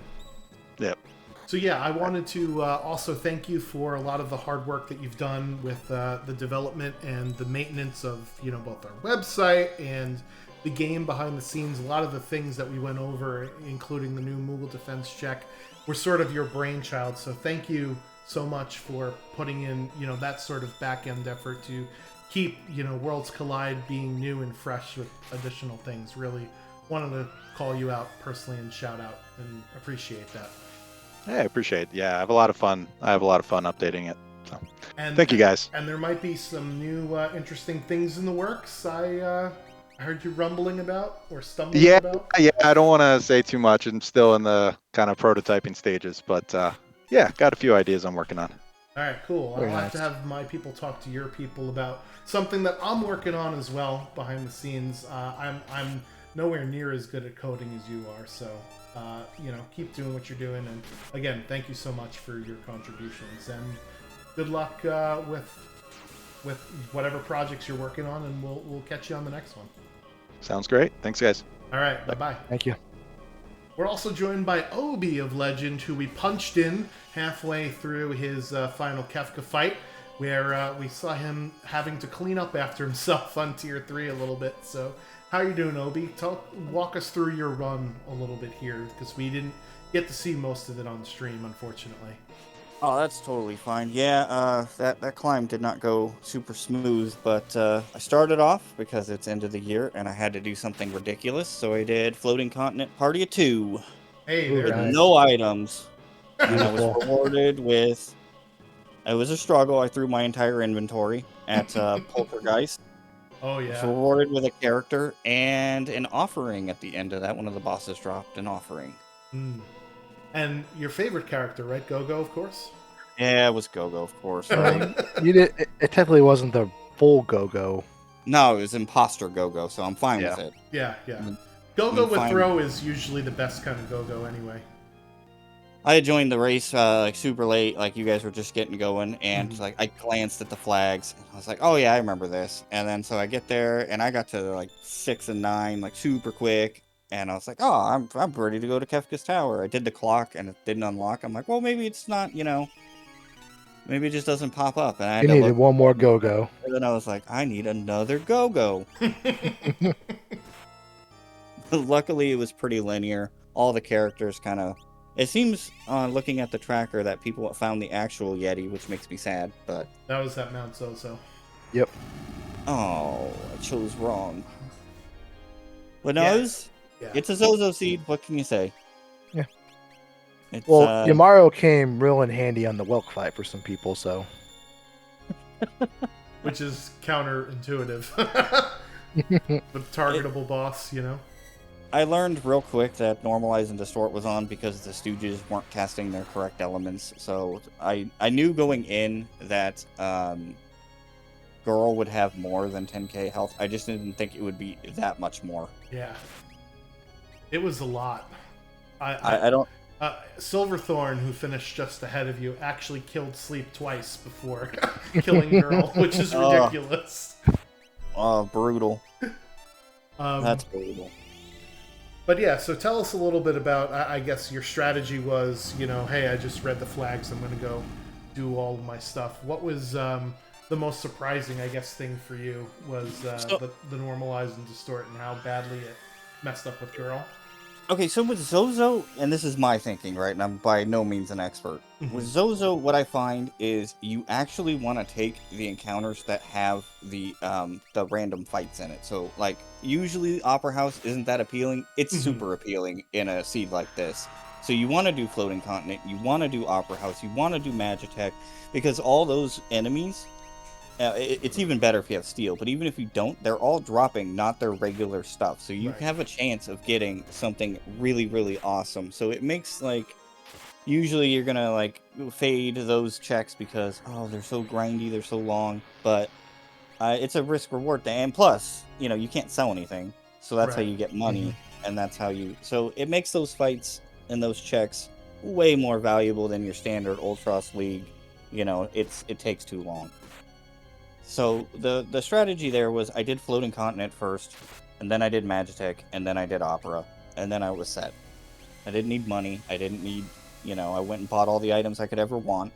Speaker 4: Yep.
Speaker 1: So yeah, I wanted to also thank you for a lot of the hard work that you've done with the development and the maintenance of both our website and the game behind the scenes. A lot of the things that we went over, including the new Moogle defense check, were sort of your brainchild. So thank you so much for putting in that sort of back end effort to keep Worlds Collide being new and fresh with additional things. Really wanted to call you out personally and shout out and appreciate that.
Speaker 4: Hey, I appreciate it. Yeah, I have a lot of fun. Updating it. So,
Speaker 1: And
Speaker 4: thank you guys.
Speaker 1: And there might be some new interesting things in the works. I heard you rumbling about or stumbling about.
Speaker 4: Yeah. I don't want to say too much. I'm still in the kind of prototyping stages, but yeah, got a few ideas I'm working on.
Speaker 1: All right, cool.
Speaker 2: Very
Speaker 1: I'll have
Speaker 2: nice.
Speaker 1: to have my people talk to your people about something that I'm working on as well behind the scenes. I'm nowhere near as good at coding as you are, so keep doing what you're doing. And again, thank you so much for your contributions, and good luck with whatever projects you're working on. And we'll catch you on the next one.
Speaker 4: Sounds great. Thanks, guys.
Speaker 1: All right, bye.
Speaker 2: Thank you.
Speaker 1: We're also joined by Obi of Legend, who we punched in halfway through his final Kefka fight, where we saw him having to clean up after himself on Tier 3 a little bit. So, how are you doing, Obi? Walk us through your run a little bit here, because we didn't get to see most of it on stream, unfortunately.
Speaker 5: Oh, that's totally fine. Yeah, that climb did not go super smooth, but I started off because it's end of the year and I had to do something ridiculous, so I did Floating Continent Party of 2
Speaker 1: Hey,
Speaker 2: Ooh,
Speaker 1: there
Speaker 5: with
Speaker 1: it
Speaker 2: nice.
Speaker 1: is.
Speaker 5: no items, and I was
Speaker 2: Beautiful.
Speaker 5: rewarded with. It was a struggle. I threw my entire inventory at Poltergeist.
Speaker 1: Oh,
Speaker 5: I was
Speaker 1: yeah.
Speaker 5: rewarded with a character and an offering at the end of that. One of the bosses dropped an offering.
Speaker 1: Mm. And your favorite character, right? Go-Go, of course?
Speaker 5: Yeah, it was Go-Go, of course.
Speaker 2: You did. It technically wasn't the full go-go.
Speaker 5: No, it was Imposter Go-Go, so I'm fine
Speaker 2: Yeah.
Speaker 5: with it.
Speaker 1: Yeah.
Speaker 5: Mm.
Speaker 1: Go-Go with
Speaker 5: Fine.
Speaker 1: throw is usually the best kind of Go-Go anyway.
Speaker 5: I had joined the race like super late, like you guys were just getting going, and like I glanced at the flags, and I was like, "Oh yeah, I remember this." And then so I get there, and I got to like 6 and 9, like super quick, and I was like, "Oh, I'm ready to go to Kefka's Tower." I did the clock, and it didn't unlock. I'm like, "Well, maybe it's not, maybe it just doesn't pop up." And I had
Speaker 2: You
Speaker 5: to
Speaker 2: needed
Speaker 5: look,
Speaker 2: one more go-go.
Speaker 5: and then I was like, "I need another go-go." Luckily, it was pretty linear. All the characters kind of. It seems, looking at the tracker, that people found the actual Yeti, which makes me sad, but...
Speaker 1: That was at Mount Zozo.
Speaker 2: Yep.
Speaker 5: Oh, I chose wrong. But no,
Speaker 1: Yeah.
Speaker 5: it's a Zozo seed, what can you say?
Speaker 2: Yeah.
Speaker 5: It's,
Speaker 2: Well, Yamaru came real in handy on the Welk fight for some people, so...
Speaker 1: Which is counterintuitive. With targetable boss,
Speaker 5: I learned real quick that Normalize and Distort was on because the Stooges weren't casting their correct elements, so I knew going in that Girl would have more than 10k health. I just didn't think it would be that much more.
Speaker 1: Yeah. It was a lot.
Speaker 5: I don't...
Speaker 1: Silverthorn, who finished just ahead of you, actually killed Sleep twice before killing Girl, which is ridiculous.
Speaker 5: Oh, brutal. That's brutal.
Speaker 1: But yeah, so tell us a little bit about, I guess your strategy was, hey, I just read the flags, I'm going to go do all of my stuff. What was the most surprising, I guess, thing for you was the Normalize and Distort and how badly it messed up with Girl?
Speaker 5: Okay, so with Zozo, and this is my thinking, right, and I'm by no means an expert. With Zozo, what I find is you actually want to take the encounters that have the random fights in it. So, like, usually Opera House isn't that appealing. It's super appealing in a seed like this. So you want to do Floating Continent, you want to do Opera House, you want to do Magitech, because all those enemies... it's even better if you have steel, but even if you don't, they're all dropping not their regular stuff. So you have a chance of getting something really, really awesome. So it makes, like, usually you're going to, like, fade those checks because, oh, they're so grindy, they're so long. But it's a risk-reward thing. And plus, you can't sell anything. So that's how you get money, and that's how you... So it makes those fights and those checks way more valuable than your standard Ultros League. It takes too long. So the strategy there was I did Floating Continent first, and then I did Magitech, and then I did Opera, and then I was set. I didn't need money. I didn't need, I went and bought all the items I could ever want.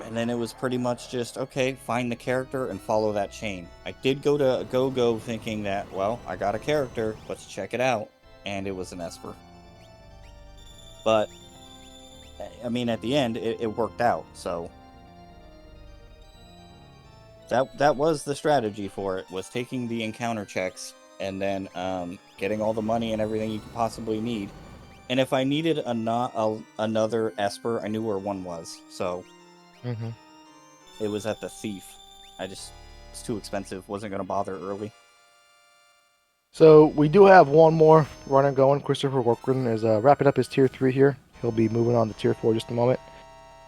Speaker 5: And then it was pretty much just, okay, find the character and follow that chain. I did go to Go-Go thinking that, well, I got a character, let's check it out. And it was an Esper. But, I mean, at the end, it worked out, so... That was the strategy for it, was taking the encounter checks and then getting all the money and everything you could possibly need. And if I needed another Esper, I knew where one was. So it was at the Thief. It's too expensive. Wasn't going to bother early.
Speaker 2: So we do have one more runner going. Christopher Workman is wrapping up his tier 3 here. He'll be moving on to tier 4 just a moment.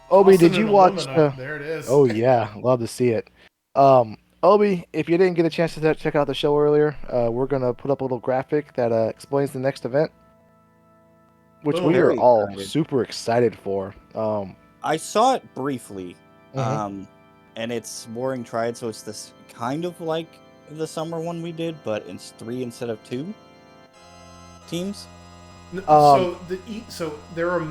Speaker 2: Obi,
Speaker 1: Austin
Speaker 2: did you
Speaker 1: and
Speaker 2: watch
Speaker 1: Illumina. There it is.
Speaker 2: Oh yeah, love to see it. Obi, if you didn't get a chance to check out the show earlier, we're gonna put up a little graphic that explains the next event, which we are
Speaker 3: Very
Speaker 2: all
Speaker 3: excited.
Speaker 2: super excited for.
Speaker 5: I saw it briefly,
Speaker 2: Mhm.
Speaker 5: and it's Warring Triad, so it's this kind of like the summer one we did, but it's 3 instead of 2 teams.
Speaker 1: So there are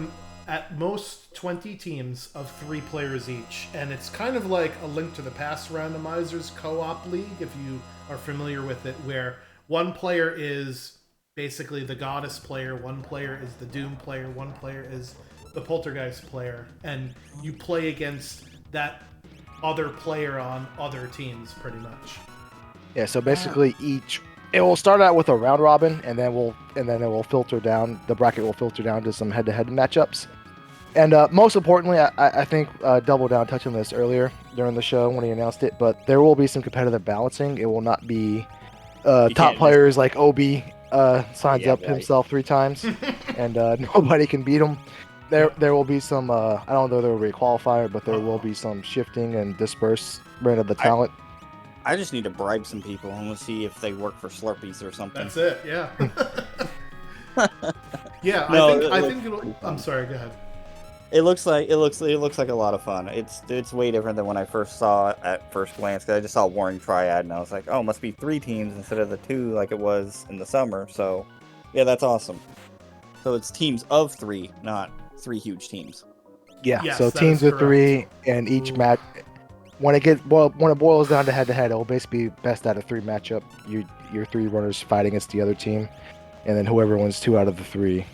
Speaker 1: at most 20 teams of 3 players each, and it's kind of like a Link to the Past Randomizer's co-op league, if you are familiar with it, where one player is basically the Goddess player, one player is the Doom player, one player is the Poltergeist player, and you play against that other player on other teams, pretty much.
Speaker 2: Yeah, so basically it will start out with a round robin, and then it will filter down. The bracket will filter down to some head-to-head matchups. And most importantly, I think Double Down touched on this earlier during the show when he announced it, but there will be some competitive balancing. It will not be top players like Obi signs up himself 3 times, and nobody can beat him. There will be some, I don't know if there will be a qualifier, but there will be some shifting and disbursement of the talent.
Speaker 5: I just need to bribe some people and we'll see if they work for Slurpees or something.
Speaker 1: That's it, yeah. Yeah,
Speaker 5: No,
Speaker 1: I think it'll... I'm sorry, go ahead.
Speaker 5: It looks like a lot of fun. It's way different than when I first saw it at first glance, because I just saw Warring Triad and I was like, oh, it must be 3 teams instead of the 2 like it was in the summer. So yeah, that's awesome. So it's teams of 3, not 3 huge teams.
Speaker 2: Yeah,
Speaker 1: Yes,
Speaker 2: so
Speaker 1: that
Speaker 2: teams
Speaker 1: is
Speaker 2: of 3, and each match, when it boils down to head-to-head, it'll basically be best out of 3 matchup. Your 3 runners fight against the other team, and then whoever wins 2 out of the 3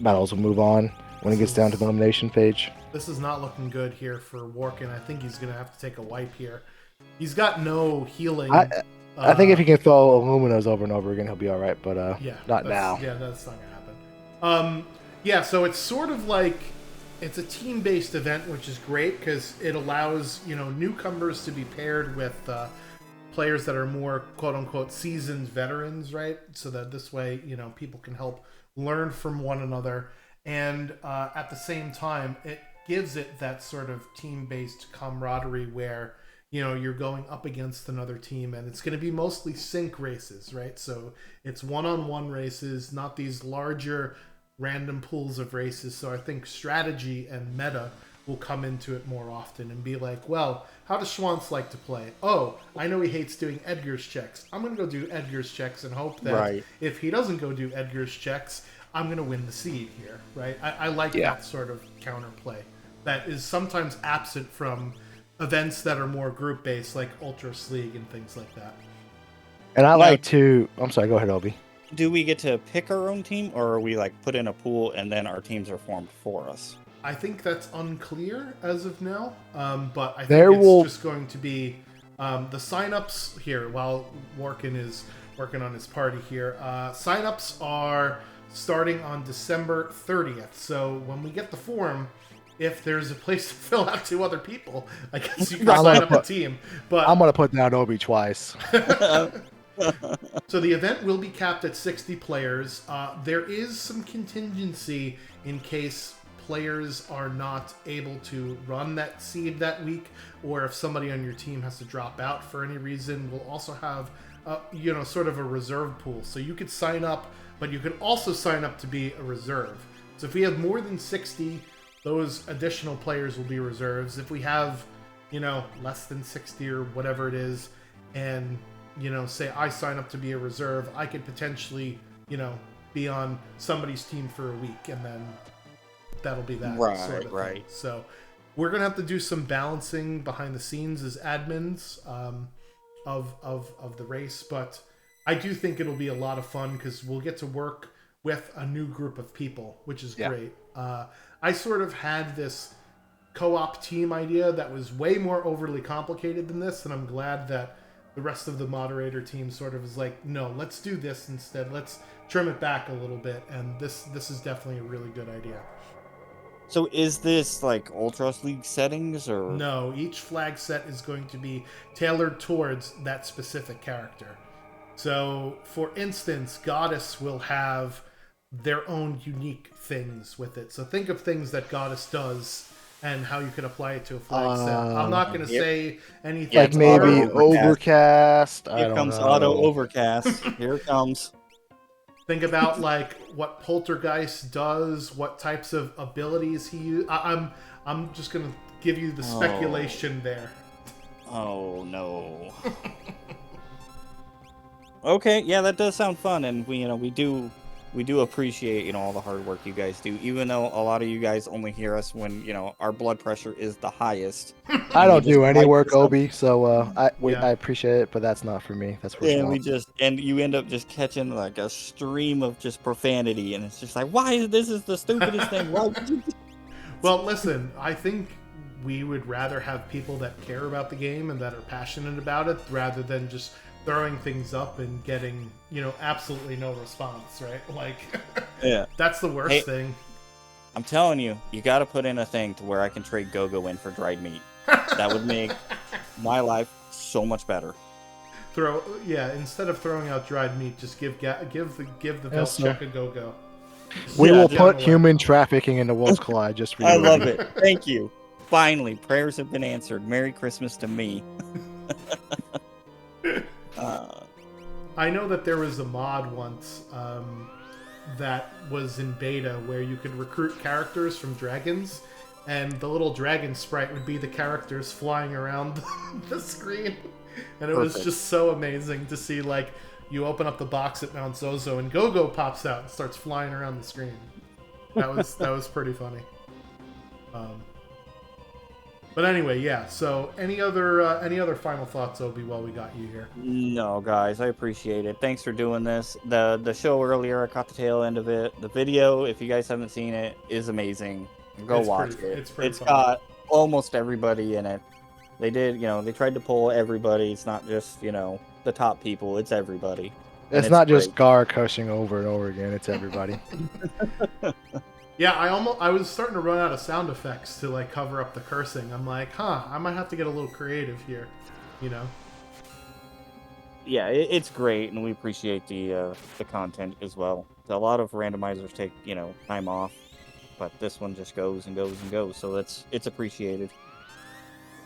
Speaker 2: battles will move on when it gets down to the elimination page.
Speaker 1: This is not looking good here for Workin. I think he's going to have to take a wipe here. He's got no healing.
Speaker 2: I think if he can throw Illuminos over and over again, he'll be all right, but not now.
Speaker 1: Yeah, that's not going to happen. Yeah, so it's sort of like... It's a team-based event, which is great because it allows, newcomers to be paired with players that are more quote-unquote seasoned veterans, right? So that this way, people can help learn from one another. And at the same time, it gives it that sort of team-based camaraderie where, you're going up against another team, and it's going to be mostly sync races, right? So it's one-on-one races, not these larger random pools of races. So I think strategy and meta will come into it more often and be like, well, how does Schwantz like to play? Oh, I know he hates doing Edgar's checks. I'm going to go do Edgar's checks and hope that if he doesn't go do Edgar's checks, I'm going to win the seed here, right? I like that sort of counterplay that is sometimes absent from events that are more group-based, like Ultras League and things like that.
Speaker 2: And I like to... I'm sorry, go ahead, Obi.
Speaker 5: Do we get to pick our own team, or are we put in a pool and then our teams are formed for us?
Speaker 1: I think that's unclear as of now, but I think it's just going to be the signups here while Workin is working on his party here. Signups are starting on December 30th, so when we get the form, if there's a place to fill out 2 other people, I guess you can sign up a team. But
Speaker 2: I'm going to put down Obi twice.
Speaker 1: So the event will be capped at 60 players. There is some contingency in case players are not able to run that seed that week, or if somebody on your team has to drop out for any reason. We'll also have, sort of a reserve pool. So you could sign up, but you could also sign up to be a reserve. So if we have more than 60, those additional players will be reserves. If we have, less than 60 or whatever it is, and say I sign up to be a reserve, I could potentially, be on somebody's team for a week, and then that'll be that sort of thing. So we're gonna have to do some balancing behind the scenes as admins of the race, but I do think it'll be a lot of fun because we'll get to work with a new group of people, which is great. I sort of had this co-op team idea that was way more overly complicated than this, and I'm glad that the rest of the moderator team sort of is like, no, let's do this instead. Let's trim it back a little bit, and this is definitely a really good idea.
Speaker 5: So is this like Ultras League settings or
Speaker 1: No, each flag set is going to be tailored towards that specific character. So, for instance, Goddess will have their own unique things with it. So think of things that Goddess does and how you can apply it to a flag set. I'm not going to say anything.
Speaker 2: Like maybe
Speaker 5: Auto
Speaker 2: Overcast. I
Speaker 5: Here
Speaker 2: don't
Speaker 5: comes
Speaker 2: know.
Speaker 5: Auto Overcast. Here it comes.
Speaker 1: Think about like what Poltergeist does, what types of abilities he uses. I'm just gonna give you the speculation there.
Speaker 5: Oh no. Okay, yeah, that does sound fun, and we do appreciate all the hard work you guys do, even though a lot of you guys only hear us when our blood pressure is the highest.
Speaker 2: I don't do any work,
Speaker 5: this up.
Speaker 2: Obi, so I
Speaker 1: Yeah.
Speaker 2: appreciate it, but that's not for me. That's for
Speaker 5: And
Speaker 2: sure.
Speaker 5: and you end up just catching like a stream of just profanity, and it's just like, why is this the stupidest thing? Why would you?
Speaker 1: Well, listen, I think we would rather have people that care about the game and that are passionate about it rather than just throwing things up and getting, absolutely no response, right? Like,
Speaker 5: Yeah.
Speaker 1: that's the worst thing.
Speaker 5: I'm telling you, you got to put in a thing to where I can trade Go-Go in for dried meat. That would make my life so much better.
Speaker 1: Instead of throwing out dried meat, just give the Velchuk a Go-Go.
Speaker 2: We will
Speaker 1: just
Speaker 2: put
Speaker 1: away.
Speaker 2: human trafficking into Worlds Collide just for you.
Speaker 5: I love it. Thank you. Finally, prayers have been answered. Merry Christmas to me.
Speaker 1: I know that there was a mod once that was in beta where you could recruit characters from dragons, and the little dragon sprite would be the characters flying around the screen. And it was just so amazing to see, like, you open up the box at Mount Zozo and Go-Go pops out and starts flying around the screen. That was pretty funny. But anyway, yeah. So any other final thoughts, Obi, while we got you here?
Speaker 5: No, guys, I appreciate it. Thanks for doing this. The show earlier, I caught the tail end of it. The video, if you guys haven't seen it, is amazing. Go watch it.
Speaker 1: It's fun.
Speaker 5: Got almost everybody in it. They did, they tried to pull everybody. It's not just, the top people. It's everybody.
Speaker 2: It's not just Gar cursing over and over again. It's everybody.
Speaker 1: Yeah, I was starting to run out of sound effects to like cover up the cursing. I'm like, I might have to get a little creative here,
Speaker 5: Yeah, it's great, and we appreciate the content as well. A lot of randomizers take time off, but this one just goes and goes and goes, so it's appreciated.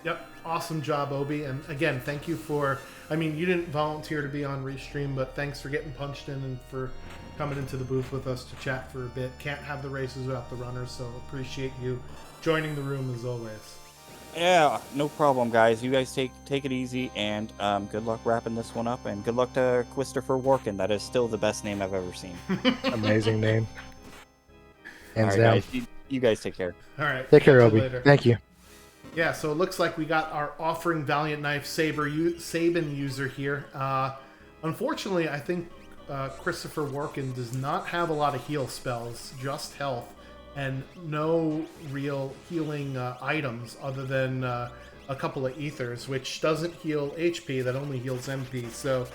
Speaker 1: Yep, awesome job, Obi. And again, thank you for. I mean, you didn't volunteer to be on Restream, but thanks for getting punched in and for coming into the booth with us to chat for a bit. Can't have the races without the runners, so appreciate you joining the room as always.
Speaker 5: Yeah, no problem, guys. You guys take it easy, and good luck wrapping this one up, and good luck to Christopher Workin. That is still the best name I've ever seen.
Speaker 2: Amazing name. Hands
Speaker 5: All
Speaker 2: down.
Speaker 5: right, guys, you guys take care.
Speaker 1: All right.
Speaker 2: Take care,
Speaker 1: catch you
Speaker 2: Obi.
Speaker 1: later.
Speaker 2: Thank you.
Speaker 1: Yeah, so it looks like we got our Offering Valiant Knife Sabin user here. Unfortunately, I think Christopher Workin does not have a lot of heal spells, just health, and no real healing items other than a couple of ethers, which doesn't heal HP, that only heals MP. So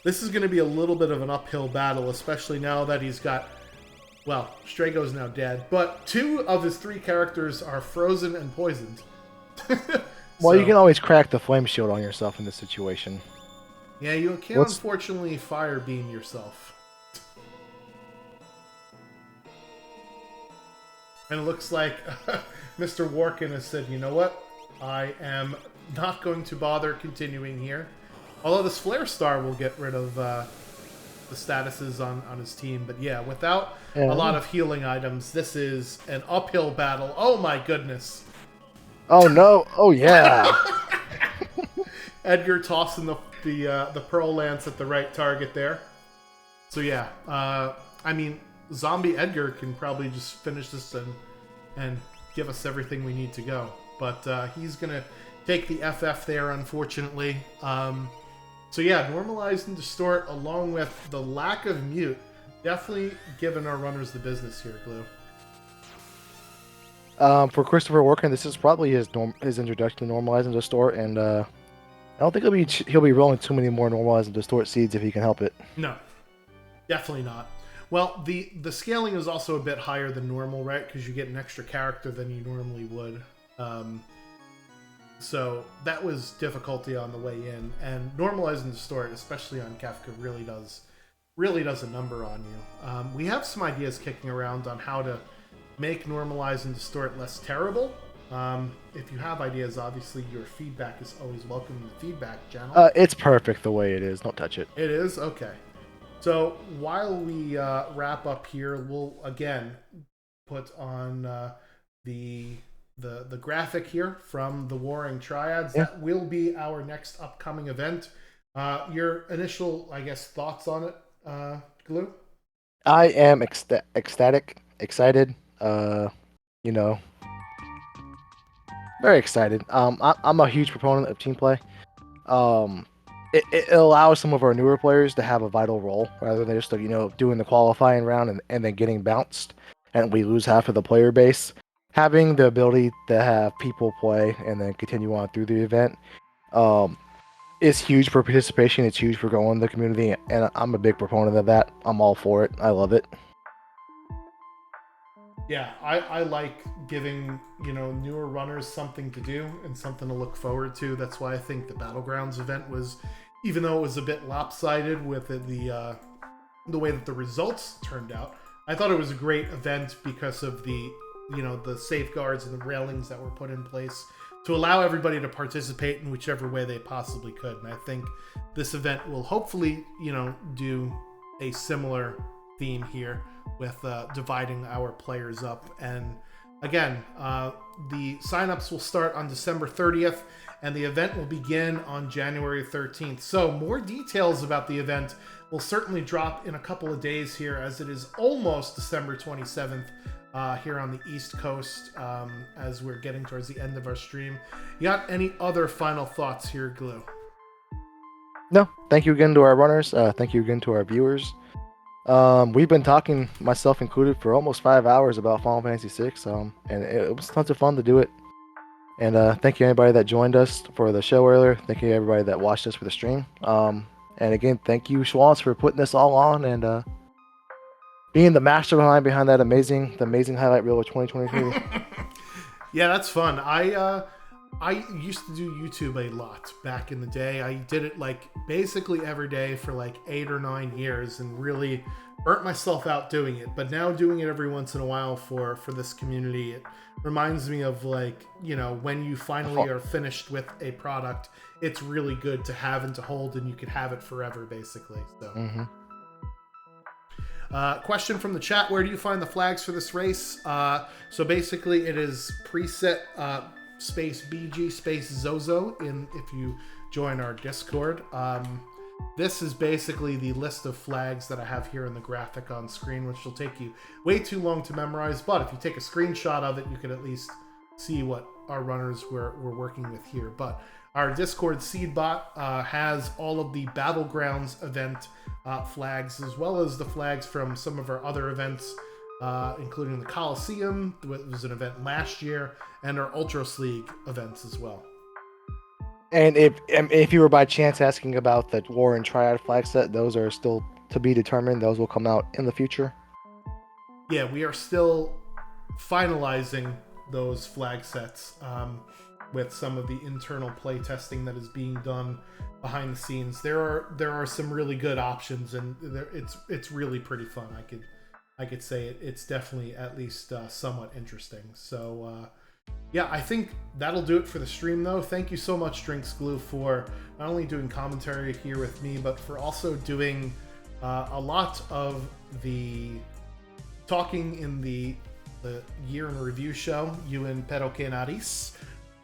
Speaker 1: this is going to be a little bit of an uphill battle, especially now that he's got... Well, Strago's now dead, but 2 of his 3 characters are frozen and poisoned.
Speaker 2: Well, you can always crack the flame shield on yourself in this situation.
Speaker 1: Yeah, you can unfortunately fire beam yourself. And it looks like Mr. Workin has said, you know what? I am not going to bother continuing here. Although this Flare Star will get rid of the statuses on his team. But yeah, without a lot of healing items, this is an uphill battle. Oh my goodness.
Speaker 2: Oh no! Oh yeah!
Speaker 1: Edgar tossing the Pearl Lance at the right target there. So yeah, I mean, Zombie Edgar can probably just finish this and give us everything we need to go. But he's gonna take the FF there, unfortunately. So yeah, Normalize and Distort, along with the lack of Mute, definitely giving our runners the business here, Glue.
Speaker 2: For Christopher Workin, this is probably his introduction to Normalize and Distort, and don't think he'll be rolling too many more normalized and distort seeds if he can help it.
Speaker 1: No, definitely not. Well, the scaling is also a bit higher than normal, right? Because you get an extra character than you normally would. So that was difficulty on the way in, and normalize and distort, especially on Kefka, really does a number on you. We have some ideas kicking around on how to make normalize and distort less terrible. If you have ideas, obviously your feedback is always welcome in the feedback channel.
Speaker 2: It's perfect the way it is. Don't touch it.
Speaker 1: It is? Okay. So while we wrap up here, we'll again put on the graphic here from the Warring Triads.
Speaker 2: Yeah.
Speaker 1: That will be our next upcoming event. Your initial, I guess, thoughts on it, Glue?
Speaker 2: I am ecstatic, excited. Very excited. I'm a huge proponent of team play. It allows some of our newer players to have a vital role rather than just doing the qualifying round and then getting bounced and we lose half of the player base. Having the ability to have people play and then continue on through the event is huge for participation. It's huge for growing the community, and I'm a big proponent of that. I'm all for it. I love it.
Speaker 1: Yeah, I like giving, newer runners something to do and something to look forward to. That's why I think the Battlegrounds event was, even though it was a bit lopsided with the way that the results turned out, I thought it was a great event because of the safeguards and the railings that were put in place to allow everybody to participate in whichever way they possibly could. And I think this event will hopefully, do a similar theme here with dividing our players up. And again, the signups will start on December 30th and the event will begin on January 13th. So more details about the event will certainly drop in a couple of days here, as it is almost December 27th here on the East Coast, as we're getting towards the end of our stream. You got any other final thoughts here, Glue?
Speaker 2: No, thank you again to our runners. Thank you again to our viewers. We've been talking, myself included, for almost 5 hours about Final Fantasy VI, and it was tons of fun to do it. And thank you everybody that joined us for the show earlier. Thank you everybody that watched us for the stream. And again, thank you Schwantz for putting this all on and being the mastermind behind that amazing highlight reel of 2023.
Speaker 1: Yeah, that's fun. I used to do YouTube a lot back in the day. I did it basically every day for 8 or 9 years and really burnt myself out doing it. But now doing it every once in a while for this community, it reminds me of when you finally are finished with a product, it's really good to have and to hold, and you can have it forever basically. So question from the chat: where do you find the flags for this race? So basically it is preset space BG space Zozo if you join our Discord. This is basically the list of flags that I have here in the graphic on screen, which will take you way too long to memorize, but if you take a screenshot of it, you can at least see what our runners were working with here. But our Discord seed bot has all of the Battlegrounds event flags, as well as the flags from some of our other events, including the Coliseum, which was an event last year, and our Ultros League events as well.
Speaker 2: And if you were by chance asking about the Warring Triad flag set, those are still to be determined. Those will come out in the future.
Speaker 1: Yeah, we are still finalizing those flag sets with some of the internal play testing that is being done behind the scenes. There are some really good options, and it's really pretty fun. I could say it's definitely at least somewhat interesting. So yeah, I think that'll do it for the stream, though. Thank you so much, Drinks Glue, for not only doing commentary here with me, but for also doing a lot of the talking in the year in review show. You and Pero Que Nariz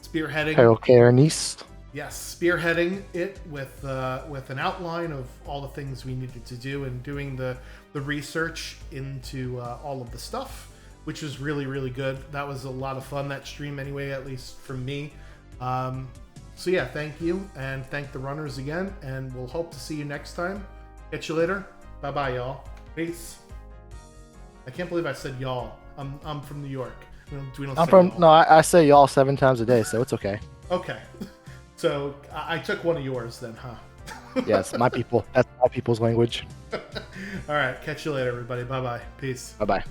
Speaker 1: spearheading.
Speaker 2: Pero Que Nariz.
Speaker 1: Yes, spearheading it with an outline of all the things we needed to do and doing the research into all of the stuff, which was really, really good. That was a lot of fun, that stream anyway, at least from me. So yeah, thank you, and thank the runners again, and we'll hope to see you next time. Catch you later. Bye-bye, y'all. Peace. I can't believe I said y'all. I'm from New York. We don't say y'all.
Speaker 2: No, I say y'all 7 times a day, so it's okay.
Speaker 1: Okay. So I took one of yours then, huh?
Speaker 2: Yes, my people. That's my people's language.
Speaker 1: All right. Catch you later, everybody. Bye-bye. Peace.
Speaker 2: Bye bye.